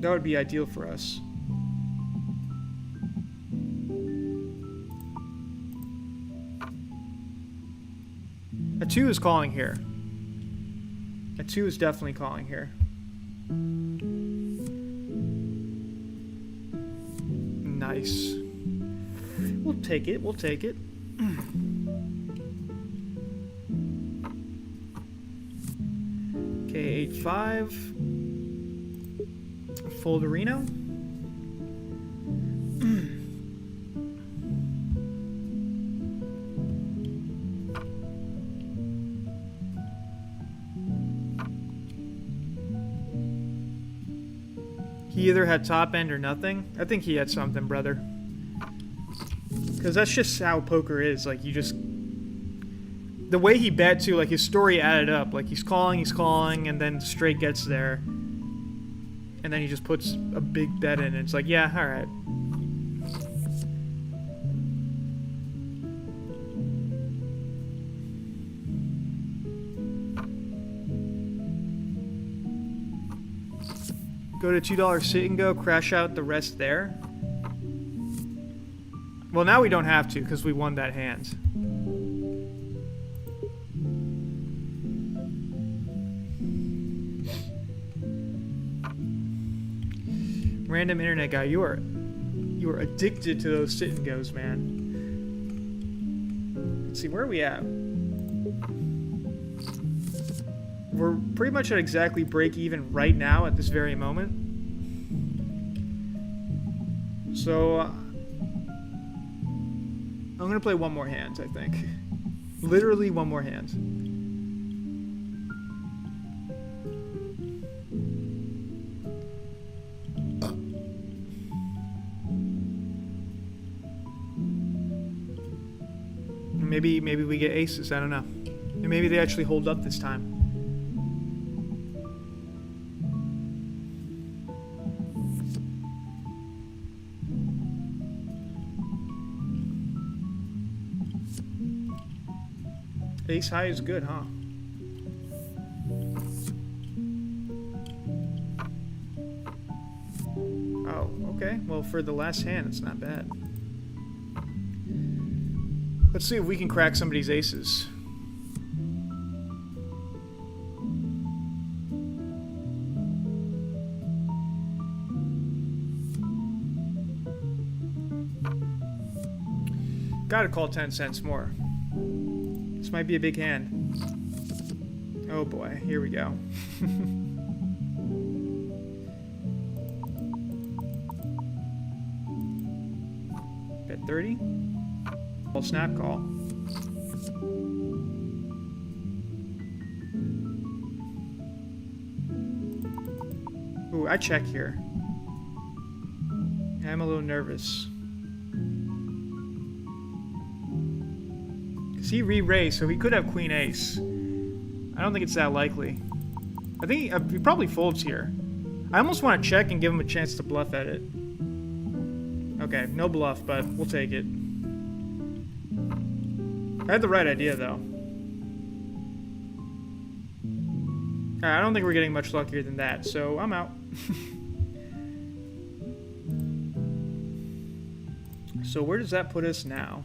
That would be ideal for us. A 2 is calling here. A 2 is definitely calling here. Nice. We'll take it. We'll take it. Okay, 8-5. Folderino. He either had top end or nothing. I think he had something, brother. Because that's just how poker is. Like, you just... The way he bet, too, like, his story added up. Like, he's calling, and then straight gets there. And then he just puts a big bet in, and it's like, yeah, alright. Go to $2 sit and go, crash out the rest there. Well, now we don't have to, because we won that hand. Random internet guy, you are addicted to those sit and goes, man. Let's see, where are we at? We're pretty much at exactly break even right now at this very moment. So I'm gonna play one more hand, I think. Literally one more hand. Maybe we get aces, I don't know. And maybe they actually hold up this time. Ace high is good, huh? Oh, okay. Well, for the last hand, it's not bad. Let's see if we can crack somebody's aces. Gotta call 10 cents more. This might be a big hand. Oh boy, here we go. Bet 30. Well, snap call. Ooh, I check here. I'm a little nervous. Because he re-raised, so he could have queen ace. I don't think it's that likely. I think he probably folds here. I almost want to check and give him a chance to bluff at it. Okay, no bluff, but we'll take it. I had the right idea, though. I don't think we're getting much luckier than that, so I'm out. So where does that put us now?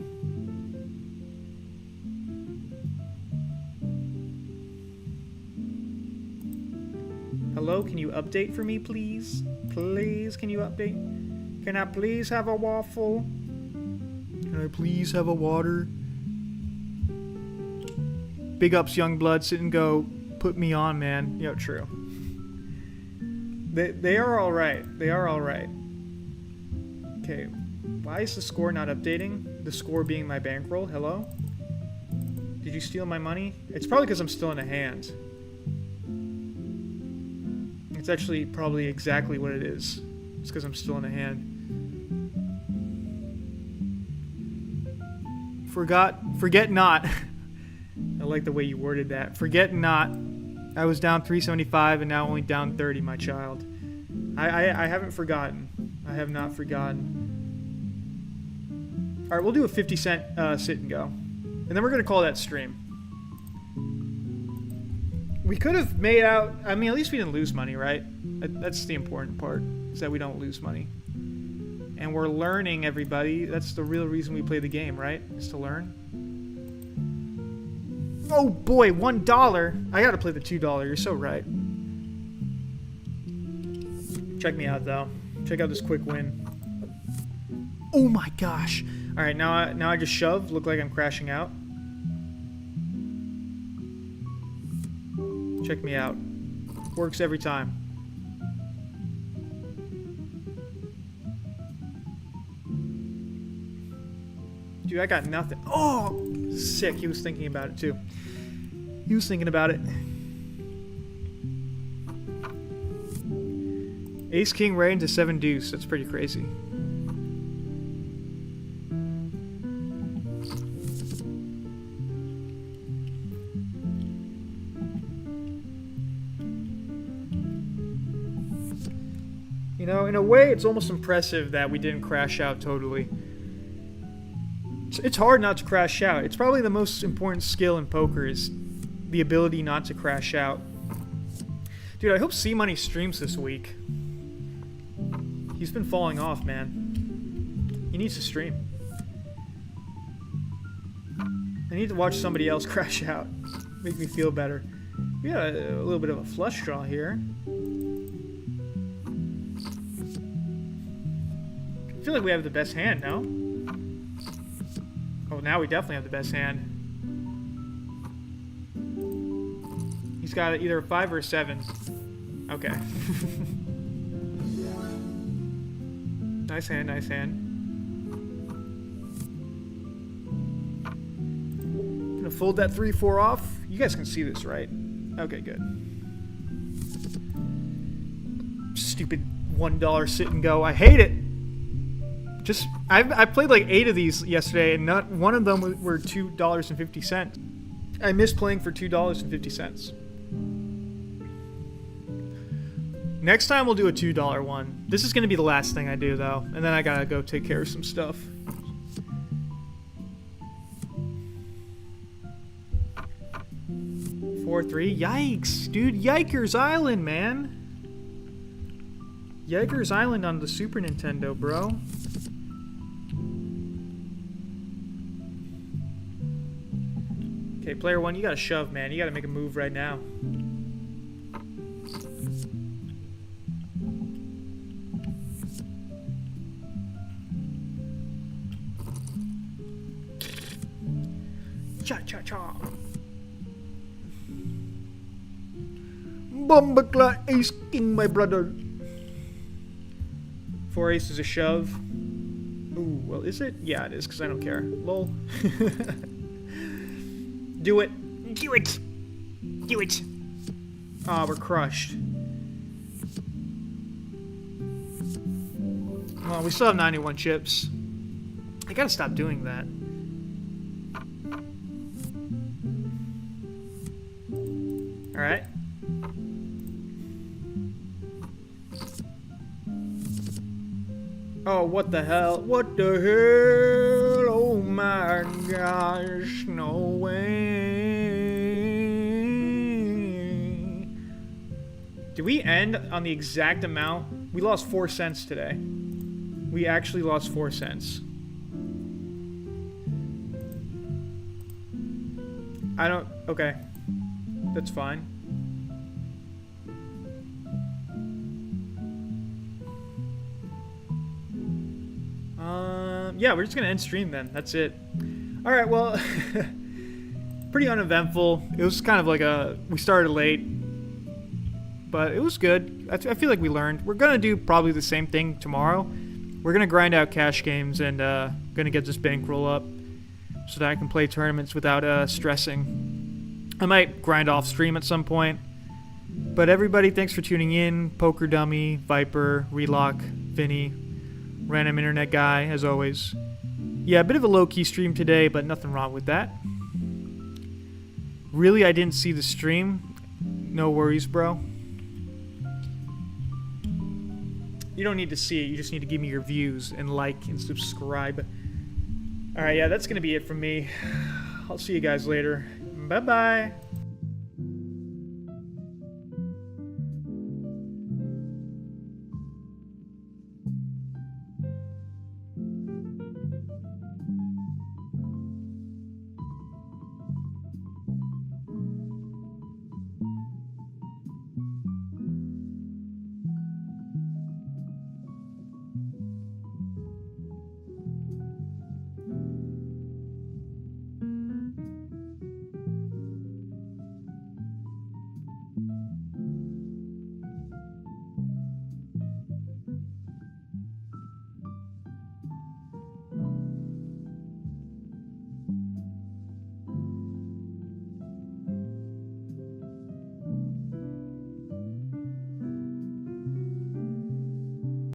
Hello, can you update for me, please? Please, can you update? Can I please have a waffle? Can I please have a water? Big ups, young blood. Sit and go. Put me on, man. Yo, true. They are all right. They are all right. Okay. Why is the score not updating? The score being my bankroll. Hello? Did you steal my money? It's probably because I'm still in a hand. It's actually probably exactly what it is. It's because I'm still in a hand. Forget not. I like the way you worded that. Forget not. I was down 375 and now only down 30, my child. I haven't forgotten. I have not forgotten. Alright, we'll do a 50-cent sit and go. And then we're going to call that stream. We could have made out... I mean, at least we didn't lose money, right? That's the important part, is that we don't lose money. And we're learning, everybody. That's the real reason we play the game, right? Is to learn. Oh boy, $1. I gotta play the $2. You're so right. Check me out, though. Check out this quick win. Oh my gosh. Alright, now I just shove. Look like I'm crashing out. Check me out. Works every time. Dude, I got nothing. Oh! Sick. He was thinking about it, too. He was thinking about it. Ace King right into 7 deuce. That's pretty crazy. You know, in a way, it's almost impressive that we didn't crash out totally. It's hard not to crash out. It's probably the most important skill in poker is the ability not to crash out. Dude, I hope C-Money streams this week. He's been falling off, man. He needs to stream. I need to watch somebody else crash out. Make me feel better. We got a little bit of a flush draw here. I feel like we have the best hand, no? Oh, now we definitely have the best hand. He's got either a 5 or a 7. Okay. Nice hand, nice hand. Gonna fold that 3-4 off. You guys can see this, right? Okay, good. Stupid $1 sit and go. I hate it. Just I played like 8 of these yesterday, and not one of them were $2.50. I miss playing for $2.50. Next time we'll do a $2 one. This is gonna be the last thing I do though, and then I gotta go take care of some stuff. $4-3. Yikes, dude! Yikers Island, man. Yikers Island on the Super Nintendo, bro. Okay, player 1, you gotta shove, man. You gotta make a move right now. Cha-cha-cha. Bombacla Ace King, my brother. 4 ace is a shove. Ooh, well, is it? Yeah, it is, because I don't care. Lol. Do it. Do it. Do it. Ah, we're crushed. Well, we still have 91 chips. I gotta stop doing that. Alright. Oh, what the hell? What the hell? Oh my gosh, no way. Did we end on the exact amount? We lost 4 cents today. We actually lost 4 cents. I don't... Okay. That's fine. Yeah, we're just gonna end stream then. That's it. Alright, well... pretty uneventful. It was kind of like a... We started late. But it was good. I feel like we learned. We're gonna do probably the same thing tomorrow. We're gonna grind out cash games and gonna get this bankroll up so that I can play tournaments without stressing. I might grind off stream at some point. But everybody, thanks for tuning in. Poker Dummy, Viper, Relock, Vinny, Random Internet Guy, as always. Yeah, a bit of a low-key stream today, but nothing wrong with that. Really, I didn't see the stream. No worries, bro. You don't need to see it. You just need to give me your views and like and subscribe. Alright, yeah, that's going to be it from me. I'll see you guys later. Bye-bye.